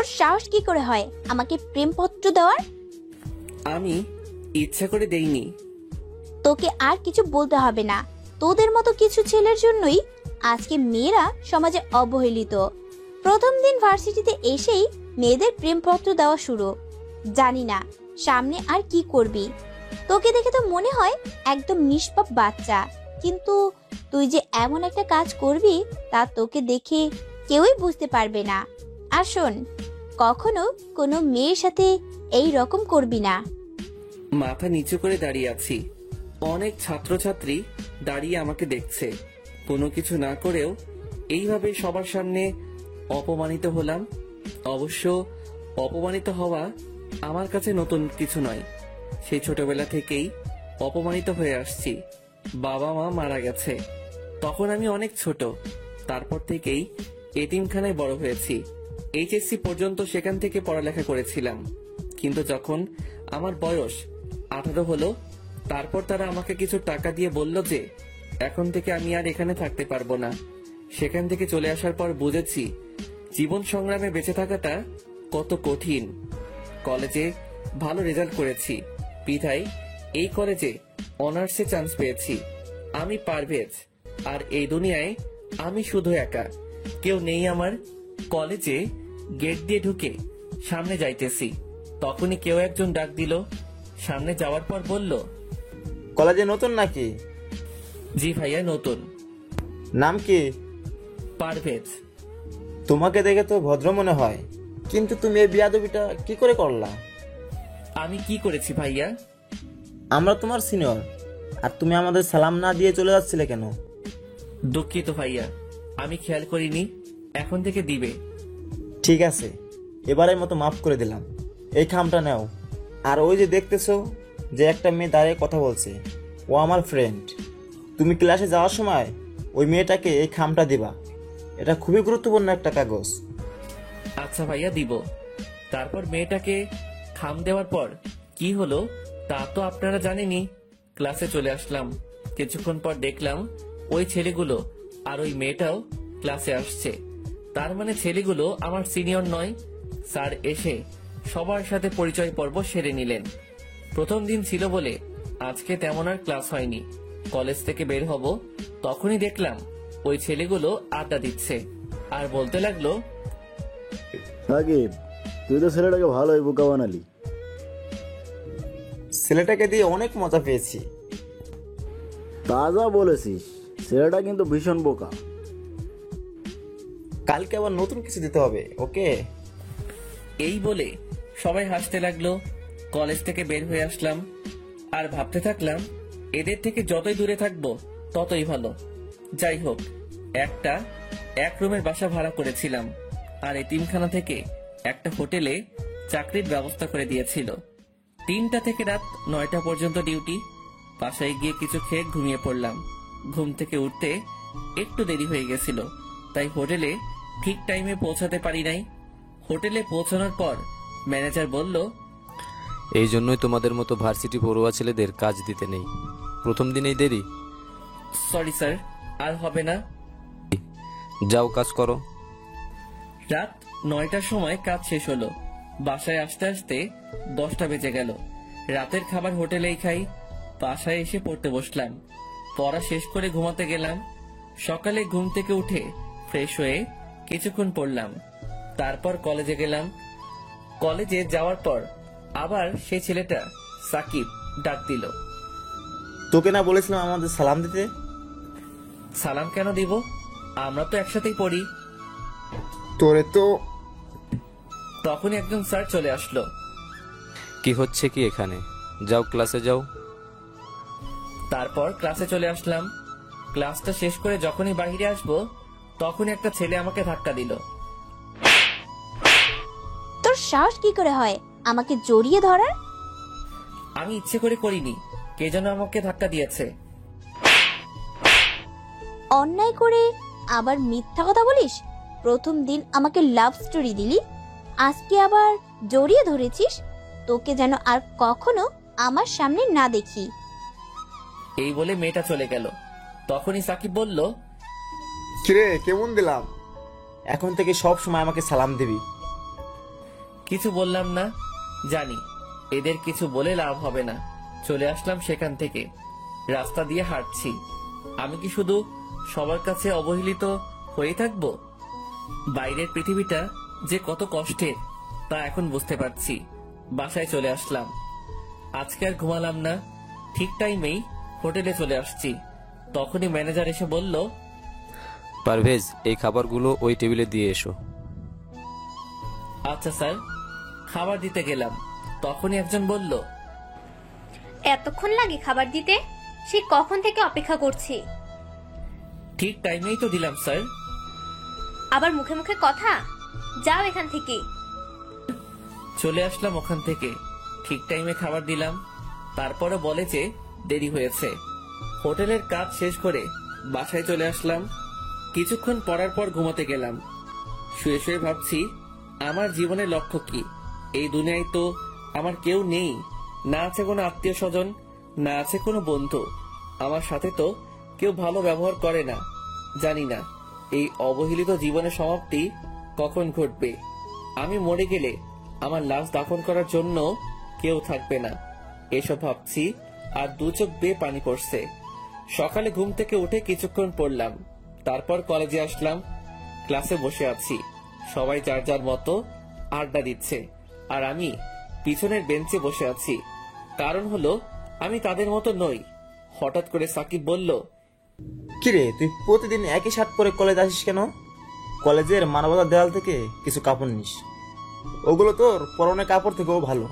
তোর সাহস কি করে হয় আমাকে প্রেমপত্র দেওয়ার? আমি ইচ্ছা করে দেইনি। তোকে আর কিছু বলতে হবে না। তোদের মতো কিছু ছেলের জন্যই আজকে মেয়েরা সমাজে অবহেলিত। প্রথম দিন ভার্সিটিতে এসেই মেয়েদের প্রেমপত্র দেওয়া শুরু। জানি না সামনে আর কি করবি। তোকে দেখে তো মনে হয় একদম নিষ্পাপ বাচ্চা, কিন্তু তুই যে এমন একটা কাজ করবি তা তোকে দেখে কেউই বুঝতে পারবে না। আর শোন, কখনো কোনো মেয়ের সাথে এই রকম করবি না। মাথা নিচু করে দাঁড়িয়ে আছি। অনেক ছাত্রছাত্রী দাঁড়িয়ে আমাকে দেখছে। কোনো কিছু না করেও এইভাবে সবার সামনে অপমানিত হলাম। অবশ্য অপমানিত হওয়া আমার কাছে নতুন কিছু নয়। সেই ছোটবেলা থেকেই অপমানিত হয়ে আসছি। বাবা মা মারা গেছে তখন আমি অনেক ছোট। তারপর থেকেই এতিমখানায় বড় হয়েছি। এইচএসসি পর্যন্ত সেখান থেকে পড়ালেখা করেছিলাম। কিন্তু যখন আমার বয়স 18 হলো, তারপর তারা আমাকে কিছু টাকা দিয়ে বলল যে এখন থেকে আমি আর এখানে থাকতে পারবো না। সেখান থেকে চলে আসার পর বুঝেছি জীবন সংগ্রামে বেঁচে থাকাটা কত কঠিন। কলেজে ভালো রেজাল্ট করেছি বিধায় এই কলেজে অনার্সে চান্স পেয়েছি। আমি পারভেজ, আর এই দুনিয়ায় আমি শুধু একা, কেউ নেই আমার। কলেজে গেট দিয়ে ঢুকে সামনে যাইতেছি, তখনই কেউ একজন ডাক দিল। সামনে যাওয়ার পর বলল, কলেজে নতুন নাকি? জি ভাইয়া নতুন। নাম কি? পারভেজ। তোমাকে দেখে তো ভদ্র মনে হয়, কিন্তু তুমি এই বিয়াদবিটা কি করে করলা? আমি কি করেছি ভাইয়া? আমরা তোমার সিনিয়র, আর তুমি আমাদের সালাম না দিয়ে চলে যাচ্ছিলে কেন? দুঃখিত ভাইয়া, আমি খেয়াল করিনি। এখন থেকে দিবে। ঠিক আছে, এবারের মতো মাফ করে দিলাম। এই খামটা নাও। আর ওই যে দেখতেছো যে একটা মেয়ে দাঁড়িয়ে কথা বলছে, ও আমার ফ্রেন্ড। তুমি ক্লাসে যাওয়ার সময় ওই মেয়েটাকে এই খামটা দিবা। এটা খুবই গুরুত্বপূর্ণ একটা কাগজ। আচ্ছা ভাইয়া, দিব। তারপর মেয়েটাকে খাম দেওয়ার পর কি হলো তা তো আপনারা জানেনই। ক্লাসে চলে আসলাম। কিছুক্ষণ পর দেখলাম ওই ছেলেগুলো আর ওই মেয়েটাও ক্লাসে আসছে। তার মানে ছেলেগুলো আমার সিনিয়র নয়। স্যার এসে সবার সাথে পরিচয় পর্ব সেরে নিলেন। প্রথম দিন ছিল বলে আজকে তেমন আর ক্লাস হয়নি। কলেজ থেকে বের হব তখনই দেখলাম ওই ছেলেগুলো আড্ডা দিচ্ছে আর বলতে লাগলো, সাকিব, তুই তো ছেলেটাকে ভালোই বোকা বানালি। ছেলেটাকে দিয়ে অনেক মজা পেয়েছি। তাজা বলেছিস, ছেলেটা কিন্তু ভীষণ বোকা। কালকে আবার নতুন কিছু দিতে হবে, ওকে? এই বলে সবাই হাসতে লাগলো। কলেজ থেকে বের হয়ে আসলাম আর ভাবতে থাকলাম এদের থেকে যতই দূরে থাকবো ততই ভালো। যাই হোক, এক রুমের বাসা ভাড়া করেছিলাম, আর এতিমখানা থেকে একটা হোটেলে চাকরির ব্যবস্থা করে দিয়েছিল। 3টা থেকে রাত 9টা পর্যন্ত ডিউটি। বাসায় গিয়ে কিছু খেয়ে ঘুমিয়ে পড়লাম। ঘুম থেকে উঠতে একটু দেরি হয়ে গেছিল, তাই হোটেলে ঠিক টাইমে পৌঁছাতে পারি নাই। হোটেলে পৌঁছানোর পর ম্যানেজার বলল, এই জন্যই তোমাদের মতো ভার্সিটি পড়ুয়া ছেলেদের কাজ দিতে নেই। প্রথম দিনেই দেরি? সরি স্যার, আর হবে না। যাও কাজ করো। রাত 9টার সময় কাজ শেষ হলো। বাসায় আসতে আসতে 10টা বেজে গেল। রাতের খাবার হোটেলেই খাই। বাসায় এসে পড়তে বসলাম। পড়া শেষ করে ঘুমাতে গেলাম। সকালে ঘুম থেকে উঠে ফ্রেশ হয়ে কিছুক্ষণ পড়লাম। তারপর কলেজে গেলাম। কলেজে যাওয়ার পর আবার সেই ছেলেটা সাকিব ডাক দিল। তোকে না বলেছিলাম আমাদের সালাম দিতে? সালাম কেন দিব? আমরা তো একসাথেই পড়ি। তোরে তো। তখনই একজন স্যার চলে আসলো। কি হচ্ছে কি এখানে? যাও ক্লাসে যাও। তারপর ক্লাসে চলে আসলাম। ক্লাসটা শেষ করে যখনই বাইরে আসবো তখনই একটা ছেলে আমাকে ধাক্কা দিল। তোর সাহস কি করে হয় আমাকে জড়িয়ে ধরার? আমি ইচ্ছে করে করিনি, কে যেন আমাকে ধাক্কা দিয়েছে। অন্যায় করে আবার মিথ্যা কথা বলিস? প্রথম দিন আমাকে লাভ স্টোরি দিলি, আজকে আবার জড়িয়ে ধরেছিস। তোকে যেন আর কখনো আমার সামনে না দেখি। এই বলে মেয়েটা চলে গেল। তখনই সাকিব বলল, কিরে, কেমন দিলাম? এখন থেকে সব সময় আমাকে সালাম দিবি। কিছু বললাম না, জানি এদের কিছু বলে লাভ হবে না। চলে আসলাম সেখান থেকে। রাস্তা দিয়ে হাঁটছি। আমি কি শুধু সবার কাছে অবহেলিত হয়ে থাকবো? বাইরের পৃথিবীটা যে কত কষ্টের তা এখন বুঝতে পারছি। বাসায় চলে আসলাম। আজকে আর ঘুমালাম না, ঠিক টাইমেই হোটেলে চলে আসছি। তখনই ম্যানেজার এসে বলল, পারভেজ, এই খাবারগুলো ওই টেবিলে দিয়ে এসো। আচ্ছা স্যার। খাবার দিতে গেলাম, তখনই একজন বলল, এতক্ষণ লাগে খাবার দিতে? সে কখন থেকে অপেক্ষা করছি। ঠিক টাইমেই তো দিলাম স্যার। আবার মুখে মুখে কথা, যাও এখান থেকে। চলে আসলাম ওখান থেকে। ঠিক টাইমে খাবার দিলাম। তারপরে বলে যে দেরি হয়েছে। হোটেলের কাজ শেষ করে বাসায় চলে আসলাম। কিছুক্ষণ পড়ার পর ঘুমাতে গেলাম। শুয়ে শুয়ে ভাবছি, আমার জীবনের লক্ষ্য কি? এই দুনিয়ায় তো আমার কেউ নেই, না আছে কোনো আত্মীয় স্বজন, না আছে কোনো বন্ধু। আমার সাথে তো কেউ ভালো ব্যবহার করে না। জানি না এই অবহেলিত জীবনের সমাপ্তি কখন ঘটবে। আমি মরে গেলে আমার লাশ দাফন করার জন্য কেউ থাকবে না। এসব ভাবছি আর দু চোখ বেয়ে পানি পড়ছে। সকালে ঘুম থেকে উঠে কিছুক্ষণ পড়লাম। তারপর কলেজে আসলাম। ক্লাসে বসে আছি। সবাই যার যার মতো আড্ডা দিচ্ছে, আর আমি পিছনের বেঞ্চে বসে আছি। কারণ হলো আমি তাদের মতো নই। হঠাৎ করে সাকিব বলল, কিরে, তুই প্রতিদিন একই শার্ট পরে কলেজ আসিস কেন? কলেজের মানবতার দেওয়াল থেকে কিছু কাপড় নিস, ওগুলো তোর পরনের কাপড় থেকেও ভালো।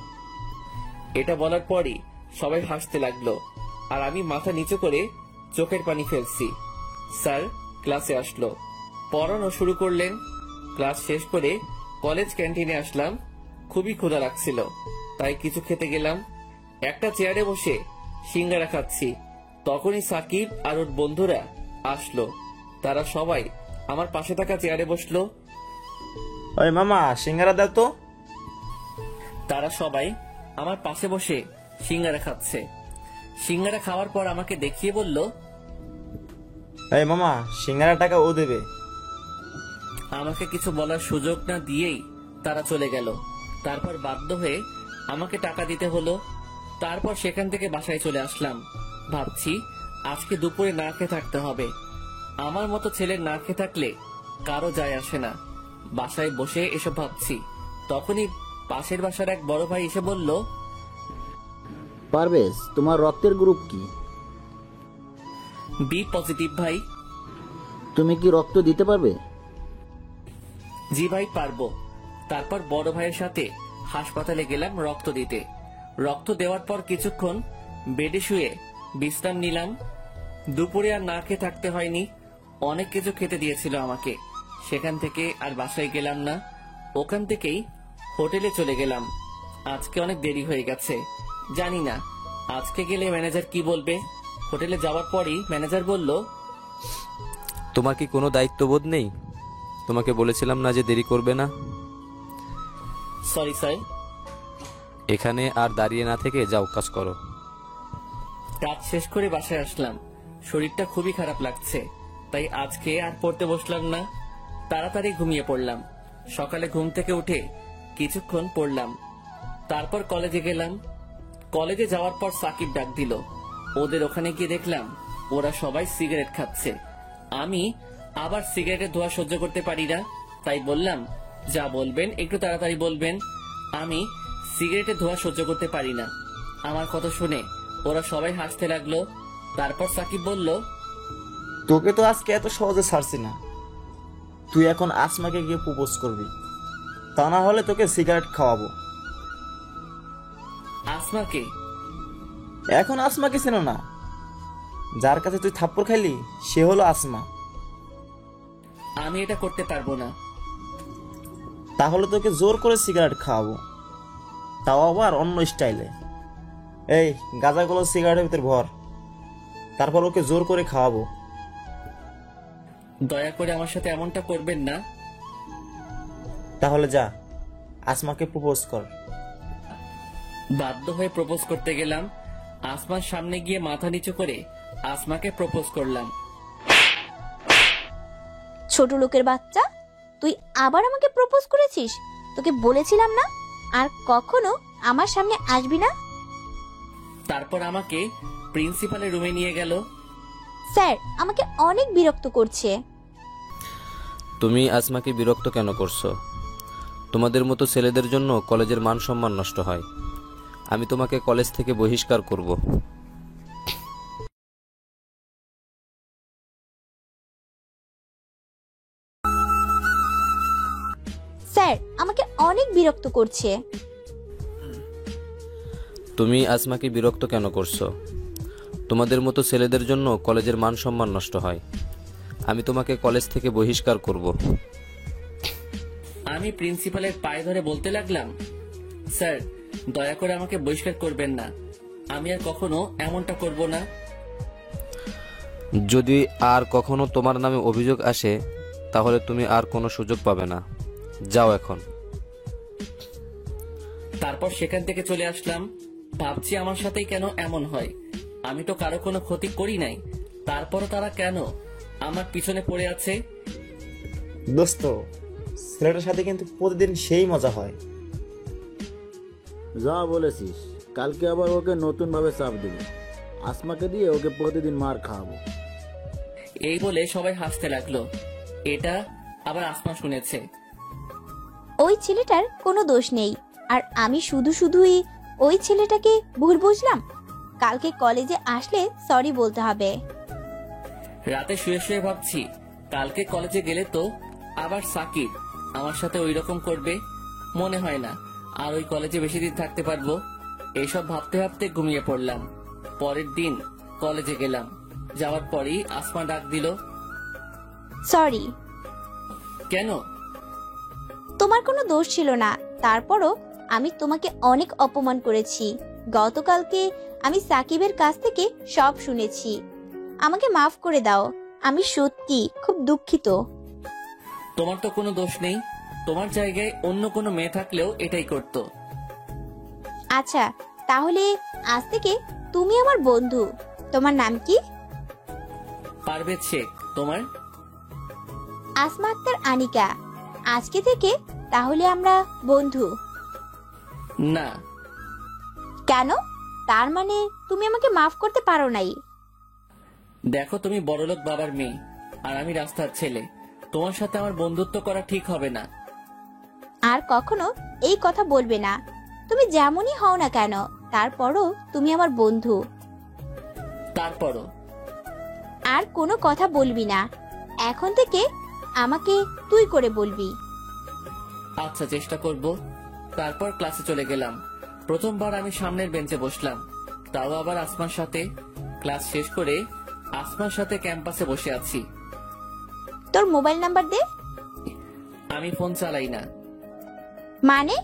এটা বলার পরই সবাই হাসতে লাগলো, আর আমি মাথা নিচু করে চোখের পানি ফেলছি। স্যার ক্লাসে আসলো, পড়ানো শুরু করলেন। ক্লাস শেষ করে কলেজ ক্যান্টিনে আসলাম। খুবই ক্ষুধা লাগছিল, তাই কিছু খেতে গেলাম। একটা চেয়ারে বসে সিঙ্গারা খাচ্ছি। তখনই সাকিব আর ওর বন্ধুরা আসলো। তারা সবাই আমার পাশে থাকা চেয়ারে বসলো। ওই মামা, সিঙ্গারা দাও তো। তারা সবাই আমার পাশে বসে সিঙ্গারা খাচ্ছে। সিঙ্গারা খাওয়ার পর আমাকে দেখিয়ে বলল, এই মামা, সিঙ্গারা টাকা ও দেবে। আমাকে কিছু বলার সুযোগ না দিয়েই তারা চলে গেল। তারপর বাধ্য হয়ে আমাকে টাকা দিতে হলো। তারপর সেখান থেকে বাসায় চলে আসলাম। ভাবছি আজকে দুপুরে না খেয়ে থাকতে হবে। আমার মতো ছেলে না খেয়ে থাকলে কারো যায় আসে না। বাসায় বসে এসব ভাবছি, তখনই পাশের বাসার এক বড় ভাই এসে বলল, পারভেজ, তোমার রক্তের গ্রুপ কি? বি পজিটিভ ভাই। তুমি কি রক্ত দিতে পারবে? জি ভাই, পারবো। তারপর বড় ভাইয়ের সাথে হাসপাতালে গেলাম রক্ত দিতে। রক্ত দেওয়ার পর কিছুক্ষণ বেডে শুয়ে বিশ্রাম নিলাম। দুপুরে আর না খেয়ে থাকতে হয়নি। অনেক কিছু খেতে দিয়েছিল আমাকে। সেখান থেকে আর বাসায় গেলাম না, ওখান থেকেই হোটেলে চলে গেলাম। আজকে অনেক দেরি হয়ে গেছে। জানি না আজকে গেলে ম্যানেজার কি বলবে। হোটেলে যাওয়ার পরই ম্যানেজার বলল, তোমার কি কোনো দায়িত্ববোধ নেই? তোমাকে বলেছিলাম না যে দেরি করবে না? Sorry sir. এখানে আর দাঁড়িয়ে না থেকে যাও, কাজ করো। কাজ শেষ করে বাসায় আসলাম। শরীরটা খুবই খারাপ লাগছে, তাই আজকে আর পড়তে বসলাম না। তাড়াতাড়ি ঘুমিয়ে পড়লাম। সকালে ঘুম থেকে উঠে কিছুক্ষণ পড়লাম। তারপর কলেজে গেলাম। কলেজে যাওয়ার পর সাকিব ডাক দিল। ওদের ওখানে গিয়ে দেখলাম ওরা সবাই সিগারেট খাচ্ছে। আমি আবার সিগারেটের ধোঁয়া সহ্য করতে পারি না, তাই বললাম, যা বলবেন একটু তাড়াতাড়ি বলবেন। আমি সিগারেটের ধোঁয়া সহ্য করতে পারি না। আমার কথা শুনে ওরা সবাই হাসতে লাগলো। তারপর সাকিব বলল, তোকে তো আজকে এত সহজে ছাড়ছি না। তুই এখন আসমাকে গিয়ে প্রপোজ করবি, তা না হলে তোকে সিগারেট খাওয়াবো। আসমাকে? এখন আসমাকে চেনো না? যার কাছে তুই থাপ্পড় খাইলি সে হলো আসমা। আমি এটা করতে পারবো না। তাহলে তোকে জোর করে সিগারেট খাওয়াবো, তাও আবার অন্য স্টাইলে। এই গাঁজাগুলো সিগারেটের ভিতর ভর, তারপর ওকে জোর করে খাওয়াবো। দয়া করে আমার সাথে এমনটা করবেন না। তাহলে যা, আসমাকে প্রপোজ কর। বাধ্য হয়ে প্রপোজ করতে গেলাম। আসমার সামনে গিয়ে মাথা নিচু করে আসমাকে প্রপোজ করলাম। ছোট লোকের বাচ্চা, তুই আবার আমাকে প্রপোজ করেছিস? তোকে বলেছিলাম না আর কখনো আমার সামনে আসবি না। তারপর আমাকে প্রিন্সিপালের রুমে নিয়ে গেল। স্যার আমাকে অনেক বিরক্ত করছে। তুমি আসমাকে বিরক্ত কেন করছো? তোমাদের মতো ছেলেদের জন্য কলেজের মান সম্মান নষ্ট হয়। আমি তোমাকে কলেজ থেকে বহিষ্কার করব। স্যার আমাকে অনেক বিরক্ত করছে। তুমি আসমাকে বিরক্ত কেন করছো? তোমাদের মতো ছেলেদের জন্য কলেজের মান সম্মান নষ্ট হয়। আমি তোমাকে কলেজ থেকে বহিষ্কার করব। আমি প্রিন্সিপালের পায়ে ধরে বলতে লাগলাম, স্যার দয়া করে আমাকে বহিষ্কার করবেন না, আমি আর কখনো এমনটা করব না। যদি আর কখনো তোমার নামে অভিযোগ আসে তাহলে তুমি আর কোনো সুযোগ পাবে না। যাও এখন। তারপর সেখান থেকে চলে আসলাম। ভাবছি আমার সাথেই কেন এমন হয়, আমি তো কারো কোনো ক্ষতি করি নাই, তারপরও তারা কেন আমার পিছনে পড়ে আছে। দোস্ত, ছেলেটার সাথে কিন্তু প্রতিদিন সেই মজা হয়। যা বলেছিস, কালকে আবার ওকে নতুনভাবে চাপ দেবো। আসমাকে দিয়ে ওকে প্রতিদিন মার খাওয়াবো। এই বলে সবাই হাসতে লাগলো। এটা আবার আসমা শুনেছে। ওই ছেলেটার কোনো দোষ নেই, আর আমি শুধুই ওই ছেলেটাকে ভুল বুঝলাম। কালকে কলেজে আসলে সরি বলতে হবে। রাতে শুয়ে শুয়ে ভাবছি, কালকে কলেজে গেলে তো আবার সাকিব আমার সাথে ওই রকম করবে। মনে হয় না আর ওই কলেজে বেশি দিন থাকতে পারবো। এইসব ভাবতে ভাবতে ঘুমিয়ে পড়লাম। পরের দিন কলেজে গেলাম। যাওয়ার পরই আসমা ডাক দিল। সরি। কেন? তোমার কোনো দোষ ছিল না, তারপরও আমি তোমাকে অনেক অপমান করেছি। গতকালকে আমি সাকিবের কাছ থেকে সব শুনেছি। আমাকে মাফ করে দাও, আমি সত্যি খুব দুঃখিত। তোমার তো কোনো দোষ নেই, তোমার জায়গায় অন্য কোনো মেয়ে থাকলেও এটাই করতো। আচ্ছা তাহলে আজ থেকে তুমি আমার বন্ধু। তোমার নাম কি? পারভেজ শেখ। তোমার? আসমা আক্তার আনিকা। আজকে থেকে তাহলে আমরা বন্ধু। না। কেন? তার মানে তুমি আমাকে মাফ করতে পারো নাই? দেখো, তুমি বড়লোক বাবার মেয়ে আর আমি রাস্তার ছেলে, তোমার সাথে আমার বন্ধুত্ব করা ঠিক হবে না। আর কখনো এই কথা বলবে না। তুমি যেমনই হও না কেন, তারপরও তুমি আমার বন্ধু। তারপরও আর কোনো কথা বলবি না। এখন থেকে আমাকে তুই করে বলবি। আচ্ছা, চেষ্টা করব। তারপর ক্লাসে চলে গেলাম। প্রথমবার আমি সামনের বেঞ্চে বসলাম, তাও আবার আসমার সাথে। ক্লাস শেষ করে আসমার সাথে ক্যাম্পাসে বসে আছি। তোর মোবাইল নাম্বার দে। আমি ফোন চালাই না। মানে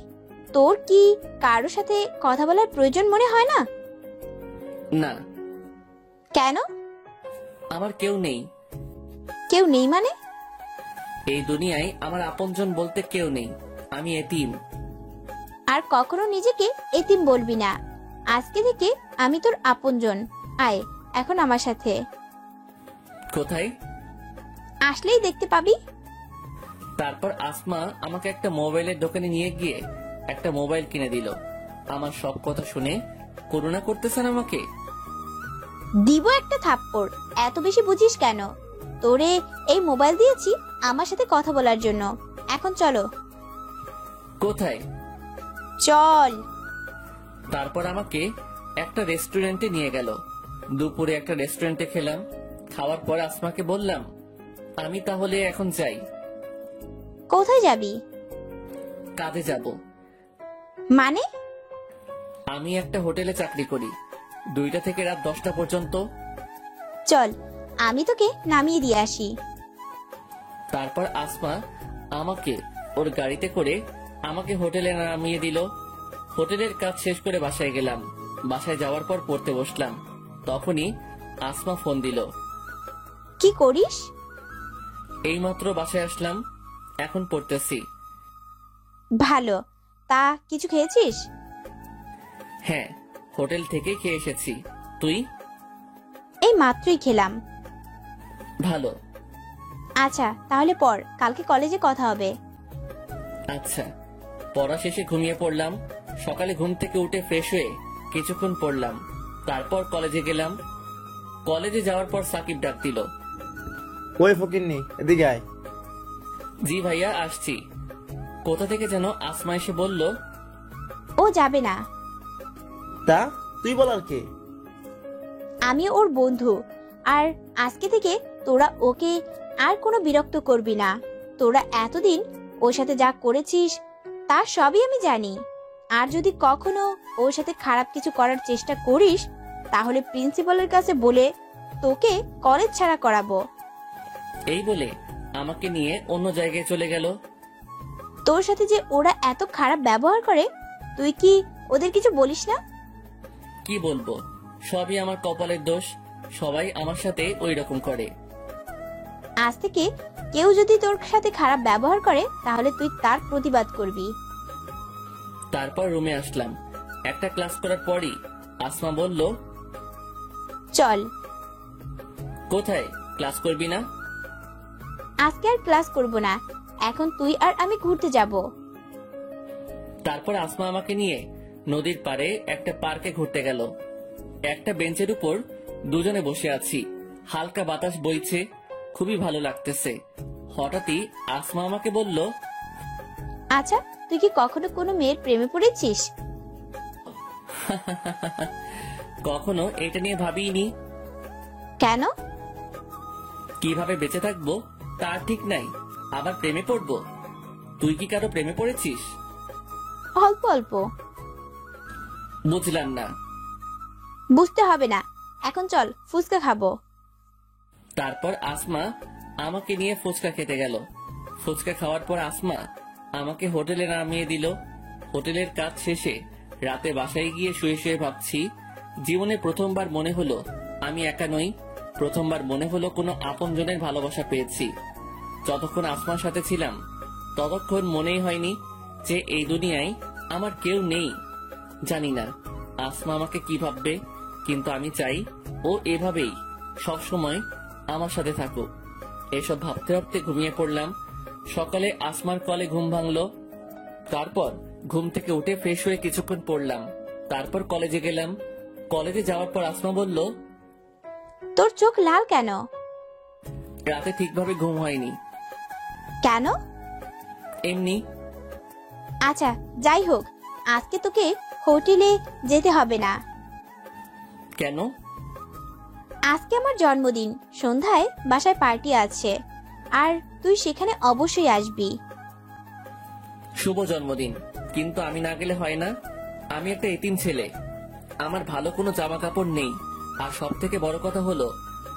তোর কি কারোর সাথে কথা বলার প্রয়োজন মনে হয় না? না। কেন? আমার কেউ নেই। কেউ নেই মানে? এই দুনিয়ায় আমার আপনজন বলতে কেউ নেই, আমি এতিম। আর কখনো নিজেকে এতিম বলবি না। আজকে থেকে আমি তোর আপনজন। আয় এখন আমার সাথে। কোথায়? আসলেই দেখতে পাবি। তারপর আসমা আমাকে একটা মোবাইলের দোকানে নিয়ে গিয়ে একটা মোবাইল কিনে দিল। আমার সব কথা শুনে করুণা করতেছেন আমাকে। দিব একটা থাপ্পড়। এত বেশি বুঝিস কেন? তোরে এই মোবাইল দিয়েছি আমার সাথে কথা বলার জন্য। এখন চলো। কোথায়? চল। তারপর আমাকে একটা রেস্টুরেন্টে নিয়ে গেল। দুপুরে একটা রেস্টুরেন্টে খেলাম। খাওয়ার পর আসমাকে বললাম, আমি তাহলে এখন যাই। কোথায় যাবি? কাজে যাব। মানে? আমি একটা হোটেলে চাকরি করি, 2টা থেকে রাত 10টা পর্যন্ত। চল আমি তোকে নামিয়ে দিয়ে আসি। তারপর আসমা আমাকে ওর গাড়িতে করে আমাকে হোটেলে নামিয়ে দিল। হোটেলের কাজ শেষ করে বাসায় গেলাম। বাসায় যাওয়ার পর পড়তে বসলাম। তখনই আসমা ফোন দিল। কি করিস? এইমাত্র বাসায় আসলাম, এখন পড়তেছি। ভালো। তা কিছু খেয়েছিস? হ্যাঁ, হোটেল থেকেই খেয়ে এসেছি। তুই? এই মাত্রই খেলাম। ভালো। আচ্ছা তাহলে পর, কালকে কলেজে কথা হবে। আচ্ছা। পড়া শেষে ঘুমিয়ে পড়লাম। সকালে ঘুম থেকে উঠে ফ্রেশ হয়ে কিছুক্ষণ পড়লাম, তারপর কলেজে গেলাম। কলেজে যাওয়ার পর সাকিব ডাক দিল। ওই ফকিন্নি, এদিকে আয়। জি ভাইয়া, আসছি। কোথা থেকে যেন আসমা এসে বলল, ও যাবে না। তা তুই বলার কে? আমি ওর বন্ধু, আর আজকে থেকে তোরা ওকে আর কোনো বিরক্ত করবি না। তোরা এতদিন ওর সাথে যা করেছিস তার সবই আমি জানি। আর যদি কখনো ওর সাথে খারাপ কিছু করার চেষ্টা করিস তাহলে প্রিন্সিপালের কাছে বলে তোকে কলেজ ছাড়া করাবো। এই বলে আমাকে নিয়ে অন্য জায়গায় চলে গেল। তোর সাথে যে ওরা এত খারাপ ব্যবহার করে তুই কি ওদের কিছু বলিস না? কি বলবো, সবই আমার কপালের দোষ। সবাই আমার সাথে ওই রকম করে। আজ থেকে কেউ যদি তোর সাথে খারাপ ব্যবহার করে তাহলে তুই তার প্রতিবাদ করবি। তারপর রুমে আসলাম। একটা ক্লাস করার পরই আসমা বলল, চল। কোথায়? ক্লাস করবি না? আজকে আর ক্লাস করব না, এখন তুই আর আমি ঘুরতে যাব। তারপর আসমা আমাকে নিয়ে নদীর পাড়ে একটা পার্কে ঘুরতে গেল। একটা বেঞ্চের উপর দুজনে বসে আছি, হালকা বাতাস বইছে, খুবই ভালো লাগতেছে। হঠাৎই আসমা আমাকে বলল, আচ্ছা, তুই কি কখনো কোনো মেয়ের প্রেমে পড়েছিস? কখনো এটা নিয়ে ভাবিনি। কেন? কিভাবে বেঁচে থাকবো তার ঠিক নাই, আবার প্রেমে পড়বো? তুই কি কারো প্রেমে পড়েছিস? অল্প অল্প। বুঝলাম না। বুঝতে হবে না, এখন চল ফুচকা খাবো। তারপর আসমা আমাকে নিয়ে ফুচকা খেতে গেল। ফুচকা খাওয়ার পর আসমা আমাকে হোটেলে নামিয়ে দিল। হোটেলের কাজ শেষে রাতে বাসায় গিয়ে শুয়ে শুয়ে ভাবছি, জীবনে প্রথমবার মনে হলো আমি একা নই। প্রথমবার মনে হলো কোনো আপনজনের ভালোবাসা পেয়েছি। যতক্ষণ আসমার সাথে ছিলাম ততক্ষণ মনেই হয়নি যে এই দুনিয়ায় আমার কেউ নেই। জানি না আসমা আমাকে কি ভাববে, কিন্তু আমি চাই ও এভাবেই সবসময় আমার সাথে থাকুক। এসব ভাবতে ভাবতে ঘুমিয়ে পড়লাম। সকালে আসমার কলে ঘুম ভাঙলো। তারপর ঘুম থেকে উঠে ফ্রেশ হয়ে কিছুক্ষণ পড়লাম, তারপর কলেজে গেলাম। কলেজে যাওয়ার পর আসমা বলল, তোর চোখ লাল কেন? রাতে ঠিকভাবে ঘুম হয়নি। কেন? এমনি। আচ্ছা, যাই হোক, আজকে তোকে হোটেলে যেতে হবে না। কেন? আজকে আমার জন্মদিন, সন্ধ্যায় বাসায় পার্টি আছে, আর তুই সেখানে অবশ্যই আসবি। শুভ জন্মদিন, কিন্তু আমি না গেলে হয় না? আমি একটা এতিম ছেলে, আমার ভালো কোনো জামা কাপড় নেই, আর সব থেকে বড় কথা হলো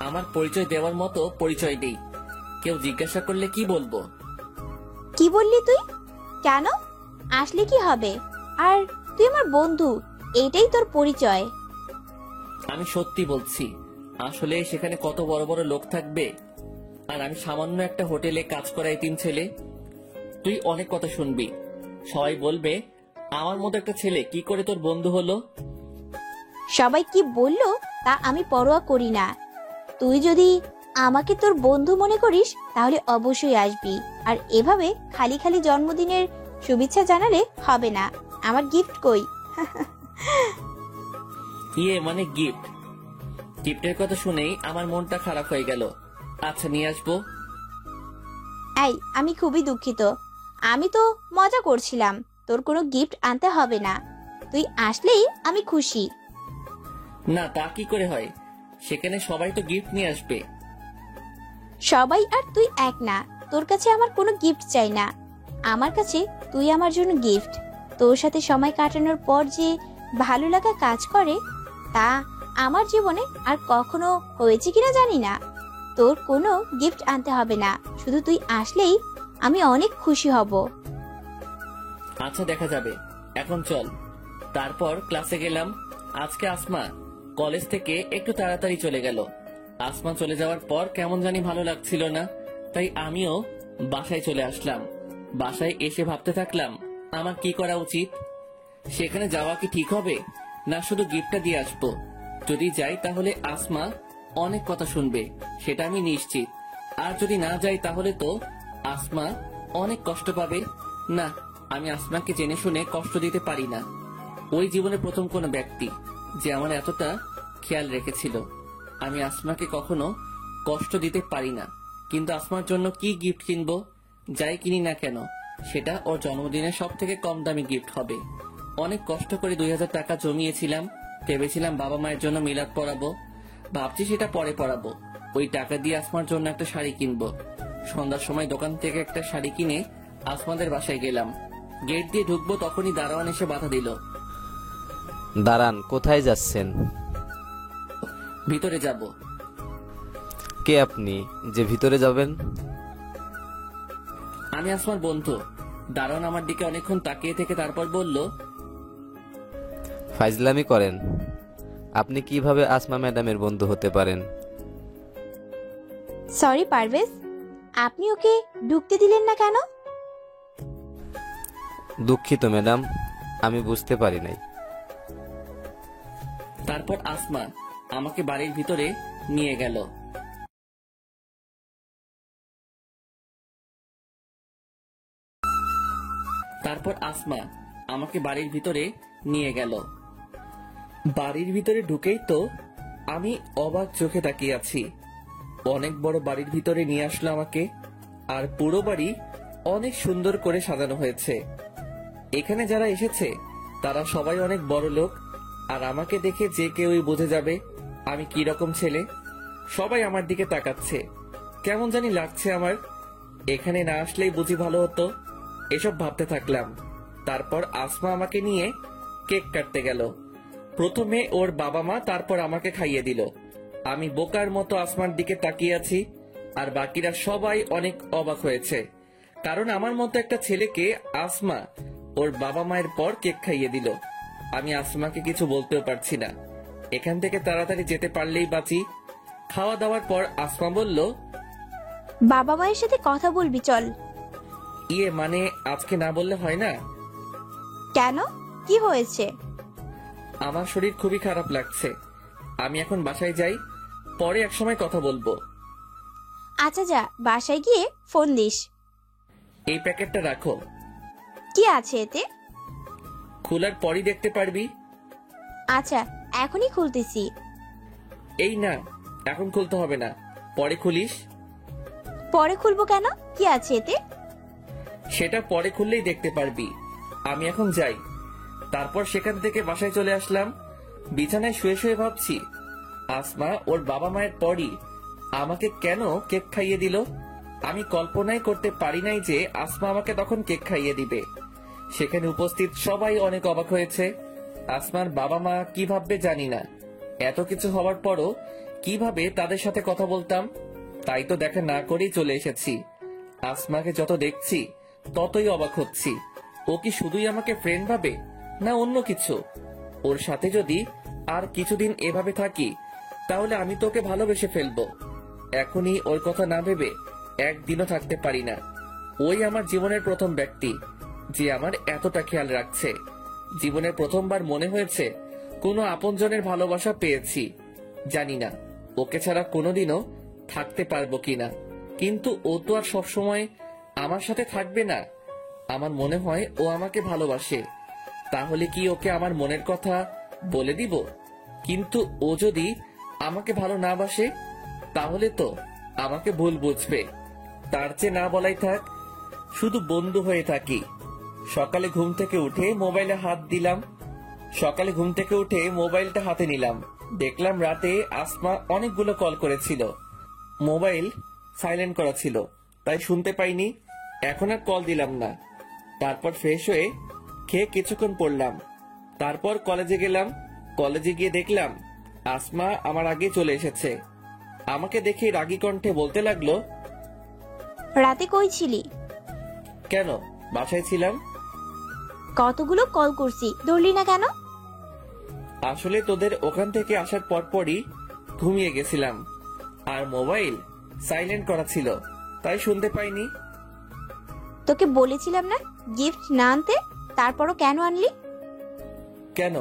আমার পরিচয় দেওয়ার মতো পরিচয় নেই। কেউ জিজ্ঞাসা করলে কি বলবো? কি বললি তুই? কেন? আসলে কি হবে? আর তুই আমার বন্ধু, এটাই তোর পরিচয়। আমি সত্যি বলছি, আসলে সেখানে কত বড় বড় লোক থাকবে, আর আমি সামান্য একটা হোটেলে কাজ করা এতিম ছেলে। তুই অনেক কথা শুনবি, সবাই বলবে আমার মতো একটা ছেলে কি করে তোর বন্ধু হলো। সবাই কি বললো তা আমি পরোয়া করি না। তুই যদি আমাকে তোর বন্ধু মনে করিস তাহলে অবশ্যই আসবি, আর এভাবে খালি খালি জন্মদিনের শুভেচ্ছা জানালে হবে না। আমার গিফট কই? ইয়ে মানে গিফট? গিফটের কথা শুনেই আমার মনটা খারাপ হয়ে গেল। আচ্ছা, নিয়ে আসবো। এই, আমি খুবই দুঃখিত, আমি তো মজা করছিলাম। তোর কোনো গিফট আনতে হবে না, তুই আসলেই আমি খুশি। না, তা কি করে হয়? সেখানে সবাই তো গিফট নিয়ে আসবে। সবাই আর তুই এক না, তোর কাছে আমার কোনো গিফট চাই না। আমার কাছে তুই আমার জন্য গিফট। তোর সাথে সময় কাটানোর পর যে ভালো লাগা কাজ করে তা আমার জীবনে আর কখনো হয়েছে কিনা জানি না। তোর কোনো গিফট আনতে হবে না, শুধু তুই আসলেই আমি অনেক খুশি হব। আচ্ছা, দেখা যাবে, এখন চল। তারপর ক্লাসে গেলাম। আজকে আসমা কলেজ থেকে একটু তাড়াতাড়ি চলে গেল। আসমা চলে যাওয়ার পর কেমন জানি ভালো লাগছিল না, তাই আমিও বাসায় চলে আসলাম। বাসায় এসে ভাবতে থাকলাম আমার কি করা উচিত। সেখানে যাওয়া কি ঠিক হবে, না শুধু গিফটটা দিয়ে আসবো? যদি যাই তাহলে আসমা অনেক কথা শুনবে, সেটা আমি নিশ্চিত। আর যদি না যাই তাহলে তো আসমা অনেক কষ্ট পাবে। না, আমি আসমাকে জেনে শুনে কষ্ট দিতে পারি না। ওই জীবনে প্রথম কোনো ব্যক্তি যে আমার এতটা খেয়াল রেখেছিল। আমি আসমাকে কখনো কষ্ট দিতে পারি না, কিন্তু আসমার জন্য কি গিফট কিনবো? যাই কিনি না কেন সেটা ওর জন্মদিনে সব থেকে কম দামি গিফট হবে। অনেক কষ্ট করে 2000 টাকা জমিয়েছিলাম। ভেবেছিলাম বাবা মায়ের জন্য মিলাদ পড়াবো, ভাবছি সেটা পরে পড়াবো। ওই টাকা দিয়ে আসমার জন্য একটা শাড়ি কিনবো। সন্ধ্যার সময় দোকান থেকে একটা শাড়ি কিনে আসমাদের বাসায় গেলাম। গেট দিয়ে ঢুকবো তখনই দারোয়ান এসে বাধা দিল। দাঁড়ান, কোথায় যাচ্ছেন? ভিতরে যাব। কে আপনি যে ভিতরে যাবেন? আমি আসমার বন্ধু। দারোয়ান আমার দিকে অনেকক্ষণ তাকিয়ে থেকে তারপর বলল, ফাইজলামি করেন? আপনি কিভাবে আসমা ম্যাডামের বন্ধু হতে পারেন? সরি পারভেজ, আপনি ওকে ঢুকতে দিলেন না কেন? দুঃখিত ম্যাডাম, আমি বুঝতে পারি নাই। তারপর আসমা আমাকে বাড়ির ভিতরে নিয়ে গেল। বাড়ির ভিতরে ঢুকেই তো আমি অবাক চোখে তাকিয়ে আছি। অনেক বড় বাড়ির ভিতরে নিয়ে আসলো আমাকে, আর পুরো বাড়ি অনেক সুন্দর করে সাজানো হয়েছে। এখানে যারা এসেছে তারা সবাই অনেক বড় লোক, আর আমাকে দেখে যে কেউই বুঝে যাবে আমি কি রকম ছেলে। সবাই আমার দিকে তাকাচ্ছে, কেমন জানি লাগছে আমার। এখানে না আসলেই বুঝি ভালো হতো, এসব ভাবতে থাকলাম। তারপর আসমা আমাকে নিয়ে কেক কাটতে গেল। প্রথমে ওর বাবা মা, তারপর আমাকে খাইয়ে দিল। আমি বোকার মতো আসমার দিকে তাকিয়ে আছি, আর বাকিরা সবাই অনেক অবাক হয়েছে, কারণ আমার মতো একটা ছেলেকে আসমা ওর বাবা মায়ের পর কেক খাইয়ে দিল। আমি আসমাকে কিছু বলতেও পারছি না। এখান থেকে তাড়াতাড়ি যেতে পারলেই বাঁচি। খাওয়া দাওয়ার পর আসমা বলল, বাবা মায়ের সাথে কথা বলবি, চল। ইয়ে মানে আজকে না বললে হয় না? কেন, কি হয়েছে? আমার শরীর খুবই খারাপ লাগছে। আমি এখন বাসায় যাই, পরে একসময় কথা বলবো। আচ্ছা যা, বাসায় গিয়ে ফোন দিস। এই প্যাকেটটা রাখো। কি আছে এতে? খোলার পরই দেখতে পারবি। আচ্ছা, এখনই খুলতেছি। এই না, এখন খুলতে হবে না, পরে খুলিস। পরে খুলবো কেন? কি আছে এতে? সেটা পরে খুললেই দেখতে পারবি। আমি এখন যাই। তারপর সেখান থেকে বাসায় চলে আসলাম। বিছানায় শুয়ে শুয়ে ভাবছি, আসমা ওর বাবা মায়ের পরই আমাকে কেন কেক খাইয়ে দিল। আমি কল্পনাই করতে পারি নাই যে আসমা আমাকে তখন কেক খাইয়ে দিবে। সেখানে উপস্থিত সবাই অনেক অবাক হয়েছে। আসমার বাবা মা কি ভাববে জানি না। এত কিছু হওয়ার পরও কিভাবে তাদের সাথে কথা বলতাম, তাই তো দেখা না করেই চলে এসেছি। আসমাকে যত দেখছি ততই অবাক হচ্ছি। ও কি শুধুই আমাকে ফ্রেন্ড ভাবে, না অন্য কিছু? ওর সাথে যদি আর কিছুদিন এভাবে থাকি তাহলে আমি তোকে ভালোবেসে ফেলবো। এখনই ওর কথা না ভেবে একদিনও থাকতে পারি না। ওই আমার জীবনের প্রথম ব্যক্তি যে আমার এতটা খেয়াল রাখছে। জীবনের প্রথমবার মনে হয়েছে কোনো আপনজনের ভালোবাসা পেয়েছি। জানি না ওকে ছাড়া কোনোদিনও থাকতে পারবো কিনা, কিন্তু ও তো আর সবসময় আমার সাথে থাকবে না। আমার মনে হয় ও আমাকে ভালোবাসে। তাহলে কি ওকে আমার মনের কথা বলে দিব? কিন্তু ও যদি আমাকে ভালো না বাসে তাহলে তো আমাকে ভুল বুঝবে। তার চেয়ে না বলাই থাক, শুধু বন্ধু হয়ে থাকি। সকালে ঘুম থেকে উঠে মোবাইলটা হাতে নিলাম। দেখলাম রাতে আসমা অনেকগুলো কল করেছিল। মোবাইল সাইলেন্ট করা ছিল, তাই শুনতে পাইনি। এখন আর কল দিলাম না। তারপর ফ্রেশ হয়ে খেয়ে কিছুক্ষণ পড়লাম। তারপর কলেজে গেলাম। কলেজে গিয়ে দেখলাম আসমা আমার আগে চলে এসেছে। আমাকে দেখে রাগী কণ্ঠে বলতে লাগলো, রাতে কই ছিলি? কেন, বাসায় ছিলাম। কতগুলো কল করছি, ধরলি না কেন? আসলে তোদের ওখান থেকে আসার পরপরই ঘুমিয়ে গেছিলাম, আর মোবাইল সাইলেন্ট করা ছিল, তাই শুনতে পাইনি। তোকে বলেছিলাম না গিফট না আনতে, তারপরও কেন আনলি? কেন,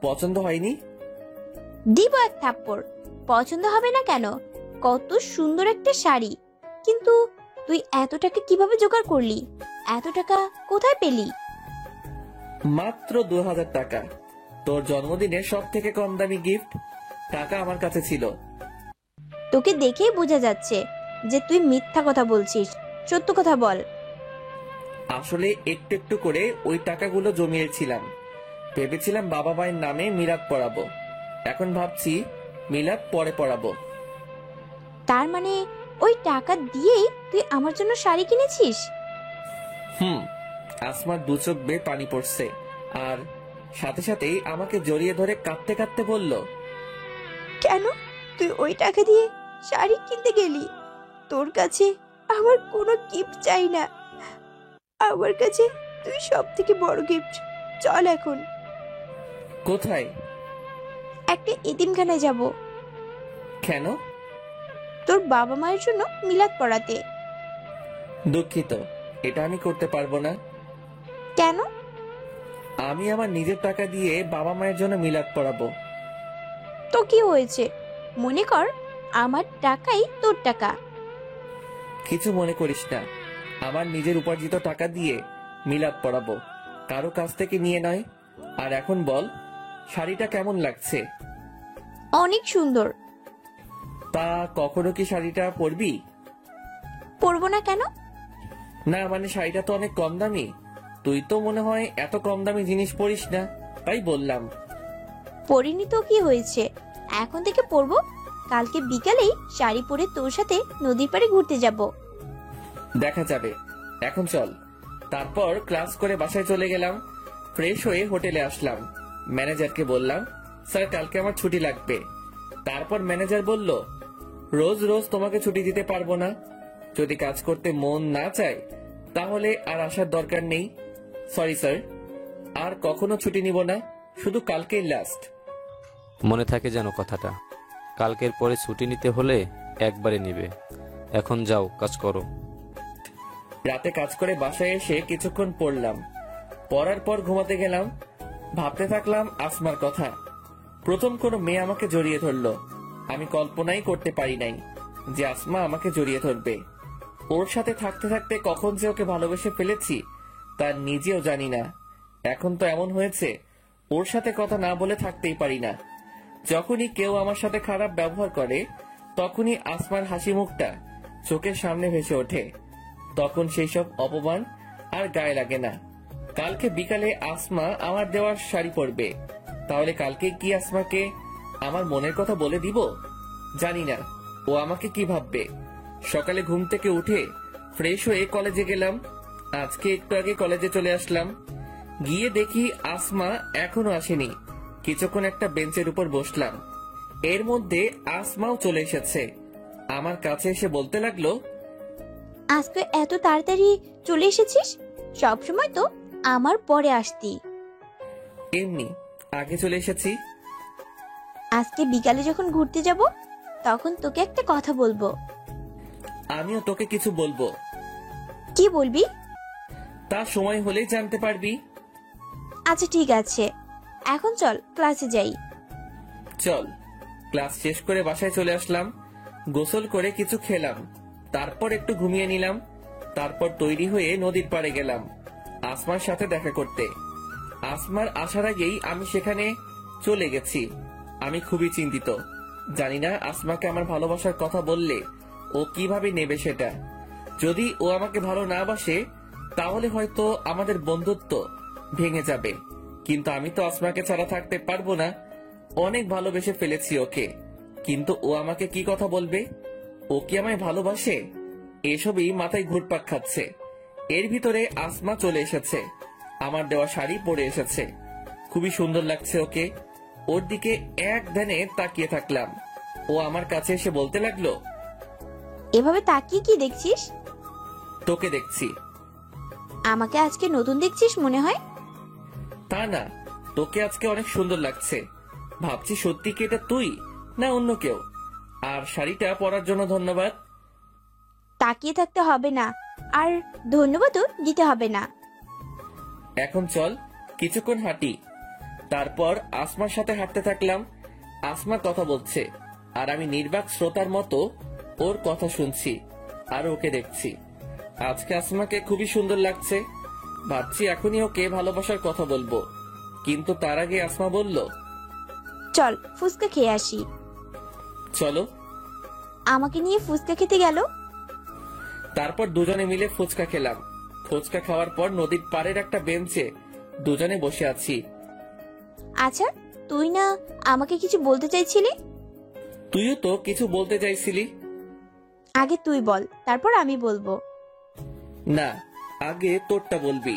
পছন্দ হয়নি? দিব এক থাপ্পড়। পছন্দ হবে না কেন? কত সুন্দর একটা শাড়ি, কিন্তু তুই এত টাকা কিভাবে জোগাড় করলি? এত টাকা কোথায় পেলি? মাত্র 2000 টাকা। তোর জন্মদিনে সব থেকে কম দামি গিফট। টাকা আমার কাছে ছিল। তোকে দেখেই বোঝা যাচ্ছে যে তুই মিথ্যা কথা বলছিস। সত্য কথা বল। আসলে একটু একটু করে ওই টাকাগুলো জমিয়েছিলাম। ভেবেছিলাম বাবা মায়ের নামে মিলাদ পড়াবো। এখন ভাবছি মিলাদ পরে পড়াবো। তার মানে ওই টাকা দিয়েই তুই আমার জন্য শাড়ি কিনেছিস? আসমার দু চোখ বেয়ে পানি পড়ছে, আর সাথে সাথেই আমাকে জড়িয়ে ধরে কাঁদতে কাঁদতে বলল, কেন তুই ওই টাকা দিয়ে শাড়ি কিনতে গেলি? তোর কাছে আমার কোনো গিফট চাই না। আমার কাছে তুই সব থেকে বড় গিফট। চল এখন কোথায়? একটা এতিমখানায় যাব, কেন? তোর বাবা মায়ের জন্য মিলাদ পড়াতে। দুঃখিত, এটা আমি করতে পারবো না। কেন? আমি আমার নিজের টাকা দিয়ে বাবা মায়ের জন্য মিলাদ পড়াবো। তো কি হয়েছে? মনে কর আমার টাকাই তোর টাকা। কিছু মনে করিস না, আমার নিজের উপার্জিত টাকা দিয়ে মিলাদ পড়াবো, কারো কাছ থেকে নিয়ে নয়। আর এখন বল, শাড়িটা কেমন লাগছে? অনেক সুন্দর। তা কখনো কি শাড়িটা পরবি? পরবো না কেন? না মানে শাড়িটা তো অনেক কম দামি। তুই তো মনে হয় এত কম দামি জিনিস পরিস না, তাই বললাম। পরিনি তো কি হয়েছে, এখন থেকে পরবো। কালকে বিকালেই শাড়ি পরে তোর সাথে নদীর পাড়ে ঘুরতে যাব। দেখা যাবে, এখন চল। তারপর ক্লাস করে বাসায় চলে গেলাম। ফ্রেশ হয়ে হোটেলে আসলাম। ম্যানেজারকে বললাম, স্যার কালকে আমার ছুটি লাগবে। তারপর ম্যানেজার বলল, রোজ রোজ তোমাকে ছুটি দিতে পারবো না। যদি কাজ করতে মন না চায় তাহলে আর আসার দরকার নেই। সরি স্যার, আর কখনো ছুটি নিব না, শুধু কালকেই লাস্ট। মনে থাকে যেন কথাটা। কালকের পরে ছুটি নিতে হলে একবারে নিবে। এখন যাও, কাজ করো। রাতে কাজ করে বাসায় এসে কিছুক্ষণ পড়লাম। পড়ার পর ঘুমাতে গেলাম। ভাবতে থাকলাম আসমার কথা। প্রথম কোনো মেয়ে আমাকে জড়িয়ে ধরলো। আমি কল্পনাই করতে পারি নাই যে আসমা আমাকে জড়িয়ে ধরবে। ওর সাথে থাকতে থাকতে কখন যে ওকে ভালোবেসে ফেলেছি তা নিজেও জানি না। এখন তো এমন হয়েছে ওর সাথে কথা না বলে থাকতেই পারি না। যখনই কেউ আমার সাথে খারাপ ব্যবহার করে তখনই আসমার হাসি মুখটা চোখের সামনে ভেসে ওঠে। তখন সেই সব অপমান আর গায়ে লাগে না। কালকে বিকালে আসমা আমার দেওয়ার শাড়ি পরবে, তাহলে কালকে কি আসমাকে আমার মনের কথা বলে দিব? জানি না ও আমাকে কি ভাববে। সকালে ঘুম থেকে উঠে ফ্রেশ হয়ে কলেজে গেলাম। আজকে একটু আগে কলেজে চলে আসলাম। গিয়ে দেখি আসমা এখনো আসেনি। কিছুক্ষণ একটা বেঞ্চের উপর বসলাম। এর মধ্যে আসমাও চলে এসেছে। আমার কাছে এসে বলতে লাগলো, আজকে এত তাড়াতাড়ি চলে এসেছিস? সবসময় তো আমার পরে আসতি। এমনি আগে চলে এসেছি। আজকে বিকালে যখন ঘুরতে যাব তখন তোকে একটা কথা বলবো। আমিও তোকে কিছু বলবো। কি বলবি? তা সময় হলেই জানতে পারবি। আচ্ছা ঠিক আছে, এখন চল ক্লাসে যাই। চল। ক্লাস শেষ করে বাসায় চলে আসলাম। গোসল করে কিছু খেলাম, তারপর একটু ঘুমিয়ে নিলাম। তারপর তৈরি হয়ে নদীর পাড়ে গেলাম আসমার সাথে দেখা করতে। আসমার আসার আগেই আমি সেখানে চলে গেছি। আমি খুবই চিন্তিত। জানি না আসমাকে আমার ভালোবাসার কথা বললে ও কিভাবে নেবে সেটা। যদি ও আমাকে ভালো না বাসে তাহলে হয়তো আমাদের বন্ধুত্ব ভেঙে যাবে। কিন্তু আমি তো আসমাকে ছাড়া থাকতে পারবো না। অনেক ভালোবেসে ফেলেছি ওকে। কিন্তু ও আমাকে কি কথা বলবে? ও কি আমায় ভালোবাসে? এসবই মাথায় ঘুরপাক খাচ্ছে। এর ভিতরে আসমা চলে এসেছে। আমার দেওয়া শাড়ি পরে এসেছে। খুবই সুন্দর লাগছে ওকে। ওর দিকে এক ধ্যানে তাকিয়ে থাকলাম। ও আমার কাছে এসে বলতে লাগলো, এভাবে তাকিয়ে কি দেখছিস? তোকে দেখছি। আমাকে আজকে নতুন দেখছিস মনে হয়? তা না, তোকে আজকে অনেক সুন্দর লাগছে। ভাবছি সত্যি কি এটা তুই না অন্য কেউ। আর শাড়িটা পরার জন্য ধন্যবাদ। তাকিয়ে থাকতে হবে না, আর ধন্যবাদও দিতে হবে না। এখন চল কিছুক্ষণ হাঁটি। তারপর আসমার সাথে হাঁটতে থাকলাম। আসমা কথা বলছে আর আমি নির্বাক শ্রোতার মতো ওর কথা শুনছি আর ওকে দেখছি। আজকে আসমাকে খুবই সুন্দর লাগছে। ভাবছি এখনই ওকে ভালোবাসার কথা বলবো, কিন্তু তার আগে আসমা বলল, চল ফুচকা খেয়ে আসি। চলো। আমাকে নিয়ে ফুচকা খেতে গেল। তারপর দুজনে মিলে ফুচকা খেলাম। ফুচকা খাওয়ার পর নদীর পাড়ের একটা বেঞ্চে দুজনে বসে আছি। আচ্ছা, তুই না আমাকে কিছু বলতে চাইছিলি? তুইও তো কিছু বলতে চাইছিলি। আগে তুই বল, তারপর আমি বলবো। না, আগে তোরটা বলবি।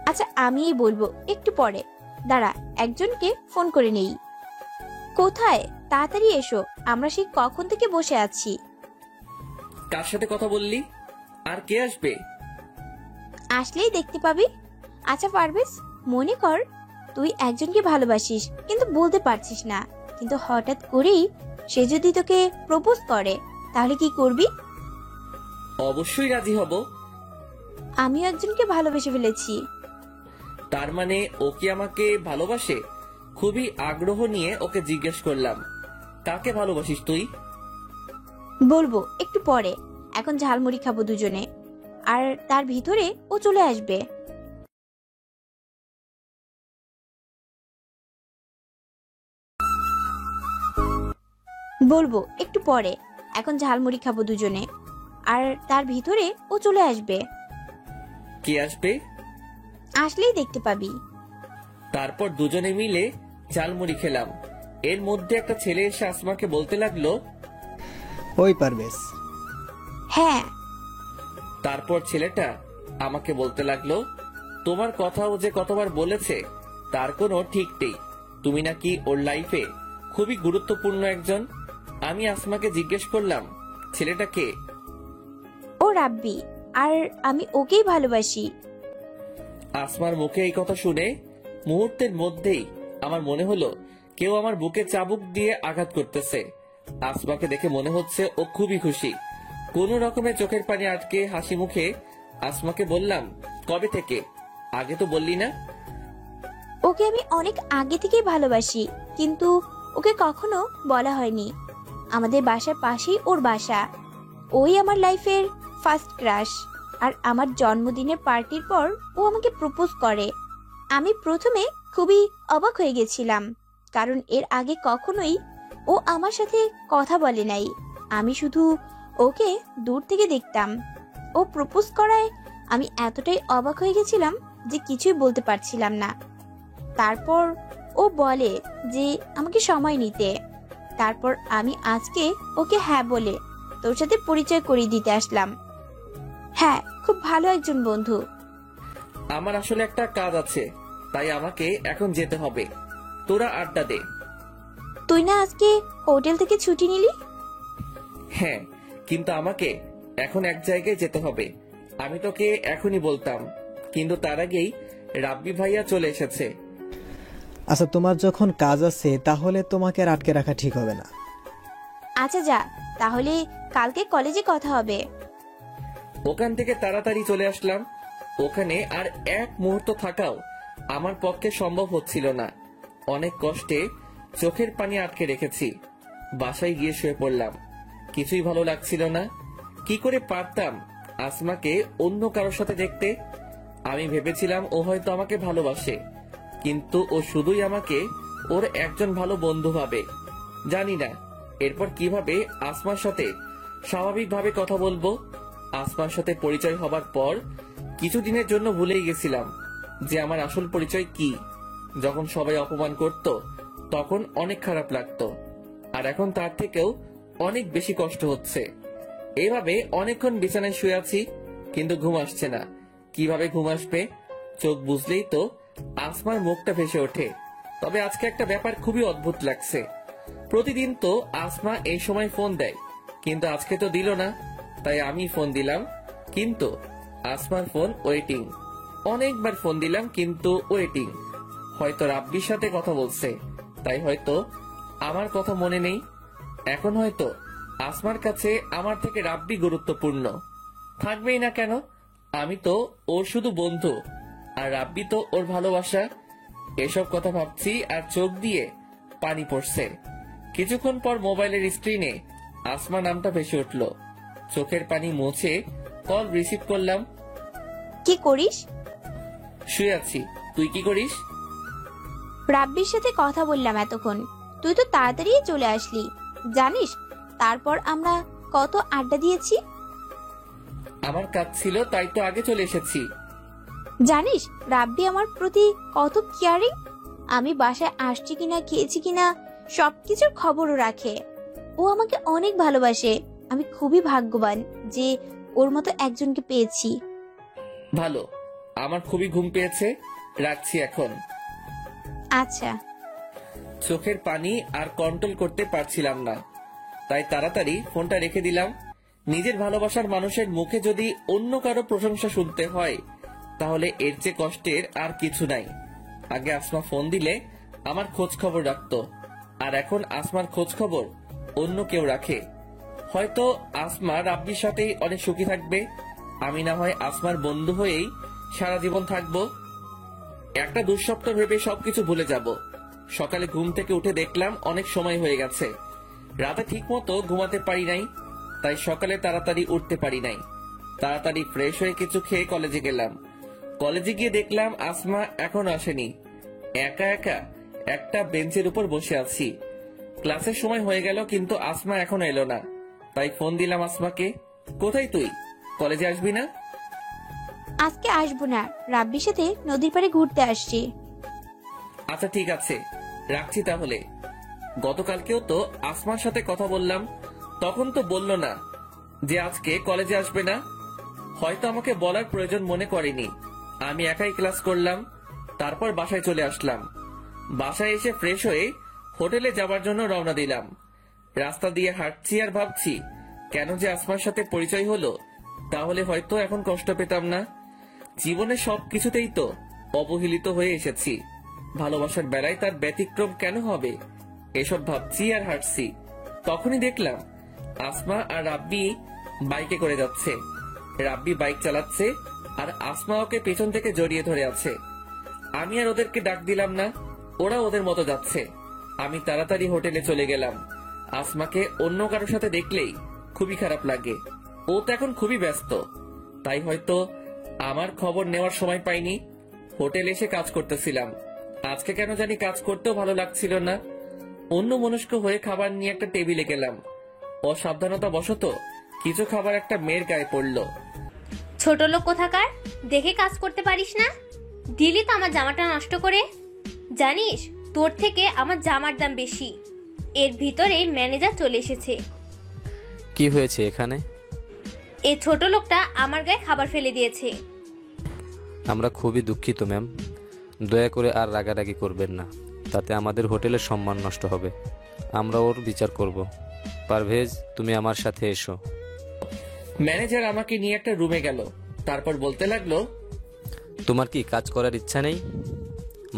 আচ্ছা, আমিই বলবো একটু পরে। দাঁড়া, একজনকে ফোন করে নেই। কোথায়? তাড়াতাড়ি এসো, আমরা সেই কখন থেকে বসে আছি। কার সাথে কথা বললি? আর কে আসবে? আসলেই দেখতে পাবি। আচ্ছা পারভেজ, মনে কর তুই একজনকে ভালোবাসিস কিন্তু বলতে পারছিস না, কিন্তু হঠাৎ করেই সে যদি তোকে প্রপোজ করে, তাহলে কি করবি? অবশ্যই রাজি হব। আমিও একজনকে ভালোবেসে ফেলেছি। তার মানে ও কি আমাকে ভালোবাসে? খুবই আগ্রহ নিয়ে ওকে জিজ্ঞেস করলাম, কাকে ভালোবাসিস তুই? বলবো একটু পরে, এখন ঝালমুড়ি খাবো দুজনে, আর তার ভিতরে ও চলে আসবে। বলবো একটু পরে, এখন ঝালমুড়ি খাবো দুজনে, আর তার ভিতরে ও চলে আসবে। কে আসবে? আসলেই দেখতে পাবি। তারপর দুজনে মিলে ঝালমুড়ি খেলাম। এর মধ্যে একটা ছেলে এসে আসমাকে বলতে লাগলো, ওই পারভেজ। হ্যাঁ। তারপর ছেলেটা আমাকে বলতে লাগলো, তোমার কথা ও যে কতবার বলেছে তার কোনো ঠিক নেই। তুমি নাকি ওর লাইফে খুবই গুরুত্বপূর্ণ একজন। আমি আসমাকে জিজ্ঞেস করলাম, ছেলেটা কে? ও রাব্বি, আর আমি ওকেই ভালোবাসি। আসমার মুখে এই কথা শুনে মুহূর্তের মধ্যেই আমার মনে হলো কেউ আমার বুকে চাবুক দিয়ে আঘাত করতেছে। আসমাকে দেখে মনে হচ্ছে ও খুবই খুশি। কোনো রকমে চোখের পানি আটকে হাসি মুখে আসমাকে বললাম, কবে থেকে? আগে তো বললি না। ওকে আমি অনেক আগে থেকেই ভালোবাসি, কিন্তু ওকে কখনো বলা হয়নি। আমাদের বাসার পাশেই ওর বাসা। ওই আমার লাইফের ফার্স্ট ক্রাশ। আর আমার জন্মদিনের পার্টির পর ও আমাকে প্রপোজ করে। আমি প্রথমে খুবই অবাক হয়ে গেছিলাম, কারণ এর আগে কখনোই ও আমার সাথে কথা বলে নাই। আমি শুধু ওকে দূর থেকে দেখতাম। ও প্রপোজ করায় আমি এতটাই অবাক হয়ে গেছিলাম যে কিছুই বলতে পারছিলাম না। তারপর ও বলে যে আমাকে সময় নিতে। তারপর আমি আজকে ওকে হ্যাঁ বলে তোর সাথে পরিচয় করিয়ে দিতে আসলাম। হ্যাঁ, খুব ভালো একজন বন্ধু। আমার আসলে একটা কাজ আছে, তাই আমাকে এখন যেতে হবে। তোরা আড্ডা দে। তুই না আজকে হোটেল থেকে ছুটি নিলি? হ্যাঁ, কিন্তু আমাকে এখন এক জায়গায় যেতে হবে। আমি তোকে এখনই বলতাম, কিন্তু তার আগেই রাব্বি ভাইয়া চলে এসেছে। আচ্ছা, তোমার যখন কাজ আছে তাহলে তোমাকে আর আটকে রাখা ঠিক হবে না। আচ্ছা যা, তাহলে কালকে কলেজে কথা হবে। ওখান থেকে তাড়াতাড়ি চলে আসলাম। ওখানে আর এক মুহূর্ত থাকাও আমার পক্ষে সম্ভব হচ্ছিল না। অনেক কষ্টে চোখের পানি আটকে রেখেছি। বাসায় গিয়ে শুয়ে পড়লাম। কিছুই ভালো লাগছিল না। কি করে পারতাম আসমাকে অন্য কারোর সাথে দেখতে? আমি ভেবেছিলাম ও হয়তো আমাকে ভালোবাসে, কিন্তু ও শুধুই আমাকে ওর একজন ভালো বন্ধু ভাবে। জানি না এরপর কিভাবে আসমার সাথে স্বাভাবিকভাবে কথা বলবো। আসমার সাথে পরিচয় হবার পর কিছুদিনের জন্য ভুলেই গেছিলাম যে আমার আসল পরিচয় কি। যখন সবাই অপমান করত তখন অনেক খারাপ লাগতো, আর এখন তার থেকেও অনেক বেশি কষ্ট হচ্ছে। এভাবে অনেকক্ষণ বিছানায় শুয়ে আছি, কিন্তু ঘুম আসছে না। কিভাবে ঘুম আসবে? চোখ বুঝলেই তো আসমার মুখটা ভেসে ওঠে। তবে আজকে একটা ব্যাপার খুবই অদ্ভুত লাগছে। প্রতিদিন তো আসমা এই সময় ফোন দেয়, কিন্তু আজকে তো দিল না। তাই আমি ফোন দিলাম, কিন্তু আসমার ফোন ওয়েটিং। অনেকবার ফোন দিলাম, কিন্তু ওয়েটিং। হয়তো রাব্বির সাথে কথা বলছে, তাই হয়তো আমার কথা মনে নেই। এখন হয়তো আসমার কাছে আমার থেকে রাব্বি গুরুত্বপূর্ণ। থাকবেই না কেন? আমি তো ওর শুধু বন্ধু, আর রাব্বি তো ওর ভালোবাসা। এসব কথা ভাবছি আর চোখ দিয়ে পানি পড়ছে। কিছুক্ষণ পর মোবাইলের স্ক্রিনে আসমা নামটা ভেসে উঠল। চোখের পানি মুছে কল রিসিভ করলাম। কি করিস? শুয়ে আছি। তুই কি করিস? রাব্বির সাথে কথা বললাম এতক্ষণ, তুই তো তাড়াতাড়ি চলে আসলি। জানিস তারপর আমরা কত আড্ডা দিয়েছি? আমার কাজ ছিল তাই তো আগে চলে এসেছি। জানিস রাব্বি আমার প্রতি কত কেয়ারিং। আমি বাসায় আসছি কিনা, খেয়েছি কিনা সবকিছুর খবরও রাখে। ও আমাকে অনেক ভালোবাসে। আমি খুবই ভাগ্যবান যে ওর মতো একজনকে পেয়েছি। ভালো, আমার খুবই ঘুম পেয়েছে, রাখছি এখন। আচ্ছা। চোখের পানি আর কন্ট্রোল করতে পারছিলাম না, তাই তাড়াতাড়ি ফোনটা রেখে দিলাম। নিজের ভালোবাসার মানুষের মুখে যদি অন্য কারো প্রশংসা শুনতে হয় তাহলে এর চেয়ে কষ্টের আর কিছু নাই। আগে আসমা ফোন দিলে আমার খোঁজ খবর রাখতো, আর এখন আসমার খোঁজ খবর অন্য কেউ রাখে। হয়তো আসমা রাব্বির সাথেই অনেক সুখী থাকবে, আমি না হয় আসমার বন্ধু হয়েই সারা জীবন থাকবো। একটা দুঃস্বপ্ন ভেবে সবকিছু ভুলে যাব। সকালে ঘুম থেকে উঠে দেখলাম অনেক সময় হয়ে গেছে। রাতে ঠিক মতো ঘুমাতে পারি নাই, তাই সকালে তাড়াতাড়ি উঠতে পারি নাই। তাড়াতাড়ি ফ্রেশ হয়ে কিছু খেয়ে কলেজে গেলাম। কলেজে গিয়ে দেখলাম আসমা এখনো আসেনি। একা একা একটা বেঞ্চের উপর বসে আছি। ক্লাসের সময় হয়ে গেল কিন্তু আসমা এখনো এলো না, তাই ফোন দিলাম আসমাকে। কোথায় তুই? কলেজে আসবি না? আজকে আসবো না, রাব্বির সাথে নদীর পাড়ে ঘুরতে আসছি। আচ্ছা ঠিক আছে, রাখছি তাহলে। গতকালকেও তো আসমার সাথে কথা বললাম, তখন তো বলল না যে আজকে কলেজে আসবে না। হয়তো আমাকে বলার প্রয়োজন মনে করেনি। আমি একাই ক্লাস করলাম, তারপর বাসায় চলে আসলাম। বাসায় এসে ফ্রেশ হয়ে হোটেলে যাবার জন্য রওনা দিলাম। রাস্তা দিয়ে হাঁটছি আর ভাবছি কেন যে আসমার সাথে পরিচয় হলো, তাহলে হয়তো এখন কষ্ট পেতাম না। জীবনে সবকিছুতেই তো অবহেলিত হয়ে এসেছি, ভালোবাসার বেলায় তার ব্যতিক্রম কেন হবে? এসব ভাবছি আর হাঁটছি, তখনই দেখলাম আসমা আর রাব্বি বাইকে করে যাচ্ছে। রাব্বি বাইক চালাচ্ছে আর আসমা ওকে পেছন থেকে জড়িয়ে ধরে আছে। আমি আর ওদেরকে ডাক দিলাম না, ওরা ওদের মতো যাচ্ছে। আমি তাড়াতাড়ি হোটেলে চলে গেলাম। আসমাকে অন্য কারোর সাথে দেখলেই খুবই খারাপ লাগে। ও তো এখন খুবই ব্যস্ত, তাই হয়তো আমার খবর নেওয়ার সময় পাইনি। হোটেলে এসে কাজ করতেছিলাম। আজকে কেন জানি কাজ করতেও ভালো লাগছিল না। অন্য মনস্ক হয়ে খাবার নিয়ে একটা টেবিলে গেলাম। অসাবধানতা বশত কিছু খাবার একটা মেয়ের গায়ে পড়লো। ছোট লোক কোথাকার, দেখে কাজ করতে পারিস না? দিলি তো আমার জামাটা নষ্ট করে। জানিস তোর থেকে আমার জামার দাম বেশি। এর ভিতরে ম্যানেজার চলে এসেছে। কি হয়েছে এখানে? এই ছোট লোকটা আমার গায়ে খাবার ফেলে দিয়েছে। আমরা খুবই দুঃখিত ম্যাম, দয়া করে আর রাগারাগি করবেন না, তাতে আমাদের হোটেলের সম্মান নষ্ট হবে। আমরা ওর বিচার করব। পারভেজ, তুমি আমার সাথে এসো। ম্যানেজার আমাকে নিয়ে একটা রুমে গেল, তারপর বলতে লাগলো, তোমার কি কাজ করার ইচ্ছা নেই?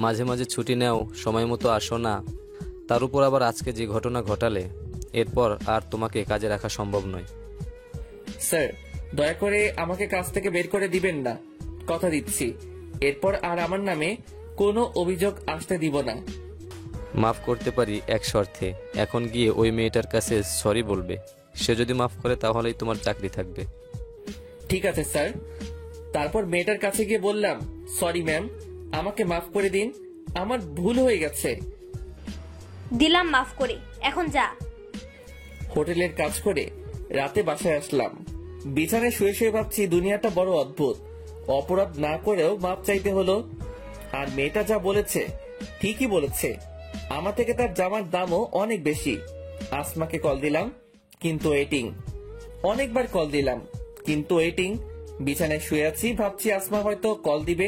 মাঝে মাঝে ছুটি নেও, সময় মতো আসো না, তার উপর আবার আজকে যে ঘটনা ঘটালে, এরপর আর তোমাকে কাজে রাখা সম্ভব নয়। স্যার দয়া করে আমাকে কাজ থেকে বের করে দিবেন না, কথা দিচ্ছি এরপর আর আমার নামে কোনো অভিযোগ আসতে দিব না। মাফ করতে পারি এক শর্তে, এখন গিয়ে ওই মেয়েটার কাছে সরি বলবে। সে যদি মাফ করে তাহলেই তোমার চাকরি থাকবে। ঠিক আছে স্যার। তারপর মেয়েটার কাছে গিয়ে বললাম, সরি ম্যাম, আমাকে মাফ করে দিন, আমার ভুল হয়ে গেছে। দিলাম মাফ করে, এখন যা। হোটেলের কাজ করে রাতে বাসায় আসলাম। বিছানায় শুয়ে শুয়ে ভাবছি দুনিয়াটা বড় অদ্ভুত। অপরাধ না করেও মাপ চাইতে হলো। আর মেয়েটা যা বলেছে ঠিকই বলেছে, আমার থেকে তার জামার দামও অনেক বেশি। আসমাকে কল দিলাম কিন্তু ওয়েটিং। অনেকবার কল দিলাম কিন্তু ওয়েটিং। বিছানায় শুয়ে আছি, ভাবছি আসমা হয়তো কল দিবে,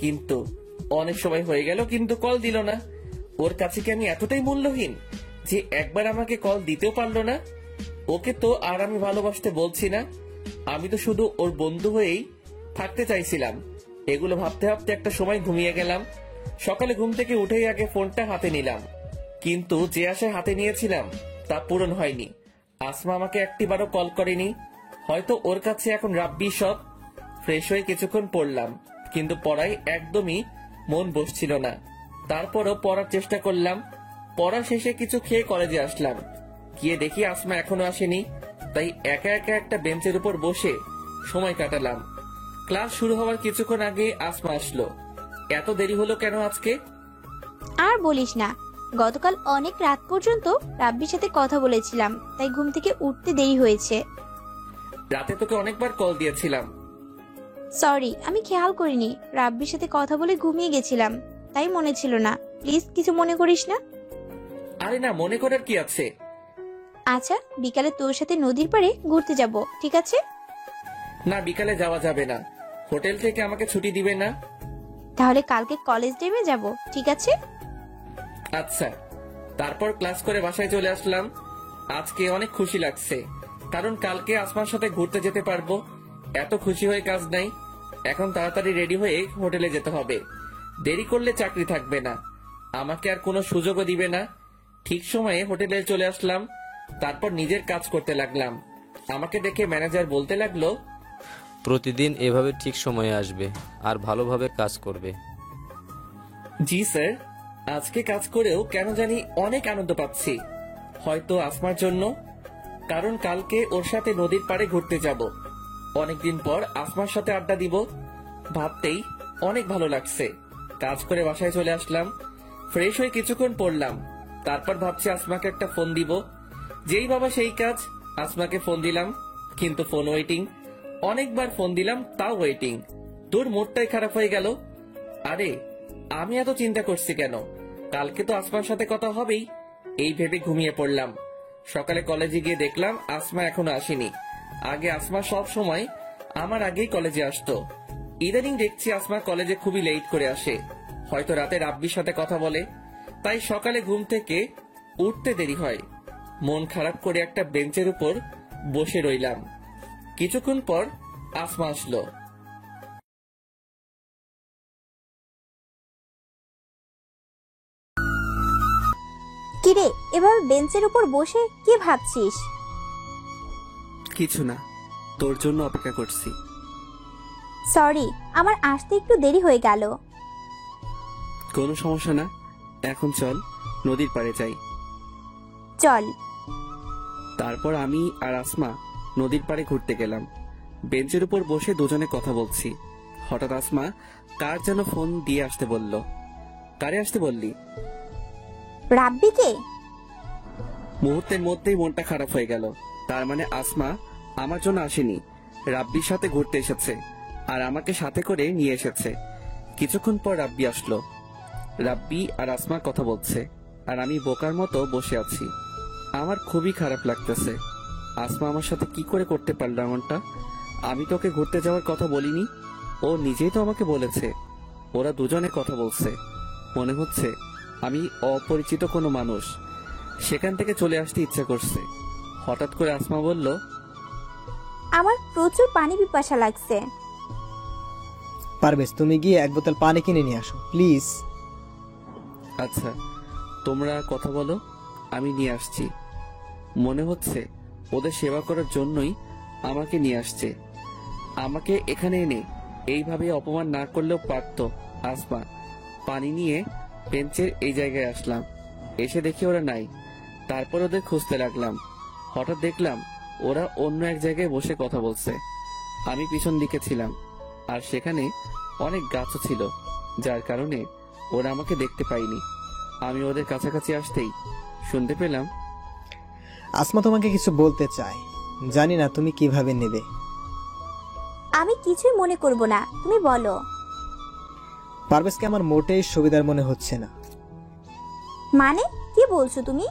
কিন্তু অনেক সময় হয়ে গেল কিন্তু কল দিল না। ওর কাছে কি আমি এতটাই মূল্যহীন যে একবার আমাকে কল দিতেও পারলো না? ওকে তো আর আমি ভালোবাসতে বলছি না, আমি তো শুধু ওর বন্ধু হয়েই থাকতে চাইছিলাম। এগুলো ভাবতে ভাবতে একটা সময় ঘুমিয়ে গেলাম। সকালে ঘুম থেকে উঠেই আগে ফোনটা হাতে নিলাম, কিন্তু যে আশায় হাতে নিয়েছিলাম তা পূরণ হয়নি। আসমা আমাকে একটিবারও কল করেনি, হয়তো ওর কাছে এখন রাব্বি সব। ফ্রেশ হয়ে কিছুক্ষণ পড়লাম, কিন্তু পড়ায় একদমই মন বসছিল না। তারপরও পড়ার চেষ্টা করলাম। পড়া শেষে কিছু খেয়ে কলেজে আসলাম। গিয়ে দেখি আসমা এখনো আসেনি, তাই একা একা একটা বেঞ্চের উপর বসে সময় কাটালাম। ক্লাস শুরু হওয়ার কিছুক্ষণ আগে আসমা আসলো। এত দেরি হলো কেন আজকে? আর বলিস না, গতকাল অনেক রাত পর্যন্ত রাব্বির সাথে কথা বলেছিলাম, তাই ঘুম থেকে উঠতে দেরি হয়েছে। রাতে তোকে অনেকবার কল দিয়েছিলাম। সরি, আমি খেয়াল করিনি। রাব্বির সাথে কথা বলে ঘুমিয়ে গেছিলাম, তাই মনে ছিল না। প্লিজ কিছু মনে করিস না। আরে না, মনে করার কি আছে? আচ্ছা, বিকালে তোর সাথে নদীর পাড়ে ঘুরতে যাব, ঠিক আছে? না, বিকালে যাওয়া যাবে না। হোটেল থেকে আমাকে ছুটি দিবে না। তাহলে কালকে কলেজ ডেমে যাব, ঠিক আছে? আচ্ছা। তারপর ক্লাস করে বাসায় চলে আসলাম। আজকে অনেক খুশি লাগছে, কারণ কালকে আসমার সাথে ঘুরতে যেতে পারবো। এত খুশি হয়ে কাজ নাই। এখন তাড়াতাড়ি রেডি হয়ে হোটেলে যেতে হবে। দেরি করলে চাকরি থাকবে না, আমাকে আর কোনো সুযোগও দিবে না। ঠিক সময়ে হোটেলে চলে আসলাম। তারপর নিজের কাজ করতে লাগলাম। আমাকে দেখে ম্যানেজার বলতে লাগলো, প্রতিদিন এভাবে ঠিক সময়ে আসবে আর ভালোভাবে কাজ করবে। জি স্যার। আজকে কাজ করেও কেন জানি অনেক আনন্দ পাচ্ছি। হয়তো আসমার জন্য, কারণ কালকে ওর সাথে নদীর পাড়ে ঘুরতে যাব। অনেকদিন পর আসমার সাথে আড্ডা দিব, ভাবতেই অনেক ভালো লাগছে। কাজ করে বাসায় চলে আসলাম। ফ্রেশ হয়ে কিছুক্ষণ পড়লাম। তারপর ভাবছি আসমাকে একটা ফোন দিব। যেই বাবা সেই কাজ। আসমাকে ফোন দিলাম, কিন্তু ফোন ওয়েটিং। অনেকবার ফোন দিলাম, তাও ওয়েটিং। তোর মুডটাই খারাপ হয়ে গেল। আরে, আমি এত চিন্তা করছি কেন? কালকে তো আসমার সাথে কথা হবেই, এই ভেবে ঘুমিয়ে পড়লাম। সকালে কলেজে গিয়ে দেখলাম আসমা এখনো আসেনি। আগে আসমা সব সময় আমার আগেই কলেজে আসতো। ইদানিং দেখছি আসমা কলেজে খুবই লেট করে আসে। হয়তো রাতে রাব্বির সাথে কথা বলে, তাই সকালে ঘুম থেকে উঠতে দেরি হয়। মন খারাপ করে একটা বেঞ্চের উপর বসে রইলাম। কিছুক্ষণ পর আসমা আসলো। কিরে, এভাবে বেঞ্চের উপর বসে কি ভাবছিস? কিছু না, তোর জন্য অপেক্ষা করছি। সরি, আমার আসতে একটু দেরি হয়ে গেল। কোনো সমস্যা না। এখন চল নদীর পাড়ে যাই। চল। তারপর আমি আর আসমা নদীর পাড়ে ঘুরতে গেলাম। বেঞ্চের উপর বসে দুজনে কথা বলছি। হঠাৎ আসমা কার যেন ফোন দিয়ে আসতে বলল। কারে আসতে বললি? রাব্বিকে। মুহূর্তের মধ্যেই মনটা খারাপ হয়ে গেল। তার মানে আসমা আমার জন্য আসেনি, রাব্বির সাথে ঘুরতে এসেছে, আর আমাকে সাথে করে নিয়ে এসেছে। কিছুক্ষণ পর রাব্বি আসলো। রাব্বি আর আসমা কথা বলছে, আর আমি বোকার মতো বসে আছি। আমার খুবই খারাপ লাগতেছে। আসমা আমার সাথে কি করে করতে পারলো এমনটা? আমি তোকে ঘুরতে যাওয়ার কথা বলিনি, ও নিজেই তো আমাকে বলেছে। ওরা দুজনে কথা বলছে, মনে হচ্ছে আমি অপরিচিত কোনো মানুষ। সেখান থেকে চলে আসতে ইচ্ছা করছে। হঠাৎ করে আসমা বলল, আমার প্রচুর পানি পিপাসা লাগছে। পারভেজ, তুমি গিয়ে এক বোতল পানি কিনে নিয়ে আসো প্লিজ। আচ্ছা, তোমরা কথা বলো, আমি নিয়ে আসছি। মনে হচ্ছে ওদের সেবা করার জন্যই আমাকে নিয়ে আসছে। আমাকে এখানে এনে এইভাবে অপমান না করলেও পারতো আসমা। পানি নিয়ে বেঞ্চের এই জায়গায় আসলাম। এসে দেখি ওরা নাই। তারপর ওদের খুঁজতে লাগলাম। হঠাৎ দেখলাম ওরা অন্য এক জায়গায় বসে কথা বলছে। আমি পিছন দিকে ছিলাম, আর সেখানে অনেক গাছও ছিল, যার কারণে ওরা আমাকে দেখতে পায়নি। আমি ওদের কাছাকাছি আসতেই শুনতে পেলাম, আসমা তোমাকে কিছু বলতে চায়, জানি না তুমি কিভাবে নেবে। আমি কিছুই মনে করব না, তুমি বলো। পারভেজকে আমার মোটেই সুবিধার মনে হচ্ছে না। মানে কি বলছো তুমি?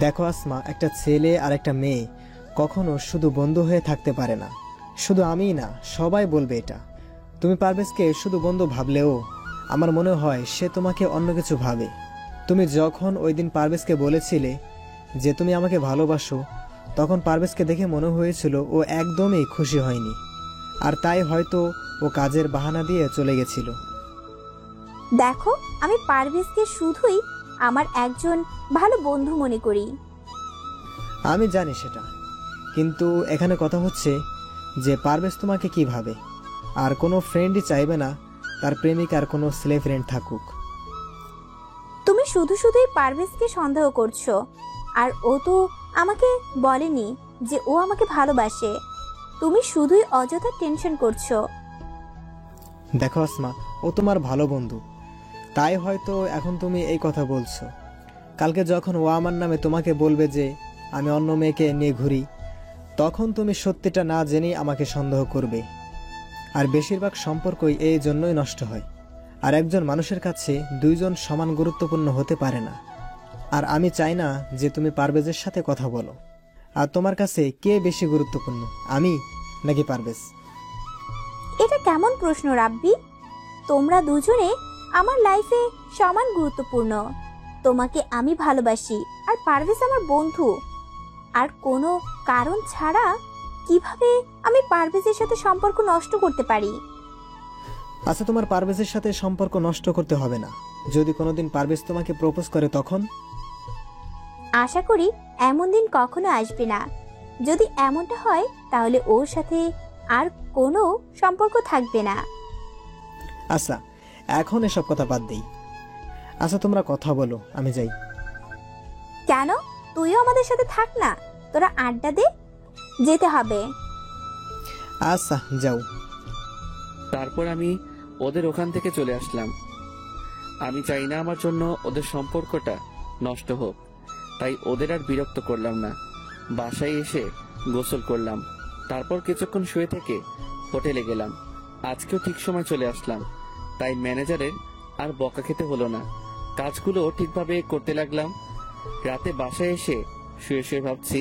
দেখো আসমা, একটা ছেলে আর একটা মেয়ে কখনো শুধু বন্ধু হয়ে থাকতে পারে না। শুধু আমিই না, সবাই বলবে এটা। তুমি পারভেজকে শুধু বন্ধু ভাবলেও আমার মনে হয় সে তোমাকে অন্য কিছু ভাবে। তুমি যখন ওই দিন পারভেজকে বলেছিলে যে তুমি আমাকে ভালোবাসো, তখন পারভেজকে দেখে মনে হয়েছিল ও একদমই খুশি হয়নি, আর তাই হয়তো ও কাজের বাহানা দিয়ে চলে গেছিল। দেখো, আমি পারভেজকে শুধুই আমার একজন ভালো বন্ধু মনে করি। আমি জানি সেটা, কিন্তু এখানে কথা হচ্ছে যে পারভেজ তোমাকে কি ভাবে। আর কোনো ফ্রেন্ডই চাইবে না তার প্রেমিকার কোনো ছেলে ফ্রেন্ড থাকুক। তুমি শুধু শুধুই পারভেজকে সন্দেহ করছো, আর ও তো আমাকে বলেনি যে ও আমাকে ভালোবাসে। তুমি শুধুই অযথা টেনশন করছো। দেখো আসমা, ও তোমার ভালো বন্ধু, তাই হয়তো এখন তুমি এই কথা বলছো। কালকে যখন ও আমার নামে তোমাকে বলবে যে আমি অন্য মেয়েকে নিয়ে ঘুরি, তখন তুমি সত্যিটা না জেনেই আমাকে সন্দেহ করবে। আর বেশিরভাগ সম্পর্কই এই জন্যই নষ্ট হয়। আর একজন মানুষের কাছে দুইজন সমান গুরুত্বপূর্ণ হতে পারে না। আর আমি চাই না যে তুমি পারভেজের সাথে কথা বলো। আর তোমার কাছে কে বেশি গুরুত্বপূর্ণ, আমি নাকি পারভেজ? এটা কেমন প্রশ্ন রাব্বি? তোমরা দুজনে আমার লাইফে সমান গুরুত্বপূর্ণ। তোমাকে আমি ভালোবাসি আর পারভেজ আমার বন্ধু। আর কোনো কারণ ছাড়া কিভাবে আমি পারভেজের সাথে সম্পর্ক নষ্ট করতে পারি? আচ্ছা, তোমার পারভেজের সাথে সম্পর্ক নষ্ট করতে হবে না। যদি কোনোদিন পারভেজ তোমাকে প্রপোজ করে তখন? আশা করি এমন দিন কখনো আসবে না। যদি এমনটা হয় তাহলে ওর সাথে আর কোনো সম্পর্ক থাকবে না। আচ্ছা, এখন এসব কথা বাদ দেই। আচ্ছা, তোমরা কথা বলো, আমি যাই। কেন? তুইও আমাদের সাথে থাক না, তোরা আড্ডা দে। যেতে হবে। আচ্ছা, যাও। তারপর আমি ওদের ওখান থেকে চলে আসলাম। আমি চাই না আমার জন্য ওদের সম্পর্কটা নষ্ট হোক, তাই ওদের আর বিরক্ত করলাম না। বাসায় এসে গোসল করলাম, তারপর কিছুক্ষণ শুয়ে থেকে হোটেলে গেলাম। আজকেও ঠিক সময় চলে আসলাম, তাই ম্যানেজারের আর বকা খেতে হলো না। কাজগুলো ঠিকভাবে করতে লাগলাম। রাতে বাসায় এসে শুয়ে শুয়ে ভাবছি,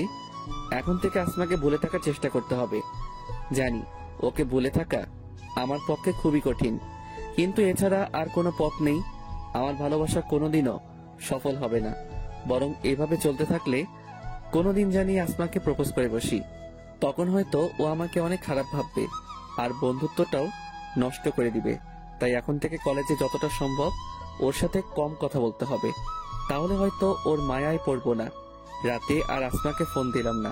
এখন থেকে আসমাকে ভুলে থাকার চেষ্টা করতে হবে। জানি ওকে ভুলে থাকা আমার পক্ষে খুবই কঠিন, কিন্তু এছাড়া আর কোনো পথ নেই। আমার ভালোবাসা কোনোদিনও সফল হবে না, বরং এভাবে চলতে থাকলে কোনোদিন জানি আসমাকে প্রপোজ করে বসি। তখন হয়তো ও আমাকে অনেক খারাপ ভাববে আর বন্ধুত্বটাও নষ্ট করে দিবে। তাই এখন থেকে কলেজে যতটা সম্ভব ওর সাথে কম কথা বলতে হবে, তাহলে হয়তো ওর মায়ায় পড়বো না। রাতে আর আসমাকে ফোন দিলাম না।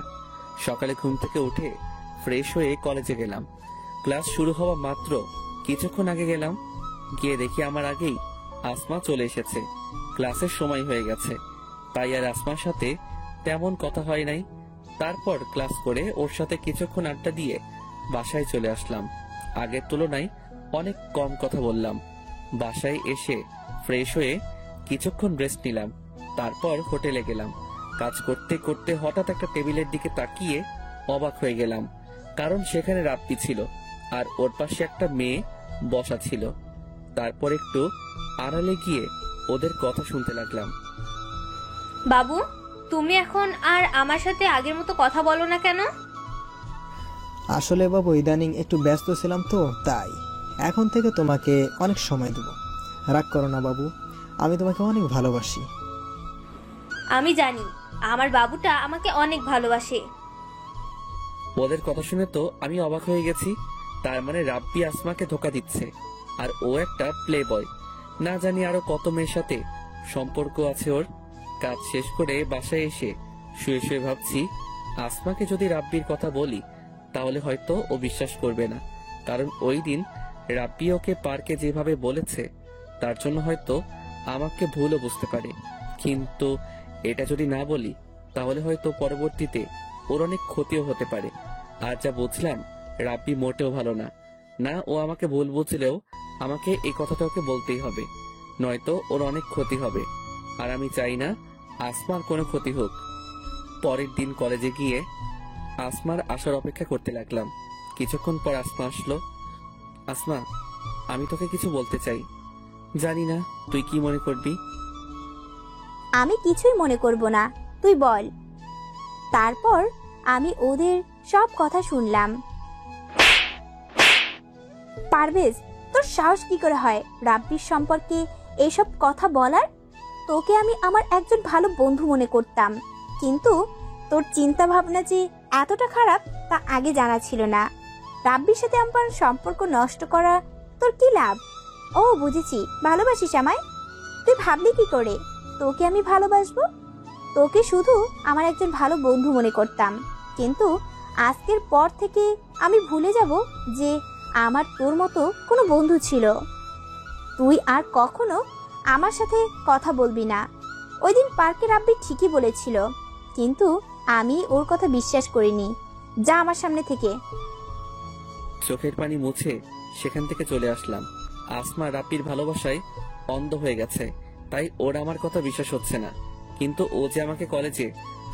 সকালে ঘুম থেকে উঠে ফ্রেশ হয়ে কলেজে গেলাম। ক্লাস শুরু হওয়া মাত্র কিছুক্ষণ আগে গেলাম, গিয়ে দেখি আমার আগেই আসমা চলে এসেছে। ক্লাসের সময় হয়ে গেছে, তাই আর আসমার সাথে তেমন কথা হয় নাই। তারপর ক্লাস করে ওর সাথে কিছুক্ষণ আড্ডা দিয়ে বাসায় চলে আসলাম। আগের তুলনায় অনেক কম কথা বললাম। বাসায় এসে ফ্রেশ হয়ে কিছুক্ষণ রেস্ট নিলাম। তারপর হোটেলে গেলাম। কাজ করতে করতে হঠাৎ একটা টেবিলের দিকে তাকিয়ে অবাক হয়ে গেলাম, কারণ সেখানে রাব্বি ছিল আর ওর পাশে একটা মেয়ে বসা ছিল। তারপর একটু আড়ালে গিয়ে ওদের কথা শুনতে লাগলাম। বাবু, তুমি এখন আর আমার সাথে আগের মতো কথা বলো না কেন? আসলে বাবু, ইদানিং একটু ব্যস্ত ছিলাম তো, তাই এখন থেকে তোমাকে অনেক সময় দেব। রাগ করো না বাবু, আমি তোমাকে অনেক ভালোবাসি। আমি জানি আমার বাবুটা আমাকে অনেক ভালোবাসে। ওদের কথা শুনে তো আমি অবাক হয়ে গেছি। তার মানে রাব্বি আসমাকে ধোকা দিচ্ছে আর ও একটা প্লে বয়। না জানি আরো কত মেয়ের সাথে সম্পর্ক আছে ওর। কাজ শেষ করে বাসায় এসে শুয়ে শুয়ে ভাবছি, আসমাকে যদি রাব্বির কথা বলি তাহলে হয়তো ও বিশ্বাস করবে না, কারণ ওই দিন রাব্বি ওকে পার্কে যেভাবে বলেছে তার জন্য হয়তো আমাকে ভুলও বুঝতে পারে। কিন্তু এটা যদি না বলি তাহলে হয়তো পরবর্তীতে ওর অনেক ক্ষতিও হতে পারে। আর যা বুঝলাম, রাব্বি মোটেও ভালো না। না ও আমাকে ভুল বুঝলেও আমাকে এই কথাটা ওকে বলতেই হবে, নয়তো ওর অনেক ক্ষতি হবে। আর আমি চাই না আসমার কোনো ক্ষতি হোক। পরের দিন কলেজে গিয়ে আসমার আসার অপেক্ষা করতে লাগলাম। কিছুক্ষণ পর আসমা আসলো। আসমা, আমি তোকে কিছু বলতে চাই, জানি না তুই কি মনে করবি। আমি কিছুই মনে করব না, তুই বল। তারপর আমি ওদের সব কথা শুনলাম। পারভেজ, তোর সাহস কি করে হয় রাব্বির সম্পর্কে এসব কথা বলার? তোকে আমি আমার একজন ভালো বন্ধু মনে করতাম, কিন্তু তোর চিন্তা ভাবনা যে এতটা খারাপ তা আগে জানা ছিল না। রাব্বির সাথে আমার সম্পর্ক নষ্ট করা তোর কি লাভ? ও বুঝেছি, ভালোবাসিস আমায়। তুই ভাবলি কি করে তোকে আমি ভালোবাসবো? তোকে শুধু আমার একজন ভালো বন্ধু মনে করতাম, কিন্তু আজকের পর থেকে আমি ভুলে যাব যে আমার তোর মতো কোনো বন্ধু ছিল। তুই আর কখনো আমার সাথে কথা বলবি না। ওই দিন পার্কে রাব্বি ঠিকই বলেছিল, কিন্তু আমি ওর কথা বিশ্বাস করিনি। যা আমার সামনে থেকে। চোখের পানি মুছে সেখান থেকে চলে আসলাম। আসমা রাব্বির ভালোবাসায় অন্ধ হয়ে গেছে, তাই ওর আমার কথা বিশ্বাস হচ্ছে না। কিন্তু ও যে আমাকে কলেজে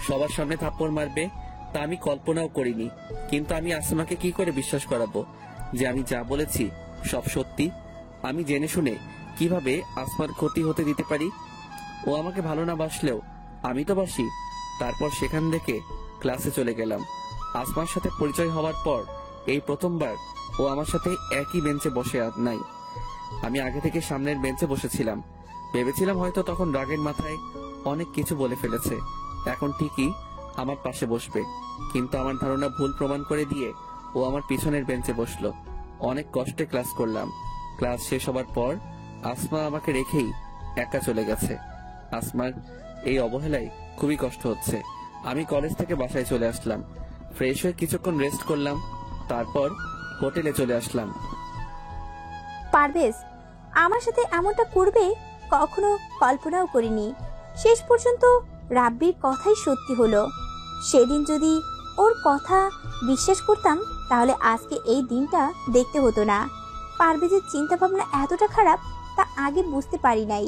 সবার সামনে থাপ্পড় মারবে তা আমি কল্পনাও করিনি। কিন্তু আমি আসমাকে কি করে বিশ্বাস করাবো যে আমি যা বলেছি সব সত্যি? আমি জেনে শুনে কিভাবে আসমার ক্ষতি হতে দিতে পারি? ও আমাকে ভালো না বাসলেও আমি তো বাসি। তারপর সেখান থেকে ক্লাসে চলে গেলাম। আসমার সাথে পরিচয় হওয়ার পর এই প্রথমবার ও আমার সাথে একই বেঞ্চে বসে নাই। আমি আগে থেকে সামনের বেঞ্চে বসেছিলাম। ভেবেছিলাম হয়তো তখন রাগের মাথায় অনেক কিছু বলে ফেলেছে, এখন ঠিকই আমার পাশে বসবে। কিন্তু আমার ধারণা ভুল প্রমাণ করে দিয়ে ও আমার পিছনের বেঞ্চে বসলো। অনেক কষ্টে ক্লাস করলাম। ক্লাস শেষ হবার পর আসমা আমাকে রেখেই একা চলে গেছে। আসমার এই অবহেলায় খুবই কষ্ট হচ্ছে। আমি কলেজ থেকে বাসায় চলে আসলাম। ফ্রেশ হয়ে কিছুক্ষণ রেস্ট করলাম, তারপর হোটেলে চলে আসলাম। পারভেজ আমার সাথে এমনটা করবে কখনো কল্পনাও করিনি। শেষ পর্যন্ত রাব্বির কথাই সত্যি হলো। সেদিন যদি ওর কথা বিশ্বাস করতাম তাহলে আজকে এই দিনটা দেখতে হতো না। পারভেজের চিন্তা ভাবনা এতটা খারাপ তা আগে বুঝতে পারি নাই।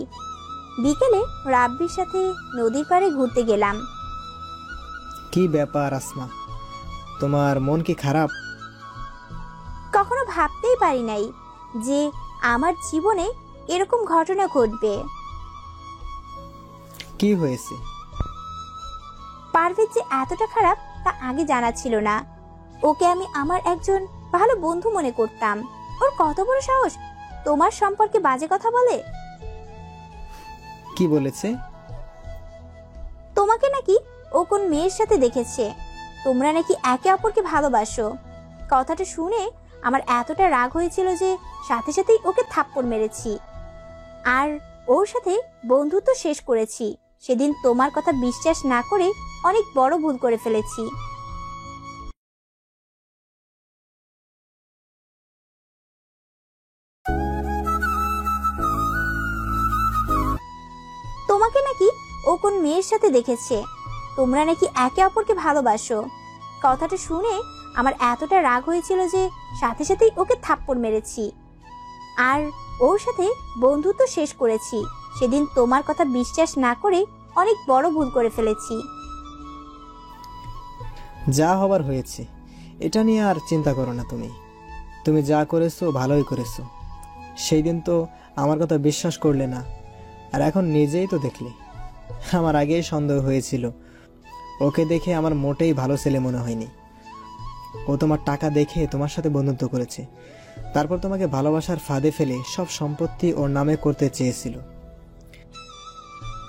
বিকেলে রাব্বির সাথে নদীর পাড়ে ঘুরতে গেলাম। কি ব্যাপার আসমা, তোমার মন কি খারাপ? কখনো ভাবতেই পারি নাই যে আমার জীবনে এরকম ঘটনা ঘটবে। কি হয়েছে? পারভেজ যে এতটা খারাপ তা আগে জানা ছিল না। ওকে আমি আমার একজন ভালো বন্ধু মনে করতাম। ওর কত বড় সাহস তোমার সম্পর্কে বাজে কথা বলে। কি বলেছে? তোমাকে নাকি ও কোন মেয়ের সাথে দেখেছে, তোমরা নাকি একে অপরকে ভালোবাসো। কথাটা শুনে আমার এতটা রাগ হয়েছিল যে সাথে সাথেই ওকে থাপ্পড় মেরেছি আর ওর সাথে বন্ধুত্ব শেষ করেছি। সেদিন তোমার কথা বিশ্বাস না করে অনেক বড় ভুল করে ফেলেছি। তোমাকে নাকি ও কোন মেয়ের সাথে দেখেছে, তোমরা নাকি একে অপরকে ভালোবাসো। কথাটা শুনে আমার এতটা রাগ হয়েছিল যে সাথে সাথেই ওকে থাপ্পড় মেরেছি আর ওর সাথে বন্ধুত্ব শেষ করেছি। সেদিন তোমার কথা বিশ্বাস না করে অনেক বড় ভুল করে ফেলেছি। যা হবার হয়েছে, এটা নিয়ে আর চিন্তা করো না। তুমি যা করেছো ভালোই করেছো। সেই দিন তো আমার কথা বিশ্বাস করলে না, আর এখন নিজেই তো দেখলে। আমার আগেই সন্দেহ হয়েছিল। ওকে দেখে আমার মোটেই ভালো ছেলে মনে হয়নি। ও তোমার টাকা দেখে তোমার সাথে বন্ধুত্ব করেছে, তারপর তোমাকে ভালোবাসার ফাঁদে ফেলে সব সম্পত্তি ওর নামে করতে চেয়েছিল।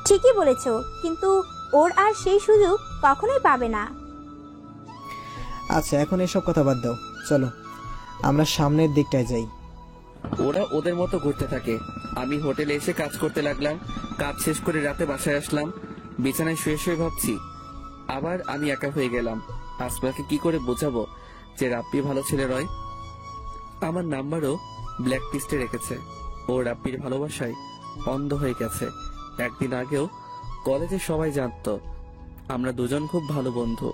ঠিকই বলেছো, কিন্তু ওর আর সেই সুযোগ কখনোই পাবে না। আচ্ছা, এখন এসব কথা বাদ দাও, চলো আমরা সামনের দিকটায় যাই। ওরা ওদের মতো ঘুরতে থাকে। আমি হোটেলে এসে কাজ করতে লাগলাম। কাজ শেষ করে রাতে বাসায় আসলাম। বিছানায় শুয়ে শুয়ে ভাবছি আবার আমি একা হয়ে গেলাম। আসমাকে কি করে বোঝাবো যে রাব্বি ভালো ছেলে নয়? আমার নাম্বারও ব্ল্যাক লিস্টে রেখেছে। ও রাব্বির ভালোবাসায় অন্ধ হয়ে গেছে। একদিন আগেও কলেজে সবাই জানতো আমরা দুজন খুব ভালো বন্ধু,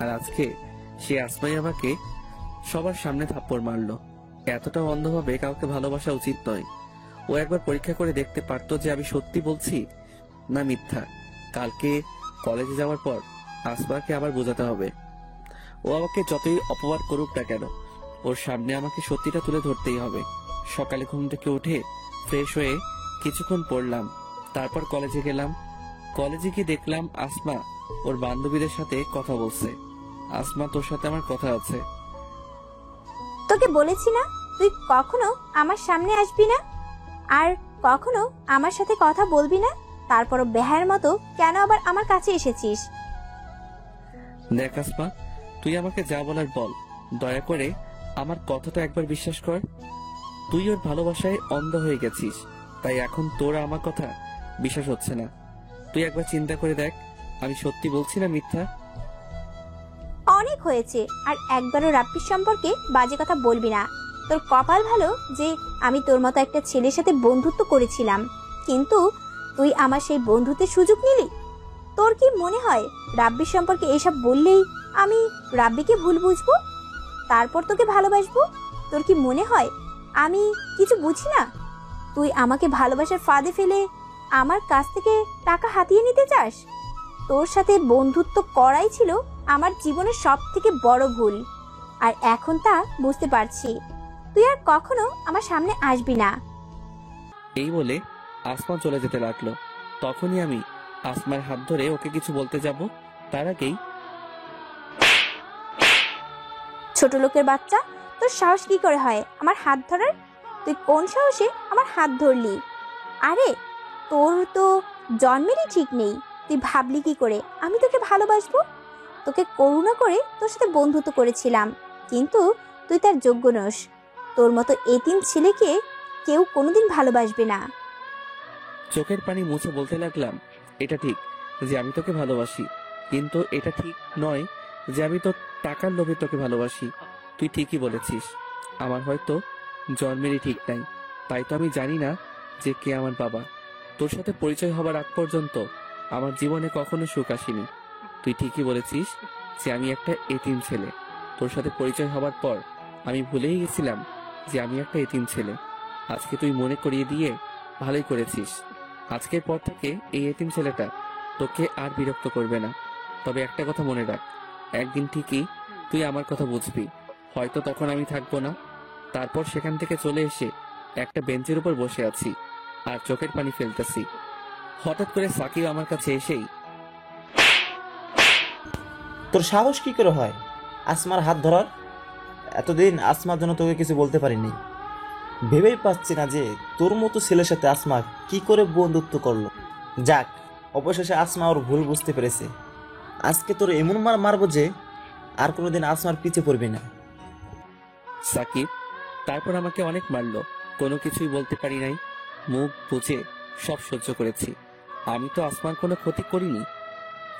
আর আজকে সে আসমাই আমাকে সবার সামনে থাপ্পড় মারলো। এতটা অন্ধভাবে কাউকে ভালোবাসা উচিত নয়। ও একবার পরীক্ষা করে দেখতে পারতো যে আমি সত্যি বলছি না মিথ্যা। কালকে কলেজে যাওয়ার পর আসমাকে আবার বোঝাতে হবে। ও আমাকে যতই অপবাদ করুক না কেন, ওর সামনে আমাকে সত্যিটা তুলে ধরতেই হবে। সকালে ঘুম থেকে উঠে ফ্রেশ হয়ে কিছুক্ষণ পড়লাম, তারপর কলেজে গেলাম। কলেজে গিয়ে দেখলাম আসমা ওর বান্ধবীদের সাথে কথা বলছে। আসমা, তোর সাথে আমার কথা আছে। তোকে বলেছি না তুই কখনো আমার সামনে আসবি না আর কখনো আমার সাথে কথা বলবি না, তারপরও বেহায়ের মতো কেন আবার আমার কাছে এসেছিস? দেখ আসমা, তুই আমাকে যা বলার বল, দয়া করে আমার কথাটা একবার বিশ্বাস কর। তুই ওর ভালোবাসায় অন্ধ হয়ে গেছিস, তাই এখন তোর আমার কথা বিশ্বাস হচ্ছে না। তুই একবার চিন্তা করে দেখ, আমি সত্যি বলছি না মিথ্যা। অনেক হয়েছে, আর একবারও রাব্বির সম্পর্কে বাজে কথা বলবি না। তোর কপাল ভালো যে আমি তোর মতো একটা ছেলের সাথে বন্ধুত্ব করেছিলাম, কিন্তু তুই আমার সেই বন্ধুত্বের সুযোগ নিলি। তোর কি মনে হয় রাব্বির সম্পর্কে এসব বললেই আমি রাব্বিকে ভুল বুঝবো, তারপর তোকে ভালোবাসবো? তোর কি মনে হয় আমি কিছু বুঝি না? তুই আমাকে ভালোবাসার ফাঁদে ফেলে আমার কাছ থেকে টাকা হাতিয়ে নিতে চাস? তোর সাথে বন্ধুত্ব করাই ছিল আমার জীবনের সব থেকে বড় ভুল, আর এখন তা বুঝতে পারছি। তুই আর কখনো আমার সামনে আসবি না। এই বলে আসমা চলে যেতে লাগলো। তখনই আমি আসমার হাত ধরে ওকে কিছু বলতে যাব, তার আগেই ছোট লোকের বাচ্চা, তোর সাহস কি করে হয় আমার হাত ধরার? তুই কোন সাহসে আমার হাত ধরলি? আরে তোর তো জন্মেরই ঠিক নেই। তুই ভাবলি কি করে আমি তোকে ভালোবাসবো? তোকে করুণা করে তোর সাথে বন্ধুত্ব করেছিলাম, কিন্তু তুই তার যোগ্য নস। তোর মতো এতিম ছেলেকে কেউ কোনোদিন ভালোবাসবে না। চোখের পানি মুছে বলতে লাগলাম, এটা ঠিক যে আমি তোকে ভালোবাসি, কিন্তু এটা ঠিক নয় যে আমি তোর টাকার লোভে তোকে ভালোবাসি। তুই ঠিকই বলেছিস, আমার হয়তো জন্মেরই ঠিক নাই, তাই তো আমি জানি না যে কে আমার বাবা। তোর সাথে পরিচয় হবার আগ পর্যন্ত আমার জীবনে কখনো সুখ আসেনি। তুই ঠিকই বলেছিস যে আমি একটা এতিম ছেলে। তোর সাথে পরিচয় হবার পর আমি ভুলেই গেছিলাম যে আমি একটা এতিম ছেলে। আজকে তুই মনে করিয়ে দিয়ে ভালোই করেছিস। আজকের পর থেকে এই এতিম ছেলেটা তোকে আর বিরক্ত করবে না। তবে একটা কথা মনে রাখ, একদিন ঠিকই তুই আমার কথা বুঝবি। হয়তো তখন আমি থাকবো না, তারপর সেখান থেকে চলে এসে একটা বেঞ্চের উপর বসে আছি আর চোখের পানি ফেলতেছি। হঠাৎ করে সাকিব আমার কাছে এসেই, তোর সাহস কি করে হয় আসমার হাত ধরার? এতদিন আসমার জন্য তোকে কিছু বলতে পারিনি। ভেবেই পাচ্ছি না যে তোর মতো ছেলের সাথে আসমা কি করে বন্ধুত্ব করলো। যাক, অবশেষে আসমা ওর ভুল বুঝতে পেরেছে। আজকে তোর এমন মার মারবো যে আর কোনোদিন আসমার পিছে পড়বি না। সাকিব তারপর আমাকে অনেক মারলো, কোনো কিছুই বলতে পারি নাই। মুখ বুঝে সব সহ্য করেছি। আমি তো আসমার কোনো ক্ষতি করিনি,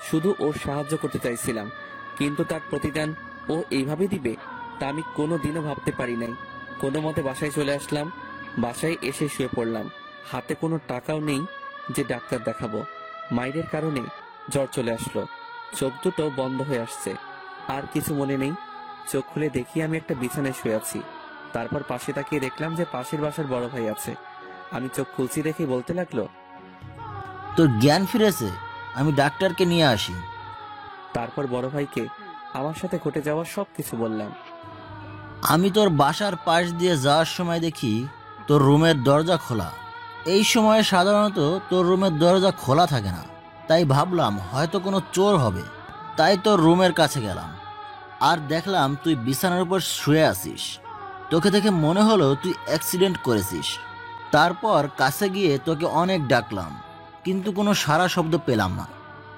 শুধু ওর সাহায্য করতে চাইছিলাম, কিন্তু তার প্রতিদান ও এইভাবে দিবে তা আমি কোনো দিনও ভাবতে পারি নাই। কোনো মতে বাসায় চলে আসলাম। বাসায় এসে শুয়ে পড়লাম। হাতে কোনো টাকাও নেই যে ডাক্তার দেখাবো। মায়ের কারণে জ্বর চলে আসলো, চোখ দুটো বন্ধ হয়ে আসছে। আর কিছু মনে নেই। চোখ খুলে দেখি আমি একটা বিছানায় শুয়ে আছি। তারপর পাশে তাকিয়ে দেখলাম যে পাশের বাসার বড় ভাই আছে। আমি চোখ খুলছি দেখে বলতে লাগলো, তোর জ্ঞান ফিরেছে, আমি ডাক্তারকে নিয়ে আসি। তারপর বড় ভাইকে আমার সাথে ঘটে যাওয়া সব কিছু বললাম। আমি তোর বাসার পাশ দিয়ে যাওয়ার সময় দেখি তোর রুমের দরজা খোলা। এই সময়ে সাধারণত তোর রুমের দরজা খোলা থাকে না, তাই ভাবলাম হয়তো কোনো চোর হবে। তাই তোর রুমের কাছে গেলাম আর দেখলাম তুই বিছানার উপর শুয়ে আছিস। তোকে দেখে মনে হলো তুই অ্যাক্সিডেন্ট করেছিস। তারপর কাছে গিয়ে তোকে অনেক ডাকলাম, কিন্তু কোনো সাড়া শব্দ পেলাম না।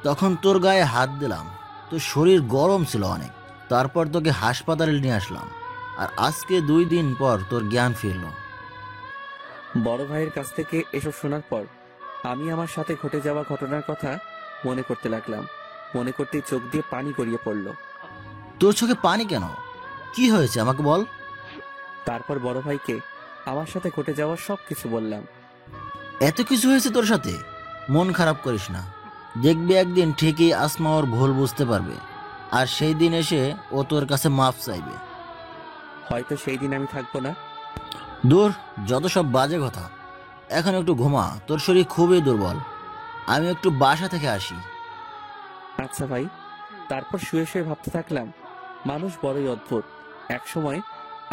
তখন তোর গায়ে হাত দিলাম, তোর শরীর গরম ছিল অনেক। তারপর তোকে হাসপাতালে নিয়ে আসলাম, আর আজকে 2 দিন পর তোর জ্ঞান ফিরল। বড় ভাইয়ের কাছ থেকে এসব শোনার পর আমি আমার সাথে ঘটে যাওয়া ঘটনার কথা মনে করতে লাগলাম। মনে করতেই চোখ দিয়ে পানি গড়িয়ে পড়ল। তোর চোখে পানি কেন? কি হয়েছে আমাকে বল। তারপর বড় ভাইকে আমার সাথে ঘটে যাওয়া সব কিছু বললাম। এত কিছু হয়েছে তোর সাথে? মন খারাপ করিস না, দেখবি একদিন ঠিকই আসমা ওর ভুল বুঝতে পারবে, আর সেই দিন এসে ও তোর কাছে মাফ চাইবে। হয়তো সেই দিন আমি থাকবো না। দূর, যত সব বাজে কথা। এখন একটু ঘুমা, তোর শরীর খুবই দুর্বল। আমি একটু বাসা থেকে আসি। আচ্ছা ভাই। তারপর শুয়ে শুয়ে ভাবতে থাকলাম, মানুষ বড়ই অদ্ভুত। একসময়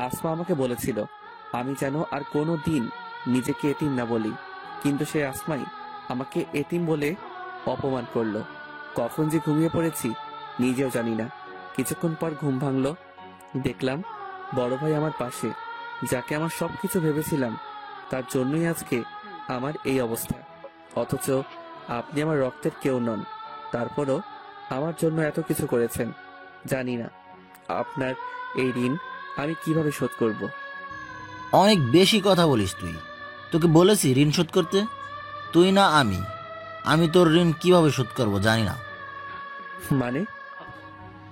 আসমা আমাকে বলেছিল আমি যেন আর কোনো দিন নিজেকে এতিম না বলি, কিন্তু সে আসমাই আমাকে এতিম বলে অপমান করলো। কখন যে ঘুমিয়ে পড়েছি নিজেও জানি না। কিছুক্ষণ পর ঘুম ভাঙলো, দেখলাম বড় ভাই আমার পাশে। যাকে আমার সবকিছু ভেবেছিলাম তার জন্যই আজকে আমার এই অবস্থা। অথচ আপনি আমার রক্তের কেউ নন, তারপরও আমার জন্য এত কিছু করেছেন। জানি না আপনার এই ঋণ আমি কিভাবে শোধ করব। অনেক বেশি কথা বলিস তুই। তোকে বলেছি ঋণ শোধ করতে, তুই না আমি। আমি তোর ঋণ কিভাবে শোধ করবো জানি না। মানে?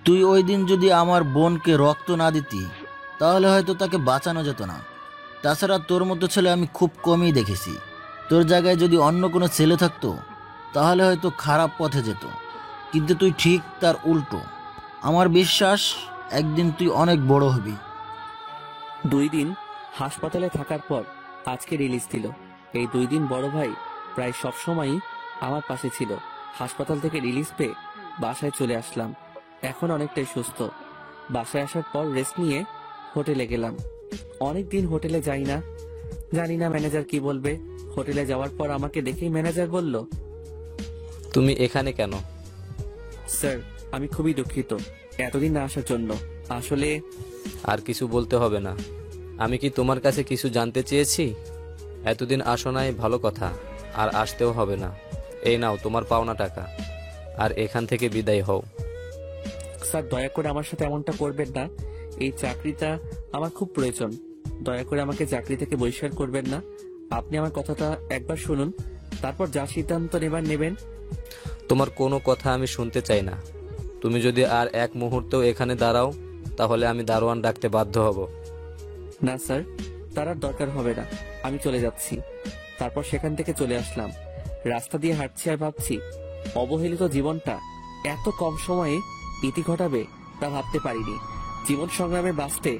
তুই ওই দিন যদি আমার বোনকে রক্ত না দিতি তাহলে হয়তো তাকে বাঁচানো যেত না। তাছাড়া তোর মতো ছেলে আমি খুব কমই দেখেছি। তোর জায়গায় যদি অন্য কোনো ছেলে থাকতো তাহলে হয়তো খারাপ পথে যেত, কিন্তু তুই ঠিক তার উল্টো। আমার বিশ্বাস একদিন তুই অনেক বড় হবি। 2 দিন হাসপাতালে থাকার পর আজকে রিলিজ দিল। এই 2 দিন বড় ভাই প্রায় সব সময়ই আমার পাশে ছিল। হাসপাতাল থেকে রিলিজ পেয়ে বাসায় চলে আসলাম। এখন অনেকটাই সুস্থ। বাসায় আসার পর রেস্ট নিয়ে হোটেলে গেলাম। অনেক দিন হোটেলে যাই না, জানি না ম্যানেজার কি বলবে। হোটেলে যাওয়ার পর আমাকে দেখেই ম্যানেজার বলল, তুমি এখানে কেন? স্যার আমি খুবই দুঃখিত এতদিন না আসার জন্য। আসলে আর কিছু বলতে হবে না। আমি কি তোমার কাছে কিছু জানতে চেয়েছি? এতদিন আসো নাই ভালো কথা, আর আসতেও হবে না। এই নাও তোমার পাওনা টাকা, আর এখান থেকে বিদায় হও। স্যার দয়া করে আমার সাথে এমনটা করবেন না। এই চাকরিটা আমার খুব প্রয়োজন। দয়া করে আমাকে চাকরি থেকে বহিষ্কার করবেন না। আপনি আমার কথাটা একবার শুনুন, তারপর যা সিদ্ধান্ত নেবেন। তোমার কোনো কথা আমি শুনতে চাই না। তুমি যদি আর এক মুহূর্তেও এখানে দাঁড়াও, তাহলে আমি দারোয়ান ডাকতে বাধ্য হব। না স্যার, তার আর দরকার হবে না, আমি চলে যাচ্ছি। তারপর সেখান থেকে চলে আসলাম। রাস্তা দিয়ে হাঁটছি আর ভাবছি, অবহেলিত জীবনটা এত কম সময়ে ইতি ঘটাবে তা ভাবতে পারিনি। জীবন সংগ্রামে বাঁচতে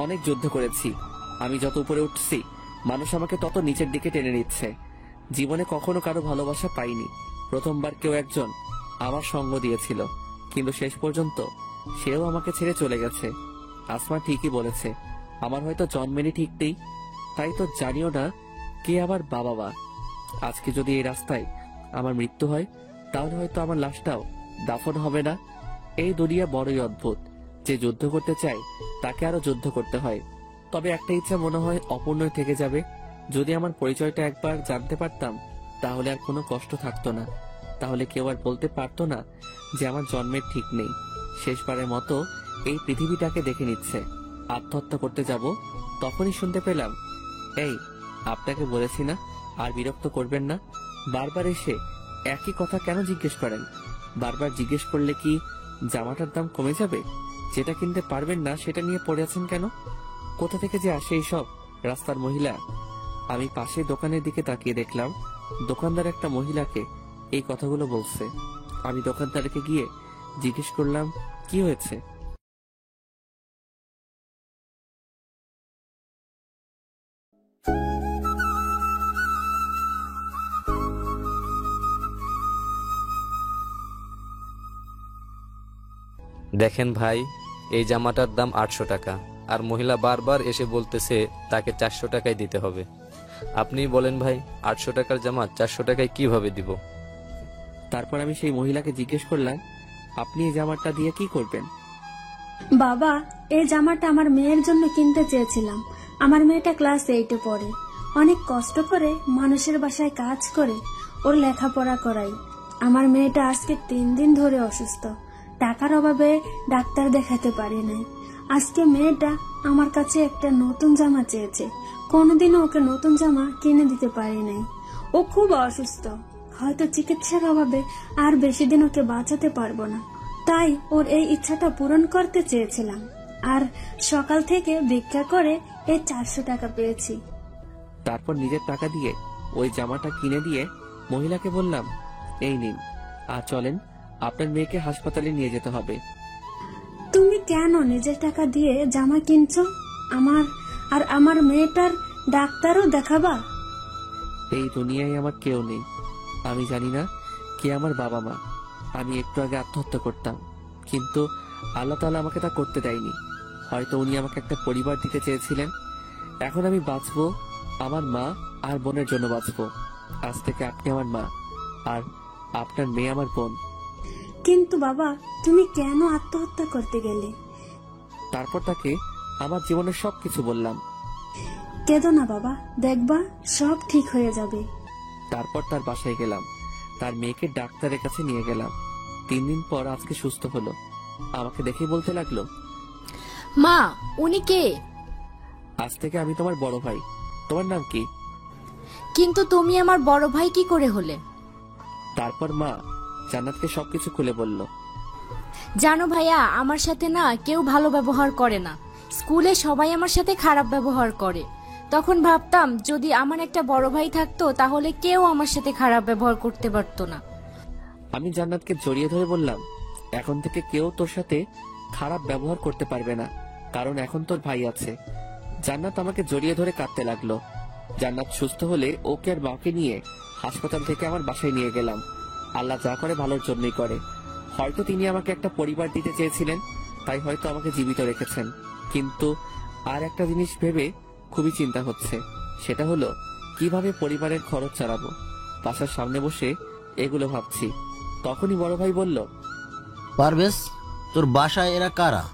অনেক যুদ্ধ করেছি। আমি যত উপরে উঠছি, মানুষ আমাকে তত নিচের দিকে টেনে নিচ্ছে। জীবনে কখনো কারো ভালোবাসা পাইনি। প্রথমবার কেউ একজন আমার সঙ্গ দিয়েছিল, কিন্তু শেষ পর্যন্ত সেও আমাকে ছেড়ে চলে গেছে। আসমা ঠিকই বলেছে, আমার হয়তো জন্মেরই ঠিক নেই, তাই তো জানিও না কে আমার বাবা মা। আজকে যদি এই রাস্তায় আমার মৃত্যু হয়, তাহলে হয়তো আমার লাশটাও দাফন হবে না। এই দুনিয়া বড়ই অদ্ভুত। যে যুদ্ধ করতে চায় তাকে আরো যুদ্ধ করতে হয়। তবে একটা ইচ্ছা মনে হয় অপূর্ণই থেকে যাবে। যদি আমার পরিচয়টা একবার জানতে পারতাম, তাহলে আর কোনো কষ্ট থাকতো না। তাহলে কেউ আর বলতে পারতো না যে আমার জন্মের ঠিক নেই। শেষবারের মতো এই পৃথিবীটাকে দেখে নিচ্ছে। আত্মহত্যা করতে যাব, তখনই শুনতে পেলাম, এই আপনাকে বলেছি না আর বিরক্ত করবেন না। বারবার এসে একই কথা কেন জিজ্ঞেস করেন? বারবার জিজ্ঞেস করলে কি জামাটার দাম কমে যাবে? যেটা কিনতে পারবেন না সেটা নিয়ে পড়ে আছেন কেন? কোথা থেকে যে আসে এইসব রাস্তার মহিলা? আমি পাশে দোকানের দিকে তাকিয়ে দেখলাম দোকানদার একটা মহিলাকে এই কথাগুলো বলছে। আমি দোকানদারকে গিয়ে জিজ্ঞেস করলাম, কি হয়েছে? দেখেন ভাই, এই জামাটার দাম 800 টাকা, আর মহিলা বারবার এসে বলতেছে তাকে 400 টাকায় দিতে হবে। আপনি বলেন ভাই, 800 টাকার জামা 400 টাকায় কিভাবে দিব? তারপর আমি সেই মহিলাকে জিজ্ঞেস করলাম, আপনি এই জামাটা দিয়ে কি করবেন? বাবা, এই জামাটা আমার মেয়ের জন্য কিনতে চেয়েছিলাম। আমার মেয়েটা ক্লাস 8-এ পড়ে। অনেক কষ্ট করে মানুষের বাসায় কাজ করে ওর লেখাপড়া করাই। আমার মেয়েটা আজকে 3 দিন ধরে অসুস্থ। টাকার অভাবে ডাক্তার দেখাতে পারি নাই। আজকে মেয়েটা আমার কাছে একটা নতুন জামা চেয়েছে। কোনোদিনও ওকে নতুন জামা কিনে দিতে পারি নাই। ও খুব অসুস্থ, হয়তো চিকিৎসার অভাবে আর বেশি দিন ওকে বাঁচাতে পারবো না। তাই ওর এই ইচ্ছাটা পূরণ করতে চেয়েছিলাম, আর সকাল থেকে ভিক্ষা করে এই 400 টাকা পেয়েছি। তারপর নিজের টাকা দিয়ে ওই জামাটা কিনে দিয়ে মহিলাকে বললাম, এই নিন, আর চলেন, আপনার মেয়েকে হাসপাতালে নিয়ে যেতে হবে। তুমি কেন নিজের টাকা দিয়ে জামা কিনছো? আমার মেয়েটার ডাক্তারও দেখাবা? এই দুনিয়ায় আমার কেউ নেই। আমি জানি না কে আমার বাবা মা। আমি একটু আগে আত্মহত্যা করতাম, কিন্তু আল্লাহ তাআলা আমাকে তা করতে দেয়নি। হয়তো উনি আমাকে একটা পরিবার দিতে চেয়েছিলেন। এখন আমি বাঁচবো আমার মা আর বোনের জন্য বাঁচবো। আজ থেকে আপনি আমার মা, আর আপনার মেয়ে আমার বোন। কিন্তু বাবা, তুমি কেন আত্মহত্যা করতে গেলে? তারপর তাকে আমার জীবনের সবকিছু বললাম। কেঁদো না বাবা, দেখবা সব ঠিক হয়ে যাবে। তারপর তার বাসায় গেলাম, তার মেয়েকে ডাক্তারের কাছে নিয়ে গেলাম। 3 দিন পর আজকে সুস্থ হলো। আমাকে দেখে বলতে লাগলো, মা, উনি কে? আজ থেকে আমি তোমার বড় ভাই। তোমার নাম কি? কিন্তু তুমি আমার বড় ভাই কি করে হলে? তারপর মা জান্নাতকে সবকিছু খুলে বলল। জানো ভাইয়া, আমার সাথে না কেউ ভালো ব্যবহার করে না। স্কুলে সবাই আমার সাথে খারাপ ব্যবহার করে। তখন ভাবতাম যদি আমার একটা বড় ভাই থাকতো, তাহলে কেউ আমার সাথে খারাপ ব্যবহার করতে পারতো না। আমি জান্নাতকে জড়িয়ে ধরে বললাম, এখন থেকে কেউ তোর সাথে খারাপ ব্যবহার করতে পারবে না, কারণ এখন তোর ভাই আছে। জান্নাত আমাকে জড়িয়ে ধরে কাঁদতে লাগলো। জান্নাত সুস্থ হলে ওকে আর মাকে নিয়ে হাসপাতাল থেকে আমার বাসায় নিয়ে গেলাম। আল্লাহ যা করে ভালোর জন্যই করে। হয়তো তিনি আমাকে একটা পরিবার দিতে চেয়েছিলেন, তাই হয়তো আমাকে জীবিত রেখেছেন। কিন্তু আর একটা জিনিস ভেবে খুবই চিন্তা হচ্ছে, সেটা হলো কিভাবে পরিবারের খরচ চালাবো। বাসার সামনে বসে এগুলো ভাবছি, তখনই বড় ভাই বলল, পারভেজ, তোর বাসায় এরা কারা?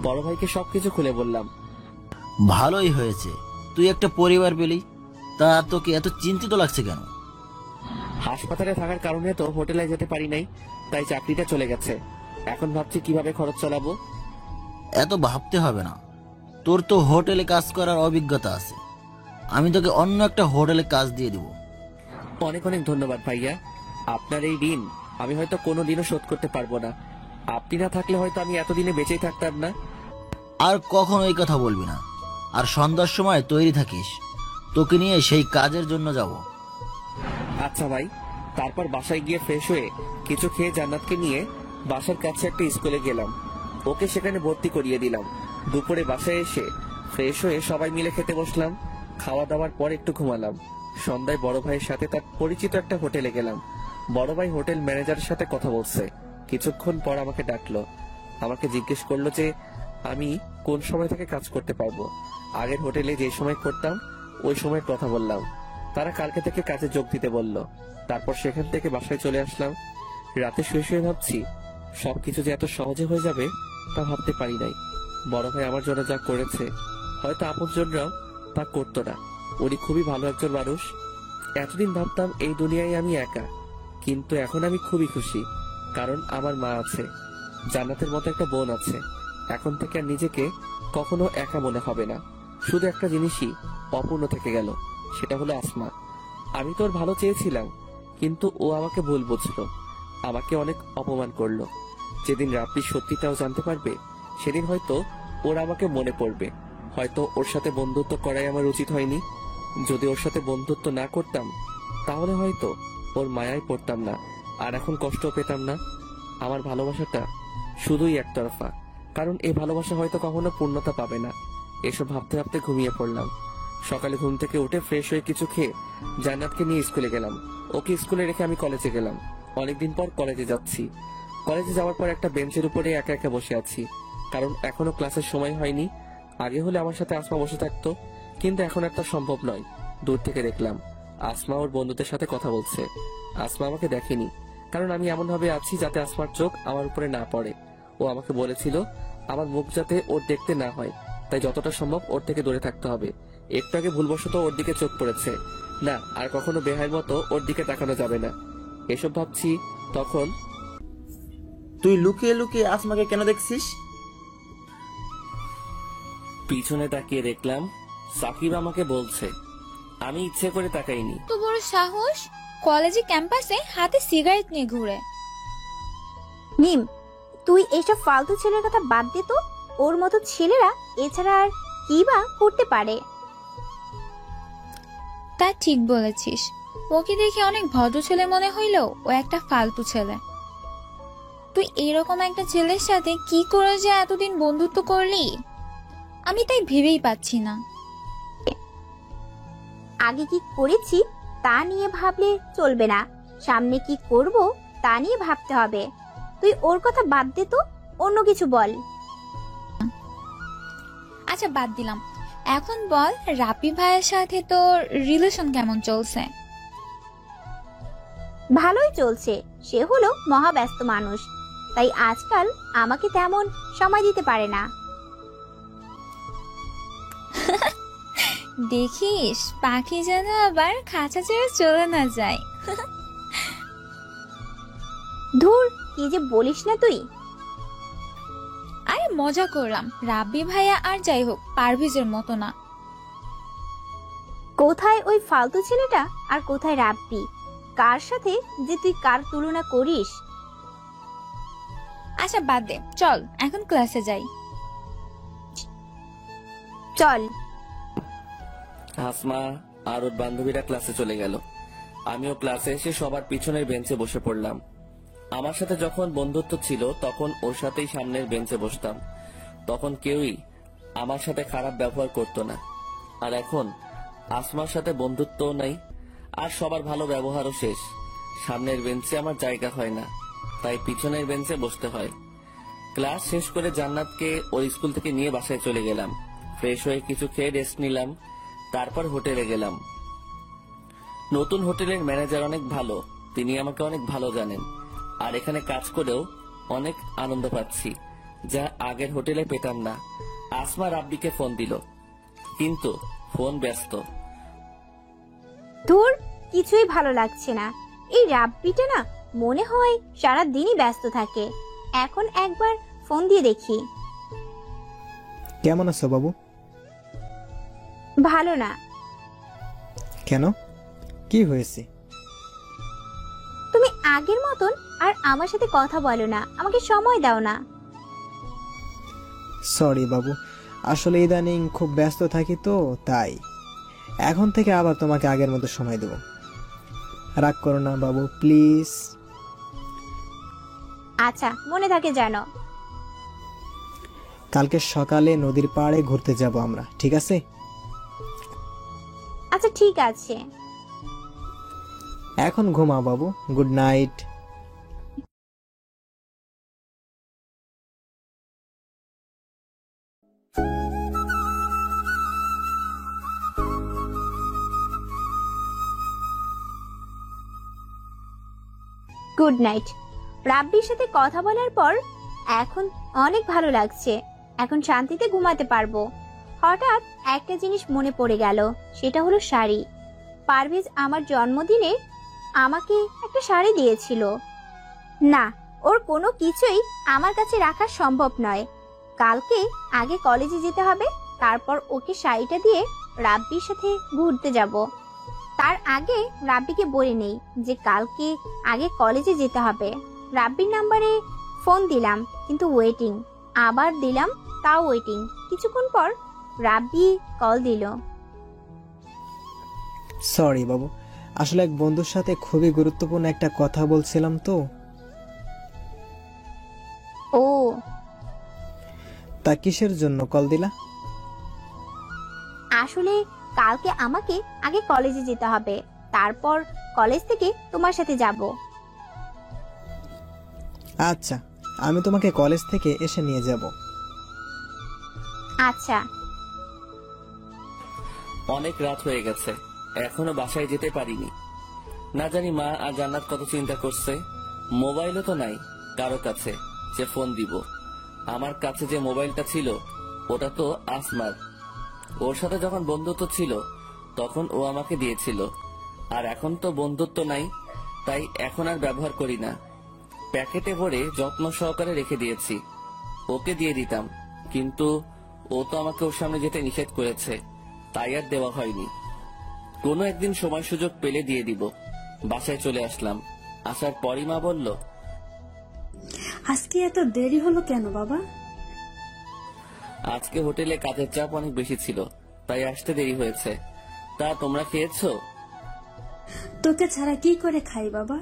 বড় ভাইকে সবকিছু খুলে বললাম। ভালোই হয়েছে, তুই একটা পরিবার পেলি। তা তোকে এত চিন্তিত লাগছে কেন? হাসপাতালে থাকার কারণে তো হোটেলে যেতে পারি নাই, তাই চাকরিটা চলে গেছে। এখন ভাবছি কিভাবে খরচ চালাবো। এত ভাবতে হবে না, তোর তো হোটেলে কাজ করার অভিজ্ঞতা আছে। আমি তোকে অন্য একটা হোটেলে কাজ দিয়ে দিব। অনেক অনেক ধন্যবাদ ভাইয়া। আপনার এই ঋণ আমি হয়তো কোনোদিনও শোধ করতে পারবো না। আপনি না থাকলে হয়তো আমি এতদিনে বেঁচেই থাকতাম না। আর কখনো এই কথা বলবি না। আর সন্ধ্যার সময় তৈরি থাকিস, তোকে নিয়ে সেই কাজের জন্য যাব। আচ্ছা ভাই। তারপর বাসায় গিয়ে ফ্রেশ হয়ে কিছু খেয়ে জান্নাতকে নিয়ে বাসার কাছে একটা স্কুলে গেলাম। ওকে সেখানে ভর্তি করিয়ে দিলাম। দুপুরে বাসায় এসে ফ্রেশ হয়ে সবাই মিলে খেতে বসলাম। খাওয়া দাওয়ার পর একটু ঘুমালাম। সন্ধ্যায় বড় ভাইয়ের সাথে তার পরিচিত একটা হোটেলে গেলাম। বড় ভাই হোটেল ম্যানেজারের সাথে কথা বলছে। কিছুক্ষণ পর আমাকে ডাকলো। আমাকে জিজ্ঞেস করলো যে আমি কোন সময় থেকে কাজ করতে পারবো। আগের হোটেলে যে সময় করতাম ওই সময়ের কথা বললাম। তারা কালকে থেকে কাজে যোগ দিতে বলল। তারপর সেখান থেকে বাসায় চলে আসলাম। রাতে শুয়ে শুয়ে ভাবছি সবকিছু যে এত সহজে হয়ে যাবে তা ভাবতে পারি নাই। বড় ভাই আমার জন্য যা করেছে হয়তো আপনজনরাও তা করতো না। উনি খুবই ভালো একজন মানুষ। এতদিন ভাবতাম এই দুনিয়ায় আমি একা, কিন্তু এখন আমি খুবই খুশি, কারণ আমার মা আছে, জান্নাতের মতো একটা বোন আছে। এখন থেকে আর নিজেকে কখনো একা মনে হবে না। শুধু একটা জিনিসই অপূর্ণ থেকে গেল, সেটা হলো আসমা। আমি তো ওর ভালো চেয়েছিলাম, কিন্তু ও আমাকে ভুল বুঝলো, আমাকে অনেক অপমান করলো। যেদিন রাব্বি সত্যিটাও জানতে পারবে সেদিন হয়তো ওর আমাকে মনে পড়বে। হয়তো ওর সাথে বন্ধুত্ব করাই আমার উচিত হয়নি। যদি ওর সাথে বন্ধুত্ব না করতাম তাহলে হয়তো ওর মায়ায় পড়তাম না, আর এখন কষ্ট পেতাম না। আমার ভালোবাসাটা শুধুই একতরফা, কারণ এই ভালোবাসা হয়তো কখনো পূর্ণতা পাবে না। এসব ভাবতে ভাবতে ঘুমিয়ে পড়লাম। সকালে ঘুম থেকে উঠে ফ্রেশ হয়ে কিছু খেয়ে জান্নাতকে নিয়ে স্কুলে গেলাম। ওকে স্কুলে রেখে আমি কলেজে গেলাম। অনেকদিন পর কলেজে যাচ্ছি। কলেজে যাওয়ার পর একটা বেঞ্চের উপরে একা একা বসে আছি, কারণ এখনো ক্লাসের সময় হয়নি। আগে হলে আমার সাথে আসমা বসে থাকতো, কিন্তু এখন একটা সম্ভব নয়। দূর থেকে দেখলাম আসমা ওর বন্ধুদের সাথে কথা বলছে। আসমা আমাকে দেখেনি, কারণ আমি এমন ভাবে আছি যাতে আসমার চোখ আমার উপরে না পড়ে। ও আমাকে বলেছিল আমার মুখ যাতে ওর দেখতে না হয়, তাই যতটা সম্ভব ওর থেকে দূরে থাকতে হবে। একটু আগে ভুলবশত ওর দিকে চোখ পড়েছে, না আর কখনো বেহাইয়ের মতো ওর দিকে তাকানো যাবে না। এসব ভাবছি তখন তুই লুকিয়ে লুকিয়ে আসমাকে কেন দেখছিস? পিছনে তাকিয়ে দেখলাম সাকিব আমাকে বলছে। আমি ইচ্ছে করে তাকাইনি। তো বড় সাহস, কলেজে ক্যাম্পাসে হাতে সিগারেট নিয়ে ঘুরে। মিম, তুই এইসব ফালতু ছেলের কথা বাদ দে তো। ওর মতো ছেলেরা এছাড়া আর কি বা করতে পারে? তা ঠিক বলেছিস, ওকে দেখে অনেক ভদ্র ছেলে মনে হইলেও ও একটা ফালতু ছেলে। তুই এরকম একটা ছেলের সাথে কি করে যে এতদিন বন্ধুত্ব করলি, আমি তাই ভেবেই পাচ্ছি না। আগে কি করেছি তা নিয়ে ভাবলে চলবে না, সামনে কি করব তা নিয়ে ভাবতে হবে। তুই ওর কথা বাদ দে তো, অন্য কিছু বল। আচ্ছা বাদ দিলাম, এখন বল রাপি ভাইয়ের সাথে তোর রিলেশন কেমন চলছে? ভালোই চলছে। সে হলো মহাব্যস্ত মানুষ, তাই আজকাল আমাকে তেমন সময় দিতে পারে না। দেখিস পাখি যেন আবার খাঁচা ছেড়ে চলে না যায়। ধুর, কি যে বলিস না তুই। আরে মজা করলাম, রাব্বি ভাইয়া আর যাই হোক পারভেজের মতো না। কোথায় ওই ফালতু ছেলেটা আর কোথায় রাব্বি? কার সাথে যে তুই কার তুলনা করিস? আচ্ছা বাদ দে, চল এখন ক্লাসে যাই। চল। আসমা আর ওর বান্ধবীরা ক্লাসে চলে গেল। আমিও ক্লাসে এসে সবার পিছনের বেঞ্চে বসে পড়লাম। আমার সাথে যখন বন্ধুত্ব ছিল তখন ওর সাথেই সামনের বেঞ্চে বসতাম। তখন কেউই আমার সাথে খারাপ ব্যবহার করতো না। আর এখন আসমার সাথে বন্ধুত্বও নাই, আর সবার ভালো ব্যবহারও শেষ। সামনের বেঞ্চে আমার জায়গা হয় না, তাই পিছনের বেঞ্চে বসতে হয়। ক্লাস শেষ করে জান্নাতকে ওর স্কুল থেকে নিয়ে বাসায় চলে গেলাম। ফ্রেশ হয়ে কিছু খেয়ে রেস্ট নিলাম, তারপর হোটেলে গেলাম। নতুন হোটেলের ম্যানেজার অনেক ভালো, তিনি আমাকে অনেক ভালো জানেন। আর এখানে কাজ করেও অনেক আনন্দ পাচ্ছি, যা আগের হোটেলে পেতাম না। আসমা রাব্বিকে ফোন দিল, কিন্তু ফোন ব্যস্ত। তোর কিছুই ভালো লাগছে না। এই রাব্বিটা না মনে হয় সারা দিনই ব্যস্ত থাকে। এখন একবার ফোন দিয়ে দেখি। কেমন আছো বাবু? ভালো না। কেন, কি হয়েছে? তুমি আগের মতন আর আমার সাথে কথা বলো না, আমাকে সময় দাও না। সরি বাবু, আসলে ইদানিং খুব ব্যস্ত থাকি তো তাই। এখন থেকে আবার তোমাকে আগের মতো সময় দেব। রাগ করো না বাবু, প্লিজ। আচ্ছা, মনে থাকে জানো। কালকে সকালে নদীর পাড়ে ঘুরতে যাব আমরা, ঠিক আছে? আচ্ছা ঠিক আছে। এখন ঘুমাও বাবু, গুড নাইট। Good night. রাব্বির সাথে কথা বলার পর এখন অনেক ভালো লাগছে। এখন শান্তিতে ঘুমাতে পারবো। হঠাৎ একটা জিনিস মনে পড়ে গেল, সেটা হলো শাড়ি। পারভেজ আমার জন্মদিনে আমাকে একটা শাড়ি দিয়েছিল। না, ওর কোনো কিছুই আমার কাছে রাখা সম্ভব নয়। কালকে আগে কলেজে যেতে হবে, তারপর ওকে শাড়িটা দিয়ে রাব্বির সাথে ঘুরতে যাব। তার আগে রাব্বিকে বলে নেই যে কালকে আগে কলেজে যেতে হবে। রাব্বির নাম্বারে ফোন দিলাম, কিন্তু ওয়েটিং। আবার দিলাম, তাও ওয়েটিং। কিছুক্ষণ পর রাব্বি কল দিল। সরি বাবু, আসলে এক বন্ধুর সাথে খুবই গুরুত্বপূর্ণ একটা কথা বলছিলাম তো। ও, তা কিসের জন্য কল দিলা? আসলে কালকে আমাকে আগে কলেজে যেতে হবে, তারপর কলেজ থেকে তোমার সাথে যাব। আচ্ছা, আমি তোমাকে কলেজ থেকে এসে নিয়ে যাব। আচ্ছা। অনেক রাত হয়ে গেছে, এখনো বাসায় যেতে পারিনি। না জানি মা আর জান্নাত কত চিন্তা করছে। মোবাইলও তো নাই কারো কাছে যে ফোন দিব। আমার কাছে যে মোবাইলটা ছিল ওটা তো আসমার। ওর সাথে যখন বন্ধুত্ব ছিল তখন ও আমাকে দিয়েছিল, আর এখন তো বন্ধুত্ব নাই, তাই এখন আর ব্যবহার করি না। প্যাকেটে ভরে যত্ন সহকারে রেখে দিয়েছি। ওকে দিয়ে দিতাম, কিন্তু ও তো আমাকে ওর সামনে যেতে নিষেধ করেছে, তাই আর দেওয়া হয়নি। কোনো একদিন সময় সুযোগ পেলে দিয়ে দিব। বাসায় চলে আসলাম। আসার পরই মা বলল, আজকে এত দেরি হলো কেন বাবা? আজকে হোটেলে কাজের চাপ অনেক বেশি ছিল, তাই আসতে দেরি হয়েছে। তা তোমরা খেয়েছো? তোকে ছাড়া কি করে খাই বাবা?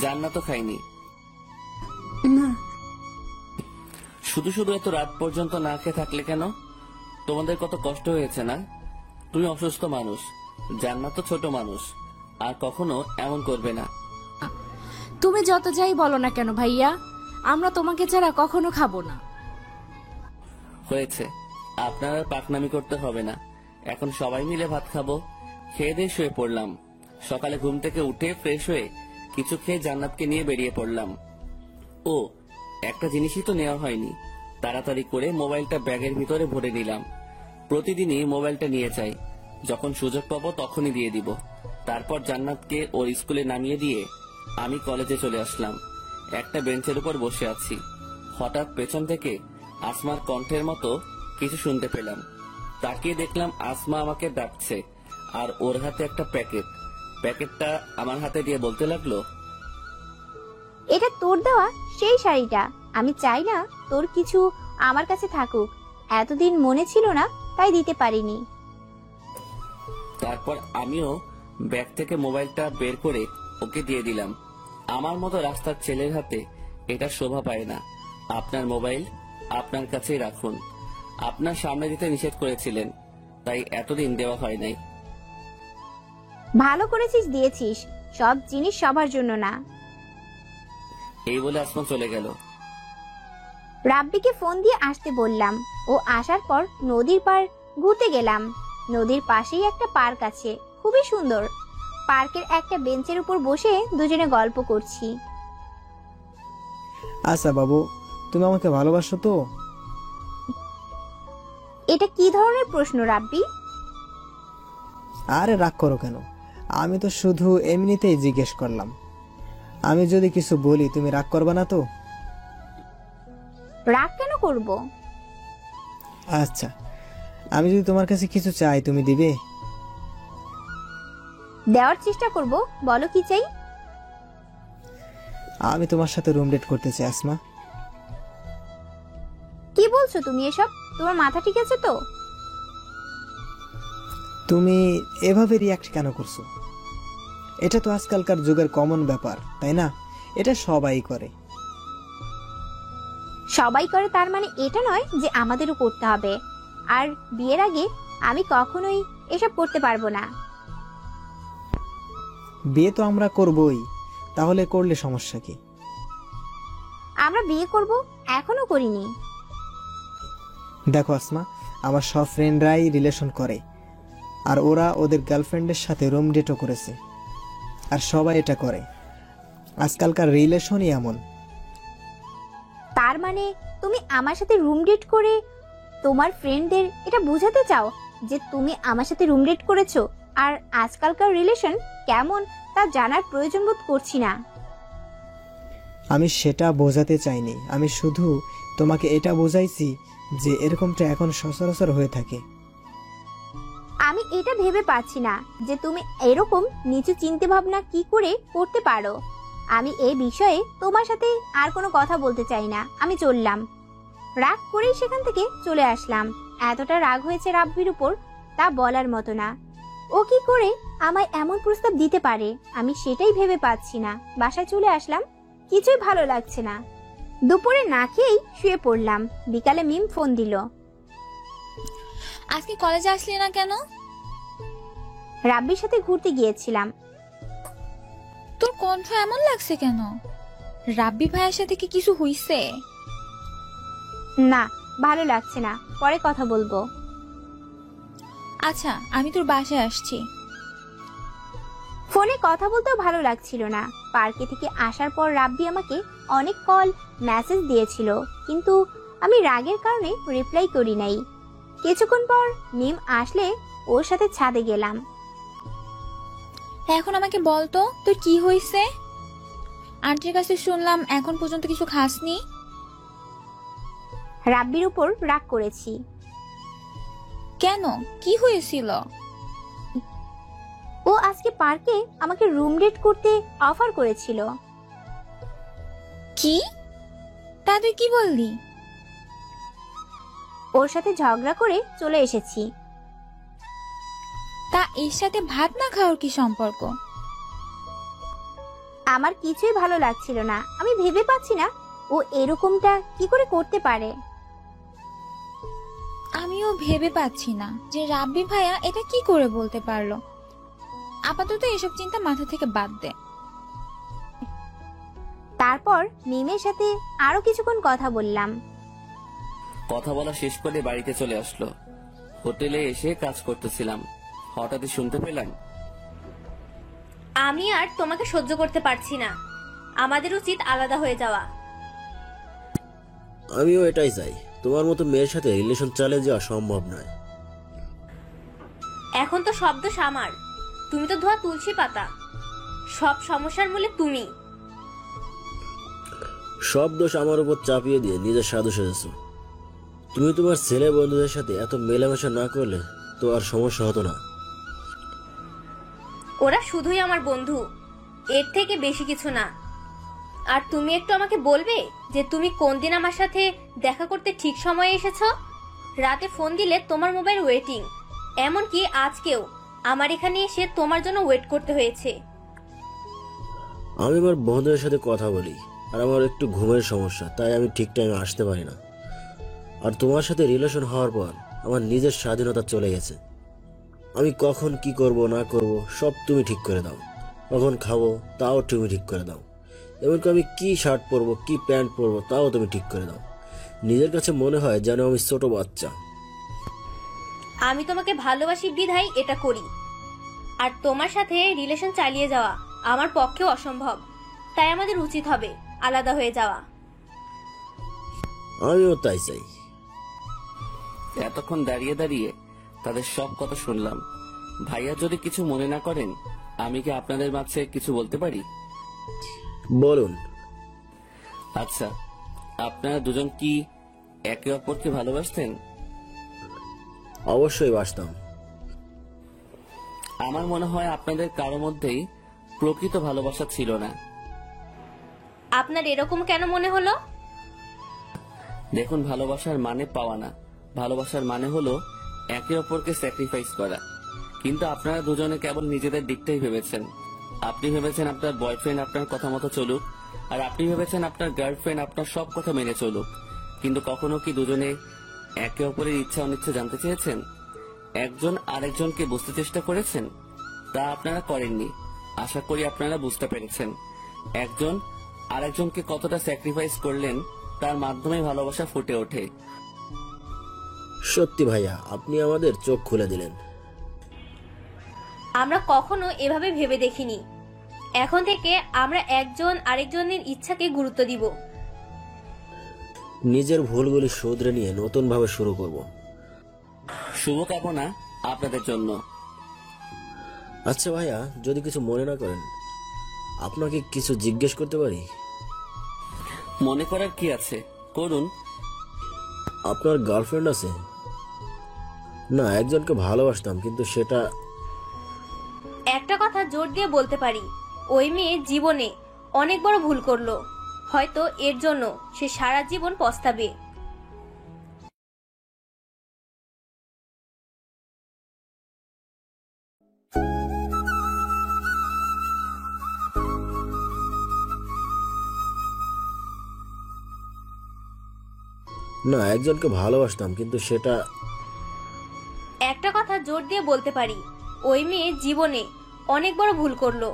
জান্নাতও খাইনি। না, শুধু শুধু এত রাত পর্যন্ত না খেয়ে থাকলে কেন? তোমাদের কত কষ্ট হয়েছে না? তুমি অসুস্থ মানুষ, জান্নাত তো ছোট মানুষ, আর কখনো এমন করবে না। তুমি যত যাই বলো না কেন ভাইয়া, আমরা তোমাকে ছাড়া কখনো খাবো না। হয়েছে, আপনারা পাকনামি করতে হবে না। এখন সবাই মিলে ভাত খাবো। খেয়ে দিয়ে শুয়ে পড়লাম। সকালে ঘুম থেকে উঠে ফ্রেশ হয়ে কিছু খেয়ে জান্নাতকে নিয়ে বেরিয়ে পড়লাম। ও, একটা জিনিসই তো নেওয়া হয়নি। তাড়াতাড়ি করে মোবাইলটা ব্যাগের ভিতরে ভরে নিলাম। প্রতিদিনই মোবাইলটা নিয়ে যাই, যখন সুযোগ পাবো তখনই দিয়ে দিব। তারপর জান্নাতকে ওর স্কুলে নামিয়ে দিয়ে আমি কলেজে চলে আসলাম। একটা বেঞ্চের উপর বসে আছি। হঠাৎ পেছন থেকে আসমার কণ্ঠের মতো কিছু শুনতে পেলাম। তাকিয়ে দেখলাম আসমা আমাকে ডাকছে, আর ওর হাতে একটা প্যাকেটটা আমার হাতে দিয়ে বলতে লাগলো, এটা তোর দেওয়া সেই শাড়িটা। আমি চাই না তোর কিছু আমার কাছে থাকুক। এতদিন মনে ছিল না, তাই দিতে পারিনি। তারপর আমিও ব্যাগ থেকে মোবাইলটা বের করে ওকে দিয়ে দিলাম। আমার মতো রাস্তার ছেলের হাতে এটা শোভা পায় না। আপনার মোবাইল আপনার কাছেই রাখুন। আপনার সামনে দিতে নিষেধ করেছিলেন, তাই এতদিন দেওয়া হয় নাই। ভালো করেছিস, দিয়েছিস। সব জিনিস সবার জন্য না। এই বলে আসমা চলে গেল। রাব্বিকে ফোন দিয়ে আসতে বললাম। ও আসার পর নদীর পাড় ঘুরতে গেলাম। নদীর পাশেই একটা পার্ক আছে, খুবই সুন্দর। পার্কের একটা বেঞ্চের উপর বসে দুজনে গল্প করছি। আচ্ছা বাবু, তুমি আমাকে ভালোবাসো তো? এটা কি ধরনের প্রশ্ন রাব্বি? আরে রাগ করো কেন? আমি তো শুধু এমনিতেই জিজ্ঞেস করলাম। আমি যদি কিছু বলি তুমি রাগ করবে না তো? রাগ কেন করব? আচ্ছা, আমি যদি তোমার কাছে কিছু চাই তুমি দিবে? দেওয়ার চেষ্টা করব। বলো কি চাই? আমি তোমার সাথে রুম ডেট করতে চাই আসমা। কি বলছো তুমি এসব? তোমার মাথা ঠিক আছে তো? তুমি এভাবে রিয়াক্ট কেন করছো? এটা তো আজকালকার যুগের কমন ব্যাপার, তাই না? এটা সবাই করে। সবাই করে তার মানে এটা নয় যে আমাদেরও করতে হবে। আর বিয়ের আগে আমি কখনোই এসব করতে পারবো না। বিয়ে তো আমরা করবই, তাহলে করলে সমস্যা কি? আমরা বিয়ে করব, এখনো করিনি। দেখো আসমা, আমার সব ফ্রেন্ডরাই রিলেশন করে, আর ওরা ওদের গার্লফ্রেন্ডের সাথে রুম ডেটও করেছে। আর সবাই এটা করে, আজকালকার রিলেশনই এমন। তার মানে তুমি আমার সাথে রুম ডেট করে তোমার ফ্রেন্ডদের এটা বোঝাতে চাও যে তুমি আমার সাথে রুম ডেট করেছো, আর আজকালকার রিলেশন কেমন তা জানার প্রয়োজন বোধ করছি না। আমি সেটা বোঝাতে চাইনি, আমি শুধু তোমাকে এটা বোঝাইছি যে এরকমটা এখন সচরাচর হয়ে থাকে। আমি এটা ভেবে পাচ্ছি না যে তুমি এরকম নিচু চিন্তা ভাবনা কি করে করতে পারো। আমি এই বিষয়ে তোমার সাথে আর কোনো কথা বলতে চাই না। আমি চললাম। রাগ করেই সেখান থেকে চলে আসলাম। এতটা রাগ হয়েছে রাব্বির উপর তা বলার মতো না। ও কি করে আমায় এমন প্রস্তাব দিতে পারে আমি সেটাই ভেবে পাচ্ছি না। বাসায় চলে আসলাম, কিছুই ভালো লাগছে না। দুপুরে না খেয়েই শুয়ে পড়লাম। বিকালে মিম ফোন দিল। আজকে কলেজে আসলি না কেন? রাব্বির সাথে ঘুরতে গিয়েছিলাম। তোর কণ্ঠ এমন লাগছে কেন? রাব্বি ভাইয়ের সাথে কি কিছু হইছে? না, ভালো লাগছে না, পরে কথা বলবো। আচ্ছা, আমি তোর বাসায় আসছি। ফোনে কথা বলতেও ভালো লাগছিল না। পার্কে থেকে আসার পর রাব্বি আমাকে অনেক কল মেসেজ দিয়েছিল, কিন্তু আমি রাগের কারণে রিপ্লাই করি নাই। কিছুক্ষণ পর মিম আসলে ওর সাথে ছাদে গেলাম। এখন আমাকে বল তো তোর কি হয়েছে? আন্টির কাছে শুনলাম এখন পর্যন্ত কিছু খাসনি। রাব্বির উপর রাগ করেছি। কেন, কি হয়েছিল? ও আজকে পার্কে আমাকে রুম ডেট করতে অফার করেছিল। কি? তা তুই কি বললি? ওর সাথে ঝগড়া করে চলে এসেছি। তা এর সাথে ভাত না খাওয়ার কি সম্পর্ক? আমার কিছুই ভালো লাগছিল না। আমি ভেবে পাচ্ছি না ও এরকমটা কি করে করতে পারে। আমিও ভেবে পাচ্ছি না যে রাব্বি ভাইয়া এটা কি করে বলতে পারলো। আপাতত এসব চিন্তা মাথা থেকে বাদ দে। তারপর মিমের সাথে আরো কিছুক্ষণ কথা বললাম। কথা বলা শেষ করে বাড়িতে চলে আসলো। হোটেলে এসে কাজ করতেছিলাম, হঠাৎই শুনতে পেলাম, আমি আর তোমাকে সহ্য করতে পারছি না। আমাদের উচিত আলাদা হয়ে যাওয়া। আমিও এটাই চাই। তোমার মতো মেয়ের সাথে রিলেশন চালিয়ে যাওয়া সম্ভব নয়। এখন তো শব্দ আমার। তুমি তো ধোয়া তুলসী পাতা। সব সমস্যার মূলে তুমি। সব দোষ আমার উপর চাপিয়ে দিয়ে নিজের সাধু সেজেছো। তুমি তোমার ছেলে বন্ধুদের সাথে এত মেলামেশা না করলে তো আর সমস্যা হতো না। ওরা শুধুই আমার বন্ধু, এর থেকে বেশি কিছু না। আর তুমি একটু আমাকে বলবে যে তুমি কোন দিন আমার সাথে দেখা করতে ঠিক সময়ে এসেছো? রাতে ফোন দিলে তোমার মোবাইল ওয়েটিং, এমনকি আজকেও আমার এখানে এসে তোমার জন্য ওয়েট করতে হয়েছে। আমি আমার বন্ধুদের সাথে কথা বলি, আর আমার একটু ঘুমের সমস্যা, তাই আমি ঠিক টাইমে আসতে পারি না। আর তোমার সাথে রিলেশন হওয়ার পর আমার নিজের স্বাধীনতা চলে গেছে। আমি কখন কি করব না করব সব তুমি ঠিক করে দাও, কখন খাবো তাও তুমি ঠিক করে দাও, এমনকি আমি কি শার্ট পরবো কি প্যান্ট পরবো তাও তুমি ঠিক করে দাও। নিজের কাছে মনে হয় যেন আমি ছোট বাচ্চা। আমি তোমাকে ভালোবাসি বিধাই এটা করি, আর তোমার সাথে রিলেশন চালিয়ে যাওয়া আমার পক্ষেও অসম্ভব। তাই আমাদের উচিত হবে আলাদা হয়ে যাওয়া। আমিও তাই চাই। এতক্ষণ দাঁড়িয়ে দাঁড়িয়ে তাদের সব কথা শুনলাম। ভাইয়া যদি কিছু মনে না করেন, আমি কি আপনাদের মাঝে কিছু বলতে পারি? বলুন। আচ্ছা, আপনারা দুজন কি একে অপরকে ভালোবাসতেন? অবশ্যই বাসতাম। আমার মনে হয় আপনাদের কারো মধ্যেই প্রকৃত ভালোবাসা ছিল না। আপনার এরকম কেন মনে হলো? দেখুন, ভালোবাসার মানে পাওয়া না, ভালোবাসার মানে হলো একে অপরকে স্যাক্রিফাইস করা। কিন্তু আপনারা দুজনে কেবল নিজেদের দিকটাই ভেবেছেন। আপনি ভেবেছেন আপনার বয়ফ্রেন্ড আপনার কথা মতো চলুক, আর আপনি ভেবেছেন আপনার গার্লফ্রেন্ড আপনার সব কথা মেনে চলুক। কিন্তু কখনো কি দুজনে একে অপরের ইচ্ছা অনিচ্ছা জানতে চেয়েছেন? একজন আরেকজনকে বুঝতে চেষ্টা করেছেন? তা আপনারা করেননি। আশা করি আপনারা বুঝতে পেরেছেন একজন আরেকজনকে কতটা স্যাক্রিফাইস করলেন, তার মাধ্যমে ভালোবাসা ফুটে ওঠে। সত্যি ভাইয়া, আপনি আমাদের চোখ খুলে দিলেন। আমরা কখনো এভাবে ভেবে দেখিনি। এখন থেকে আমরা একজন আরেকজনের ইচ্ছাকে গুরুত্ব দিব। নিজের ভুলগুলি শুধরে নিয়ে নতুন ভাবে শুরু করব। শুভকামনা আপনাদের জন্য। আচ্ছা ভাইয়া, যদি কিছু মনে না করেন, আপনাকে কিছু জিজ্ঞেস করতে পারি? মনে করার কি আছে, করুন। আপনার গার্লফ্রেন্ড আছে? না, একজনকে ভালোবাসতাম, কিন্তু সেটা... একটা কথা জোর দিয়ে বলতে পারি, ওই মেয়ে জীবনে অনেক বড় ভুল করলো। হয়তো এর জন্য সে সারা জীবন পস্তাবে। না, একজনকে ভালোবাসতাম, কিন্তু সেটা... একটা কথা জোর দিয়ে বলতে পারি, ওই মেয়ে জীবনে অনেক বড় ভুল করলো।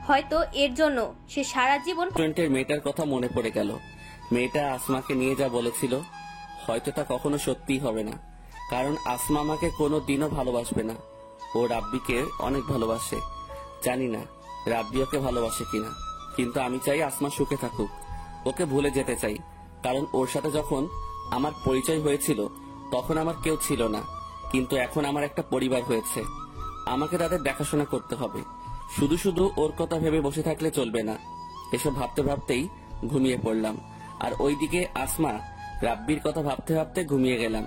হয়তো এর জন্য সে সারা জীবন... রেস্টুরেন্টের মেয়েটার কথা মনে পড়ে গেল। মেয়েটা আসমাকে নিয়ে যা বলেছিল, হয়তো তা কখনো সত্যিই হবে না। কারণ আসমা আমাকে কোনো দিনও ভালোবাসবে না। ও রাব্বিকে অনেক ভালোবাসে। জানি না রাব্বি ওকে ভালোবাসে কিনা, কিন্তু আমি চাই আসমা সুখে থাকুক। ওকে ভুলে যেতে চাই, কারণ ওর সাথে যখন আমার পরিচয় হয়েছিল তখন আমার কেউ ছিল না, কিন্তু এখন আমার একটা পরিবার হয়েছে। আমাকে তাদের দেখাশোনা করতে হবে। শুধু শুধু ওর কথা ভেবে বসে থাকলে চলবে না। এসব ভাবতে ভাবতেই ঘুমিয়ে পড়লাম, আর ওইদিকে আসমা রাব্বির কথা ভাবতে ভাবতে ঘুমিয়ে গেলাম।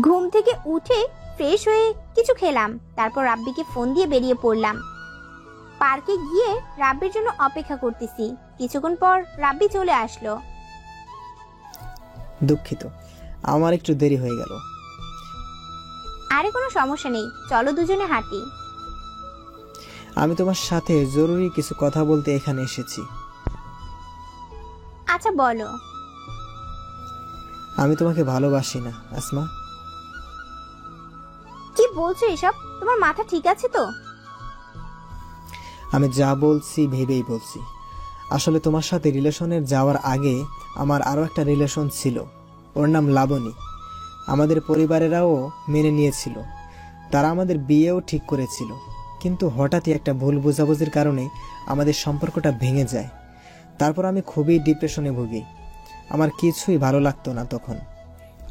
ঘুম থেকে উঠে ফ্রেশ হয়ে কিছু খেলাম, তারপর রাব্বিকে ফোন দিয়ে বেরিয়ে পড়লাম। পার্কে গিয়ে রাব্বির জন্য অপেক্ষা করতেছি। কিছুক্ষণ পর রাব্বি চলে আসলো। দুঃখিত, আমার একটু দেরি হয়ে গেল। আরে কোনো সমস্যা নেই, চলো দুজনে হাঁটি। আমি তোমার সাথে জরুরি কিছু কথা বলতে এখানে এসেছি। আচ্ছা বলো। আমি তোমাকে ভালোবাসি না আসমা। কি বলছো এসব? তোমার মাথা ঠিক আছে তো? আমি যা বলছি ভেবেই বলছি। আসলে তোমার সাথে রিলেশনের যাওয়ার আগে আমার আরও একটা রিলেশন ছিল, ওর নাম লাবণী। আমাদের পরিবারেরাও মেনে নিয়েছিল, তারা আমাদের বিয়েও ঠিক করেছিল। কিন্তু হঠাৎই একটা ভুল বোঝাবুঝির কারণে আমাদের সম্পর্কটা ভেঙে যায়। তারপর আমি খুবই ডিপ্রেশনে ভুগি। আমার কিছুই ভালো লাগতো না তখন,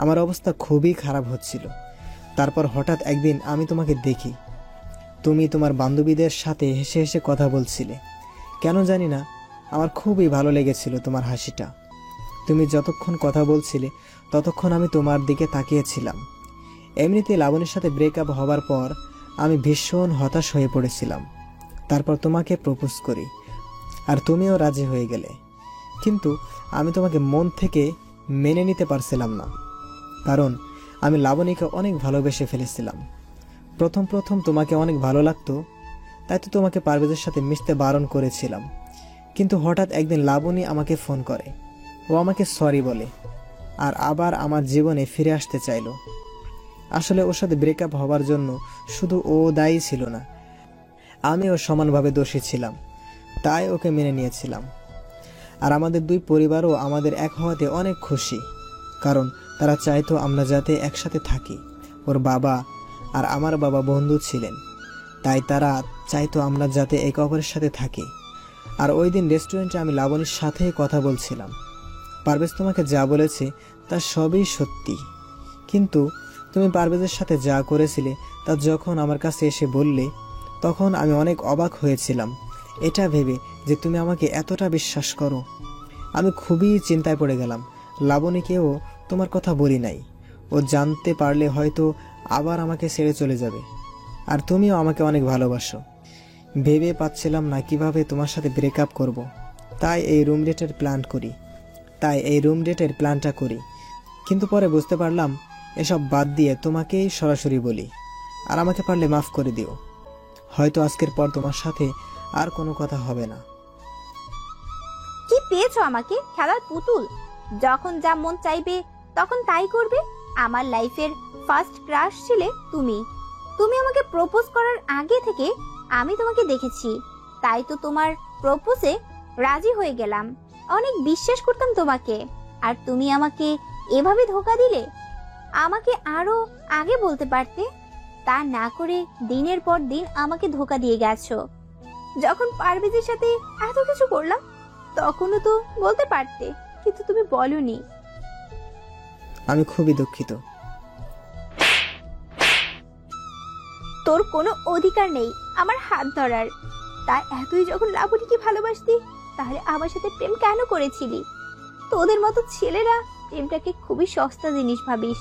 আমার অবস্থা খুবই খারাপ হচ্ছিল। তারপর হঠাৎ একদিন আমি তোমাকে দেখি, তুমি তোমার বান্ধবীদের সাথে হেসে হেসে কথা বলছিলে। কেন জানি না, আমার খুবই ভালো লেগেছিল তোমার হাসিটা। তুমি যতক্ষণ কথা বলছিলে ততক্ষণ আমি তোমার দিকে তাকিয়েছিলাম। এমনিতে লাবণীর সাথে ব্রেকআপ হবার পর আমি ভীষণ হতাশ হয়ে পড়েছিলাম। তারপর তোমাকে প্রপোজ করি, আর তুমিও রাজি হয়ে গেলে। কিন্তু আমি তোমাকে মন থেকে মেনে নিতে পারছিলাম না, কারণ আমি লাবণীকে অনেক ভালোবেসে ফেলেছিলাম। প্রথম প্রথম তোমাকে অনেক ভালো লাগতো, তাই তো তোমাকে পারভেজের সাথে মিশতে বারণ করেছিলাম। কিন্তু হঠাৎ একদিন লাবণী আমাকে ফোন করে, ও আমাকে সরি বলে। আর আবার আমার জীবনে ফিরে আসতে চাইলো। আসলে ওর সাথে ব্রেকআপ হওয়ার জন্য শুধু ও দায়ী ছিল না, আমিও সমানভাবে দোষী ছিলাম, তাই ওকে মেনে নিয়েছিলাম। আর আমাদের দুই পরিবারও আমাদের এক হওয়াতে অনেক খুশি, কারণ তারা চাইতো আমরা যাতে একসাথে থাকি। ওর বাবা আর আমার বাবা বন্ধু ছিলেন, তাই তারা চাইতো আমরা যাতে একে অপরের সাথে থাকি। আর ওই দিন রেস্টুরেন্টে আমি লাবণীর সাথেই কথা বলছিলাম। পারভেজ তোমাকে যা বলেছে তা সবই সত্যি, কিন্তু তুমি পারভেজের সাথে যা করেছিলে তা যখন আমার কাছে এসে বললে, তখন আমি অনেক অবাক হয়েছিলাম, এটা ভেবে যে তুমি আমাকে এতটা বিশ্বাস করো। আমি খুবই চিন্তায় পড়ে গেলাম। লাবণীকেও তোমার কথা বলি নাই, ও জানতে পারলে হয়তো আবার আমাকে ছেড়ে চলে যাবে। আর তুমিও আমাকে অনেক ভালোবাসো। ভেবে পাচ্ছিলাম না কিভাবে তোমার সাথে ব্রেকআপ করব, তাই এই রুম ডেটের প্ল্যানটা করি। কিন্তু পরে বুঝতে পারলাম এসব বাদ দিয়ে তোমাকেই সরাসরি বলি, আর আমাকে পারলে মাফ করে দিও। হয়তো আজকের পর তোমার সাথে আর কোনো কথা হবে না। কি পেয়েছো আমাকে? খেলার পুতুল। যখন যা মন চাইবে তখন তাই করবে। আমার লাইফের ফার্স্ট ক্রাশ ছিলে তুমি। তুমি আমাকে প্রপোজ করার আগে থেকে আমি তোমাকে দেখেছি, তাই তো তোমার প্রপোজে রাজি হয়ে গেলাম। অনেক বিশ্বাস করতাম তোমাকে, আর তুমি আমাকে এভাবে ধোঁকা দিলে। আমাকে আরো আগে বলতে পারতে, তা না করে দিনের পর দিন আমাকে ধোঁকা দিয়ে গেছো। যখন পারভেজের সাথে এত কিছু করলাম তখনও তো বলতে পারতে, কিন্তু তুমি বলনি। আমি খুবই দুঃখিত। তোর কোনো অধিকার নেই আমার হাত ধরার। তাই এতই যখন লাবণীকে ভালোবাসতি, তাহলে আমার সাথে প্রেম কেন করেছিলি? তোদের মতো ছেলেরা প্রেমটাকে খুবই সস্তা জিনিস ভাবিস।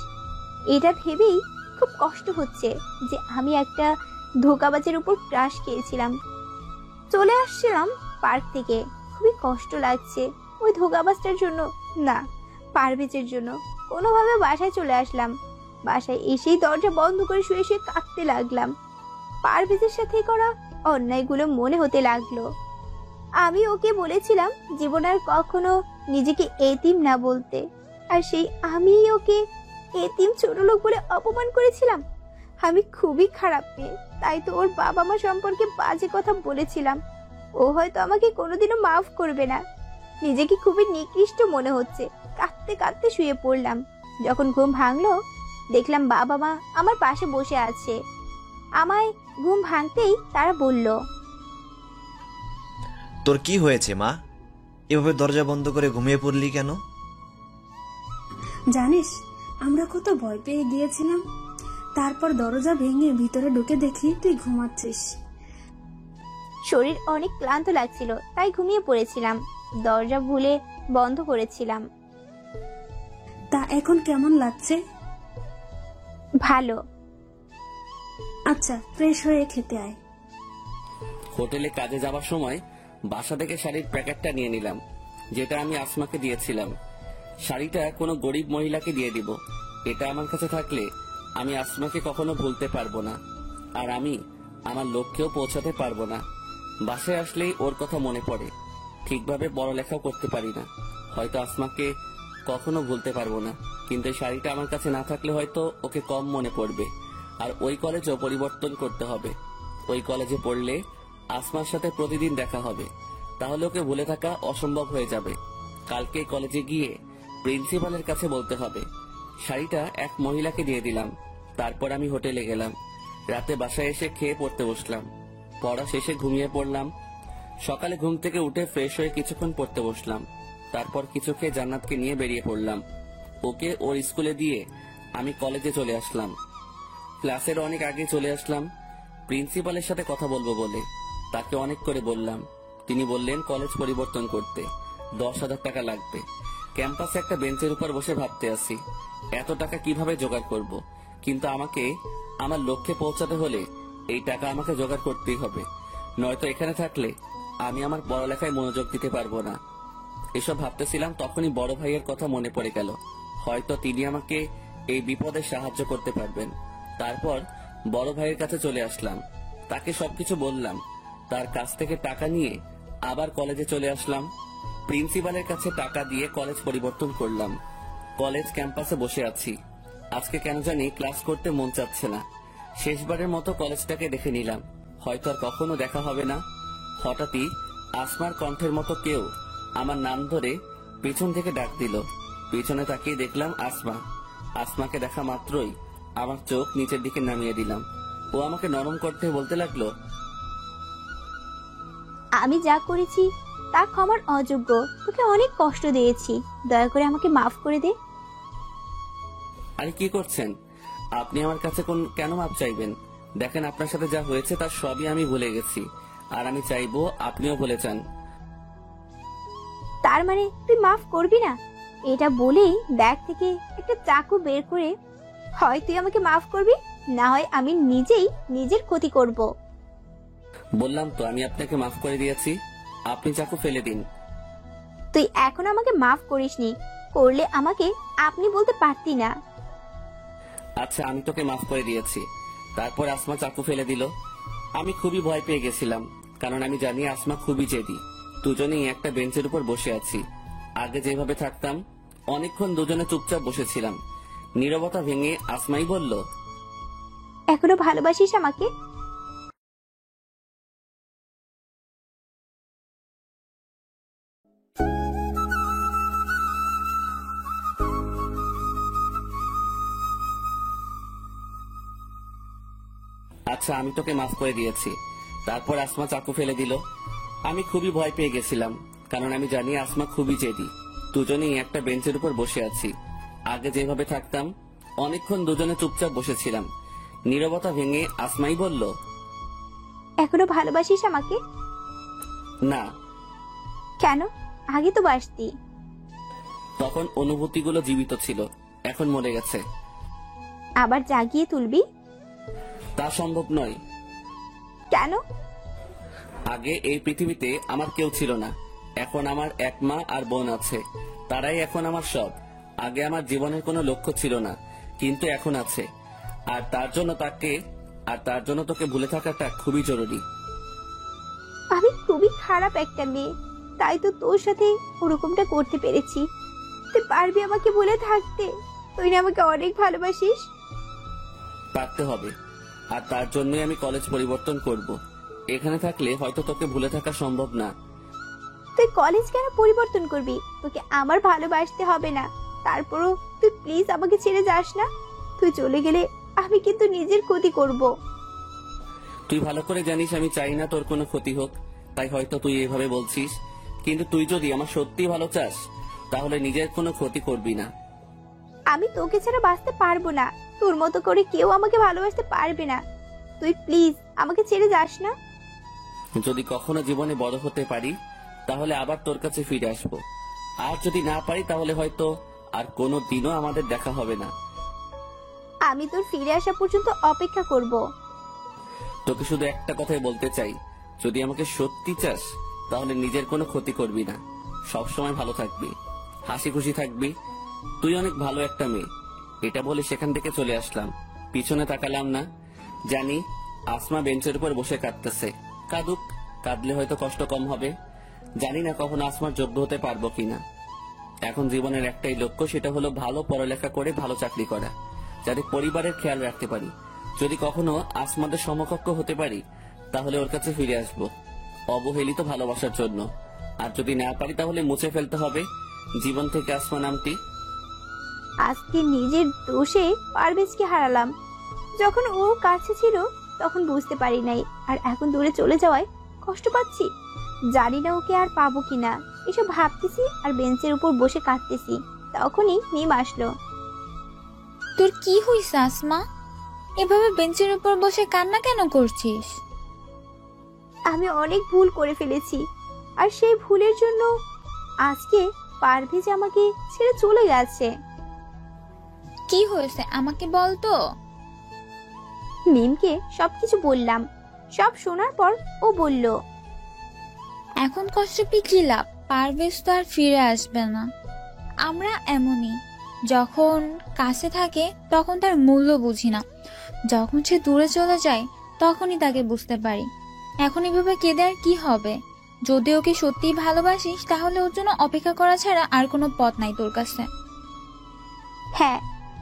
এটা ভেবেই খুব কষ্ট হচ্ছে যে আমি একটা ধোঁকাবাজের উপর ক্রাশ খেয়েছিলাম। চলে আসছিলাম পার্ক থেকে, খুবই কষ্ট লাগছে ওই ধোঁকাবাজটার জন্য না, পারভেজের জন্য। কোনোভাবে বাসায় চলে আসলাম। বাসায় এসেই দরজা বন্ধ করে শুয়ে শুয়ে কাঁদতে লাগলাম। পারভেজের সাথে করা অন্যায়গুলো মনে হতে লাগলো। আমি ওকে বলেছিলাম জীবন আর কখনো নিজেকে এতিম না বলতে, আর সেই আমি ওকে এতিম ছোট লোক বলে অপমান করেছিলাম। আমি খুবই খারাপ মেয়ে, তাই তো ওর বাবা মা সম্পর্কে বাজে কথা বলেছিলাম। ও হয়তো আমাকে কোনোদিনও মাফ করবে না। নিজেকে খুবই নিকৃষ্ট মনে হচ্ছে। কাঁদতে কাঁদতে শুয়ে পড়লাম। যখন ঘুম ভাঙলো দেখলাম বাবা মা আমার পাশে বসে আছে। আমায় ঘুম ভাঙতেই তারা বলল, তোর কি হয়েছে মা? এভাবে দরজা বন্ধ করে ঘুমিয়ে পড়লি কেন? জানিস আমরা কত ভয় পেয়ে গিয়েছিলাম। তারপর দরজা ভেঙে ভিতরে ঢুকে দেখি তুই ঘুমাচ্ছিস। শরীর অনেক ক্লান্ত লাগছিল, তাই ঘুমিয়ে পড়েছিলাম। দরজা ভুলে বন্ধ করেছিলাম। তা এখন কেমন লাগছে? ভালো। আচ্ছা, ফ্রেশ হয়ে খেতে আয়। হোটেলে কাজে যাওয়ার সময় বাসা থেকে শাড়ির প্যাকেটটা নিয়ে নিলাম, যেটা আমি আসমাকে দিয়েছিলাম। শাড়িটা কোনো গরিব মহিলাকে দিয়ে দিব। এটা আমার কাছে থাকলে আমি আসমাকে কখনো ভুলতে পারবো না, আর আমি আমার লক্ষ্যেও পৌঁছাতে পারবো না। বাসায় আসলেই ওর কথা মনে পড়ে। ঠিকভাবে পড়ালেখাও করতে পারি না, হয়তো আসমাকে কখনো ভুলতে পারবো না। কিন্তু এই শাড়িটা আমার কাছে না থাকলে হয়তো ওকে কম মনে পড়বে। আর ওই কলেজও পরিবর্তন করতে হবে। ওই কলেজে পড়লে আসমার সাথে প্রতিদিন দেখা হবে, তাহলে ওকে ভুলে থাকা অসম্ভব হয়ে যাবে। কালকে কলেজে গিয়ে প্রিন্সিপালের কাছে বলতে হবে। শাড়িটা এক মহিলাকে দিয়ে দিলাম। তারপর আমি হোটেলে গেলাম। রাতে বাসায় এসে খেয়ে পড়তে বসলাম। পড়া শেষে ঘুমিয়ে পড়লাম। সকালে ঘুম থেকে উঠে ফ্রেশ হয়ে কিছুক্ষণ পড়তে বসলাম। তারপর কিছু খেয়ে জান্নাতকে নিয়ে বেরিয়ে পড়লাম। ওকে ওর স্কুলে দিয়ে আমি কলেজে চলে আসলাম। ক্লাসের অনেক আগে চলে আসলাম প্রিন্সিপালের সাথে কথা বলবো বলে। তাকে অনেক করে বললাম। তিনি বললেন কলেজ পরিবর্তন করতে 10,000 টাকা লাগবে। ক্যাম্পাসে একটা বেঞ্চের উপর বসে ভাবতে আসি এত টাকা কিভাবে জোগাড় করব। কিন্তু আমাকে আমার লক্ষ্যে পৌঁছাতে হলে এই টাকা আমাকে জোগাড় করতেই হবে, নয়তো এখানে থাকলে আমি আমার পড়ালেখায় মনোযোগ দিতে পারবো না। এসব ভাবতেছিলাম, তখনই বড় ভাইয়ের কথা মনে পড়ে গেল। হয়তো তিনি আমাকে এই বিপদে সাহায্য করতে পারবেন। তারপর বড় ভাইয়ের কাছে চলে আসলাম। তাকে সবকিছু বললাম। তার কাছ থেকে টাকা নিয়ে আবার কলেজে চলে আসলাম। প্রিন্সিপালের কাছে টাকা দিয়ে কলেজ পরিবর্তন করলাম। কলেজ ক্যাম্পাসে বসে আছি। আজকে কেন জানি ক্লাস করতে মন চাচ্ছে না। শেষবারের মতো কলেজটাকে দেখে নিলাম, হয়তো আর কখনো দেখা হবে না। হঠাৎই আসমার কণ্ঠের মতো কেউ আমার নাম ধরে পেছন থেকে ডাক দিল। পিছনে তাকিয়ে দেখলাম আসমা। আসমাকে দেখা মাত্রই আমার চোখ নিচের দিকে নামিয়ে দিলাম। ও আমাকে নরম করতে বলতে লাগলো, আমি যা করেছি তা ক্ষমার অযোগ্য, তোকে অনেক কষ্ট দিয়েছি, দয়া করে আমাকে মাফ করে দে। আরে কি করছেন আপনি? আমার কাছে কেন মাপ চাইবেন? দেখেন আপনার সাথে যা হয়েছে তার সবই আমি ভুলে গেছি, আর আমি চাইবো আপনিও ভুলে যান। তার মানে তুই মাফ করবি না? এটা বলেই ব্যাগ থেকে একটা চাকু বের করে, হয় তুই আমাকে মাফ করবি, না হয় আমি নিজেই নিজের ক্ষতি করব। বললাম তো আমি আপনাকে মাফ করে দিয়েছি, আপনি চাকু ফেলে দিন। তুই এখন আমাকে মাফ করিসনি, করলে আমাকে আপনি বলতে পারতি না। আচ্ছা আমি তোকে মাফ করে দিয়েছি। তারপর আসমা চাকু ফেলে দিল। আমি খুবই ভয় পেয়ে গেছিলাম, কারণ আমি জানি আসমা খুবই জেদি। দুজনেই একটা বেঞ্চের উপর বসে আছি। আগে যেভাবে থাকতাম, অনেকক্ষণ দুজনে চুপচাপ বসেছিলাম। নীরবতা ভেঙে আসমাই বলল, এখনো ভালোবাসিস আমাকে? আচ্ছা আমি তোকে মাফ করে দিয়েছি। তারপর আসমা চাকু ফেলে দিল। আমি খুবই ভয় পেয়ে গেছিলাম, কারণ আমি জানি আসমা খুবই জেদি। দুজনেই একটা বেঞ্চের উপর বসে আছি। আগে যেভাবে থাকতাম, অনেকক্ষণ দুজনে চুপচাপ বসেছিলাম। নীরবতা ভেঙে আসমাই বলল, এখনো ভালোবাসিস আমাকে? না। কেন? আগে তো বাসতি। তখন অনুভূতিগুলো জীবিত ছিল, এখন মরে গেছে। আবার জাগিয়ে তুলবি? তা সম্ভব নয়। কেন? আগে এই পৃথিবীতে আমার কেউ ছিল না, এখন আমার এক মা আর বোন আছে, তারাই এখন আমার সব। আগে আমার জীবনের কোনো লক্ষ্য ছিল না, কিন্তু এখন আছে। আর তার জন্য তোকে ভুলে থাকাটা খুবই জরুরি। আমি খুবই খারাপ একটা মেয়ে, তাই তো তোর সাথে ওরকমটা করতে পেরেছি। তুই পারবি আমাকে ভুলে থাকতে? তুই না আমাকে অনেক ভালোবাসিস? পারতে হবে, আর তার জন্যই আমি কলেজ পরিবর্তন করব। এখানে থাকলে হয়তো তোকে ভুলে থাকা সম্ভব না। তুই কলেজ কেন পরিবর্তন করবি? তোকে আমার ভালোবাসতে হবে না। তারপরও তুই প্লিজ আমাকে ছেড়ে যাস না। তুই চলে গেলে আমি কিন্তু নিজের ক্ষতি করব। তুই ভালো করে জানিস আমি চাই না তোর কোনো ক্ষতি হোক, তাই হয়তো তুই এভাবে বলছিস। কিন্তু তুই যদি আমার সত্যি ভালো চাস, তাহলে নিজের কোনো ক্ষতি করবি না। আমি তোকে ছাড়া বাঁচতে পারবো না। তোর মতো করে কেউ আমাকে ভালোবাসতে পারবে না। তুই প্লিজ আমাকে ছেড়ে যাস না। যদি কখনো জীবনে বড় হতে পারি, তাহলে আবার তোর কাছে ফিরে আসবো। আর যদি না পারি, তাহলে হয়তো আর কোনো দিনও আমাদের দেখা হবে না। আমি তোর ফিরে আসা পর্যন্ত অপেক্ষা করব। তোকে শুধু একটা কথাই বলতে চাই, যদি আমাকে সত্যি চাস, তাহলে নিজের কোনো ক্ষতি করবি না। সবসময় ভালো থাকবি, হাসি খুশি থাকবি। তুই অনেক ভালো একটা মেয়ে। এটা বলে সেখান থেকে চলে আসলাম। পিছনে তাকালাম না। জানি আসমা বেঞ্চের উপর বসে কাঁদতেছে। কাঁদুক, কাঁদলে হয়তো কষ্ট কম হবে। জানি না কখন আসমার যোগ্য হতে পারবো কিনা। এখন জীবনের একটাই লক্ষ্য, সেটা হলো ভালো পড়ালেখা করে ভালো চাকরি করা, যাতে পরিবারের খেয়াল রাখতে পারি। যদি কখনো আসমাদের সমকক্ষ হতে পারি, তাহলে ওর কাছে ফিরে আসবো অবহেলিত ভালোবাসার জন্য। আর যদি না পারি, তাহলে মুছে ফেলতে হবে জীবন থেকে আসমা নামটি। আজকে নিজের দোষে পারভেজকে হারালাম। যখন ও কাছে ছিল তখন বুঝতে পারি নাই, আর এখন দূরে চলে যাওয়ায় কষ্ট পাচ্ছি। জানি না ওকে আর পাবো কিনা। এসব ভাবতেছি আর বেঞ্চের উপর বসে কাঁদতেছি। তখনই মিম আসলো। তোর কি হইছে আসমা? এভাবে বেঞ্চের উপর বসে কান্না কেন করছিস? আমি অনেক ভুল করে ফেলেছি, আর সেই ভুলের জন্য আজকে পারভেজ আমাকে ছেড়ে চলে গেছে। কি হয়েছে আমাকে বল তো। মিমকে সবকিছু বললাম। সব শোনার পর ও বলল, এখন কষ্ট পেয়ে কি লাভ? পারভেজ তো আর ফিরে আসবে না। আমরা এমনই, যখন কাছে থাকে তখন তার মূল্য বুঝি না, যখন সে দূরে চলে যায় তখনই তাকে বুঝতে পারি। এখন এভাবে কেঁদে আর কি হবে? যদি ওকে সত্যিই ভালোবাসিস, তাহলে ওর জন্য অপেক্ষা করা ছাড়া আর কোনো পথ নাই তোর কাছে। হ্যাঁ,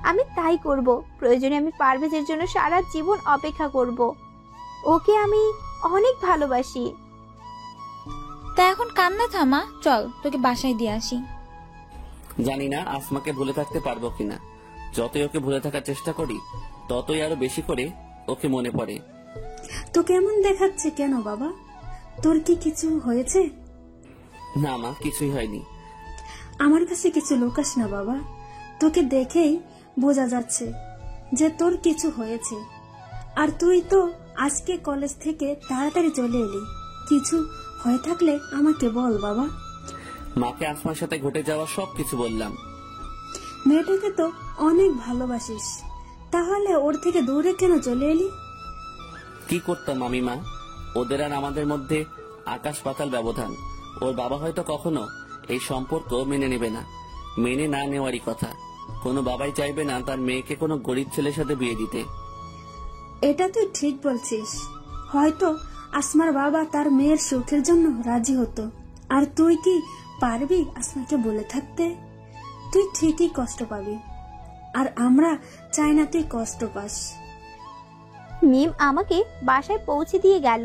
আমি তাই করব। প্রয়োজনে আমি পারভেজের জন্য সারা জীবন অপেক্ষা করব। ওকে আমি অনেক ভালোবাসি। তা এখন কান্না থামা, চল তোকে বাসায় দিয়ে আসি। জানি না আসমাকে ভুলে থাকতে পারবো কিনা। যতই ওকে ভুলে থাকার চেষ্টা করি ততই আরো বেশি করে ওকে মনে পড়ে। তোকে এমন দেখাচ্ছে কেন বাবা? তোর কি কিছু হয়েছে? না মা, কিছুই হয়নি। আমার কাছে কিছু লুকাস না বাবা। তোকে দেখেই বোঝা যাচ্ছে যে তোর কিছু হয়েছে। আর তুই তো আজকে কলেজ থেকে তাড়াতাড়ি চলে এলি। কিছু হয়ে থাকলে আমাকে বল বাবা। মাকে আসমার সাথে ঘটে যাওয়া সবকিছু বললাম। মেয়েটাকে তো অনেক ভালোবাসিস, তাহলে ওর থেকে দূরে কেন চলে এলি? কি করতাম আমি মা? ওদের আর আমাদের মধ্যে আকাশ পাতাল ব্যবধান। ওর বাবা হয়তো কখনো এই সম্পর্ক মেনে নেবে না। মেনে না নেওয়ারই কথা। কোনো বাবাই চাইবে না তার মেয়েকে কোনো গরিব ছেলের সাথে বিয়ে দিতে। এটা তুই ঠিক বলছিস। হয়তো আসমার বাবা তার মেয়ের সুখের জন্য রাজি হতো। আর তুই কি পারবি আসমাকে বলে থাকতে? তুই ঠিকই কষ্ট পাবি, আর আমরা চাই না তুই কষ্ট পাস। মিম আমাকে বাসায় পৌঁছে দিয়ে গেল।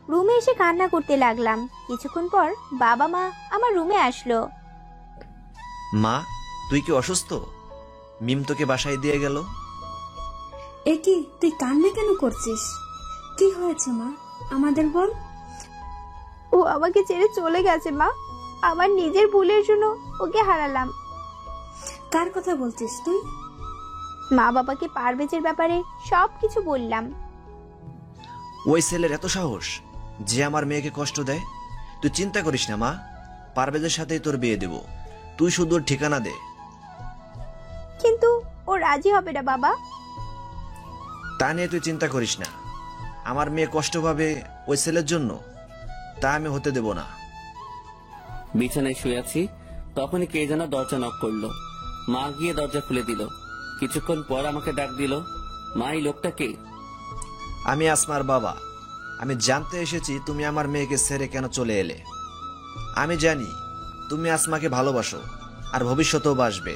রুমে এসে কান্না করতে লাগলাম। কিছুক্ষণ পর বাবা মা আমার রুমে আসলো। মা, তুই কি অসুস্থ? মিম তোকে বাসায় দিয়ে গেল। এ কি, তুই কান্না কেন করছিস? কি হয়েছে মা, আমাদের বল। ও আমাকে ছেড়ে চলে গেছে মা। আমার নিজের ভুলের জন্য ওকে হারালাম। কার কথা বলছিস তুই? মা বাবাকে পারভেজের ব্যাপারে সবকিছু বললাম। ওই ছেলের এত সাহস যে আমার মেয়েকে কষ্ট দেয়। তুই চিন্তা করিস না মা, পারভেজের সাথেই তোর বিয়ে দেব। তুই শুধু ওর ঠিকানা দে। কিন্তু ও রাজি হবে না বাবা। তা নিয়ে তুই চিন্তা করিস না। আমার মেয়ে কষ্ট পাবে ওই ছেলের জন্য, তা আমি হতে দেব না। বিছানায় শুয়ে আছি, তখনই কে যেন দরজা নক করলো। মা গিয়ে দরজা খুলে দিল। কিছুক্ষণ পর আমাকে ডাক দিল। মা, এই লোকটা কে? আমি আসমার বাবা। আমি জানতে এসেছি তুমি আমার মেয়েকে ছেড়ে কেন চলে এলে। আমি জানি তুমি আসমাকে ভালোবাসো আর ভবিষ্যতেও বাসবে।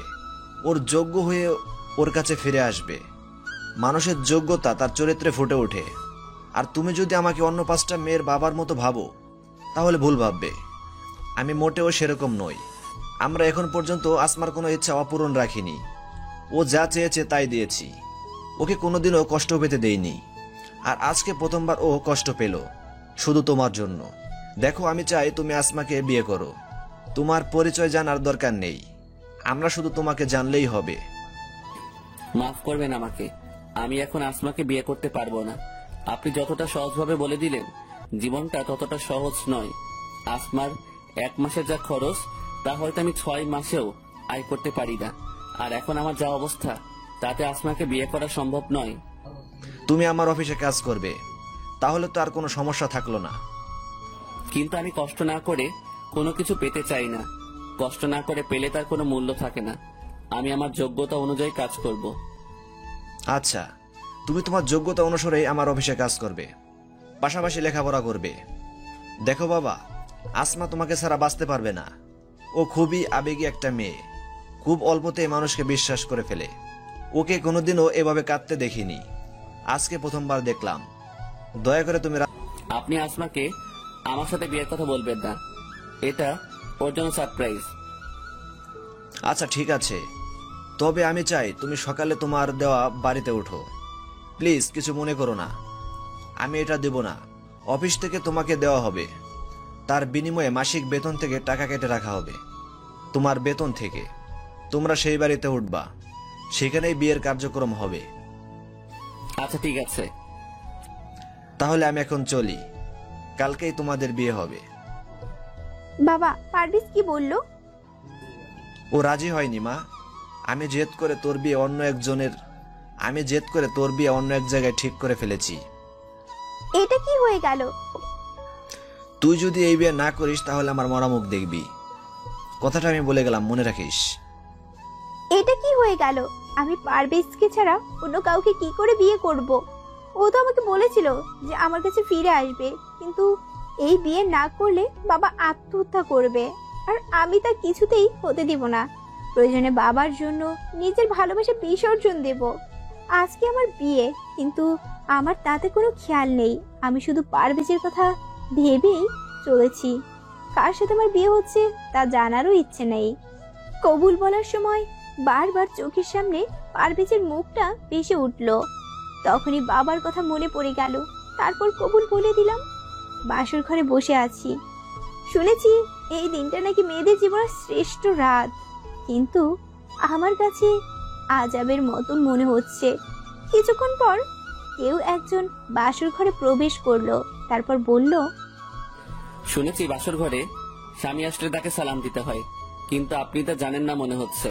ওর যোগ্য হয়ে ওর কাছে ফিরে আসবে। মানুষের যোগ্যতা তার চরিত্রে ফুটে ওঠে। আর তুমি যদি আমাকে অন্য 5টা মেয়ের বাবার মতো ভাবো তাহলে ভুল ভাববে। আমি মোটেও সেরকম নই। আমরা এখন পর্যন্ত আসমার কোনো ইচ্ছা অপূরণ রাখিনি। ও যা চেয়েছে তাই দিয়েছি। ওকে কোনোদিনও কষ্ট পেতে দেইনি। আর আজকে প্রথমবার ও কষ্ট পেল, শুধু তোমার জন্য। দেখো, আমি চাই তুমি আসমাকে বিয়ে করো। তোমার পরিচয় জানার দরকার নেই, আমরা শুধু তোমাকে জানলেই হবে। মাফ করবেন আমাকে, আমি এখন আসমাকে বিয়ে করতে পারবো না। আপনি যতটা সহজভাবে বলে দিলেন, জীবনটা ততটা সহজ নয়। আসমার 1 মাসের যা খরচ তা হয়তো আমি 6 মাসেও আয় করতে পারি না। আর এখন আমার যা অবস্থা, তাতে আসমাকে বিয়ে করা সম্ভব নয়। তুমি আমার অফিসে কাজ করবে, তাহলে তো আর কোনো সমস্যা থাকলো না। কিন্তু আমি কষ্ট না করে কোনো কিছু পেতে চাই না। কষ্ট না করে পেলে তার কোনো মূল্য থাকে না। আমি আমার যোগ্যতা অনুযায়ী কাজ করব। আচ্ছা, তুমি তোমার যোগ্যতা অনুসারে আমার অফিসে কাজ করবে, পাশাপাশি লেখাপড়া করবে। দেখো বাবা, আসমা তোমাকে ছাড়া বাঁচতে পারবে না। ও খুবই আবেগী একটা মেয়ে, খুব অল্পতেই মানুষকে বিশ্বাস করে ফেলে। ওকে কোনোদিনও এভাবে কাঁদতে দেখিনি, আজকে প্রথমবার দেখলাম। দয়া করে তুমি আপনি আসমাকে আমার সাথে বিয়ের কথা বলবেন না, এটা ওর জন্য সারপ্রাইজ। আচ্ছা ঠিক আছে, তবে আমি চাই তুমি সকালে তোমার দেওয়া বাড়িতে ওঠো। প্লিজ কিছু মনে করো না। আমি এটা দেব না, অফিস থেকে তোমাকে দেওয়া হবে। তার বিনিময়ে মাসিক বেতন থেকে টাকা কেটে রাখা হবে। তোমার বেতন থেকে তোমরা সেই বাড়িতে উঠবা, সেখানেই বিয়ের কার্যক্রম হবে। আচ্ছা ঠিক আছে, তাহলে আমি এখন চলি, কালকেই তোমাদের বিয়ে হবে। বাবা, পারভেজ কি বললো? ও রাজি হয়নি মা। আমি জেদ করে তোর বিয়ে অন্য এক জায়গায় ঠিক করে ফেলেছি। এটা কি হয়ে গেল? তুই যদি এই বিয়ে না করিস তাহলে আমার মরা মুখ দেখবি। কথাটা আমি বলে গেলাম, মনে রাখিস। এটা কি হয়ে গেল? আমি পারভেজকে ছাড়া অন্য কাউকে কি করে বিয়ে করব? ও তো আমাকে বলেছিল যে আমার কাছে ফিরে আসবে, কিন্তু এই বিয়ে না করলে বাবা আত্মহত্যা করবে, আর আমি তা কিছুতেই হতে দিব না। প্রয়োজনে বাবার জন্য নিজের ভালোবাসা বিসর্জন দেব। আজকে আমার বিয়ে, কিন্তু আমার তাতে কোনো খেয়াল নেই। আমি শুধু পারভেজের কথা ভেবেই চলেছি। কার সাথে আমার বিয়ে হচ্ছে তা জানারও ইচ্ছে নেই। কবুল বলার সময় বারবার চোখের সামনে পারভেজের মুখটা ভেসে উঠল। তখনই বাবার কথা মনে পড়ে গেল। তারপর কবুল বলে দিলাম। বাসর ঘরে বসে আছি। শুনেছি এই দিনটা নাকি মেয়েদের জীবনের শ্রেষ্ঠ রাত, কিন্তু আমার কাছে আজাবের মতন মনে হচ্ছে। কিছুক্ষণ পর কেউ একজন বাসর ঘরে প্রবেশ করলো, তারপর বলল, শুনেছি বাসর ঘরে স্বামী আসলে তাকে সালাম দিতে হয়, কিন্তু আপনি তা জানেন না মনে হচ্ছে।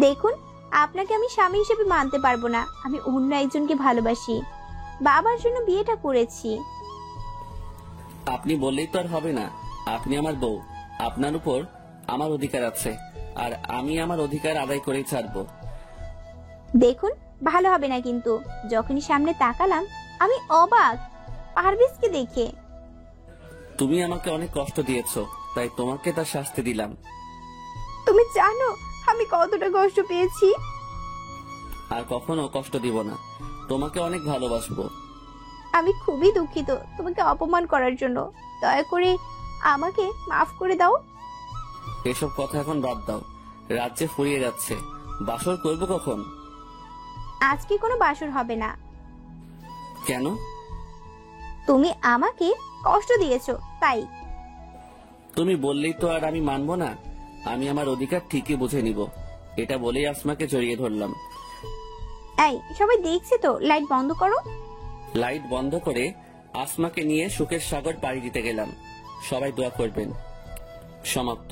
দেখুন, আপনাকে আমি স্বামী হিসেবে মানতে পারবো না। আমি অন্য একজনকে ভালোবাসি, বাবার জন্য বিয়েটা করেছি। আপনি বললেই তো আর হবে না। আপনি আমার বউ, আপনার উপর আমার অধিকার আছে, আর আমি আমার অধিকার আদায় করেই ছাড়বো। দেখুন, ভালো হবে না কিন্তু। যখনই সামনে তাকালাম আমি অবাক পারভেজকে দেখে। তুমি আমাকে অনেক কষ্ট দিয়েছো, তাই তোমাকে তার শাস্তি দিলাম। তুমি জানো আমি কতটা কষ্ট পেয়েছি? আর কখনো কষ্ট দিব না। তোমাকে অনেক ভালোবাসবো। আমি খুবই দুঃখিত তোমাকে অপমান করার জন্য। দয়া করে আমাকে মাফ করে দাও। এসব কথা এখন বাদ দাও। রাজ্যে ফুরিয়ে যাচ্ছে, বাসর করবো কখন? আজকে কোনো বাসর হবে না। কেন? তুমি আমাকে কষ্ট দিয়েছো তাই। তুমি বললেই তো আর আমি মানবো না। আমি আমার অধিকার ঠিকই বুঝে নিব। এটা বলেই আসমাকে জড়িয়ে ধরলাম। এই সবাই দেখছে তো, লাইট বন্ধ করো। লাইট বন্ধ করে আসমাকে নিয়ে সুখের সাগর পাড়ি দিতে গেলাম। সবাই দোয়া করবেন। সমাপ্ত।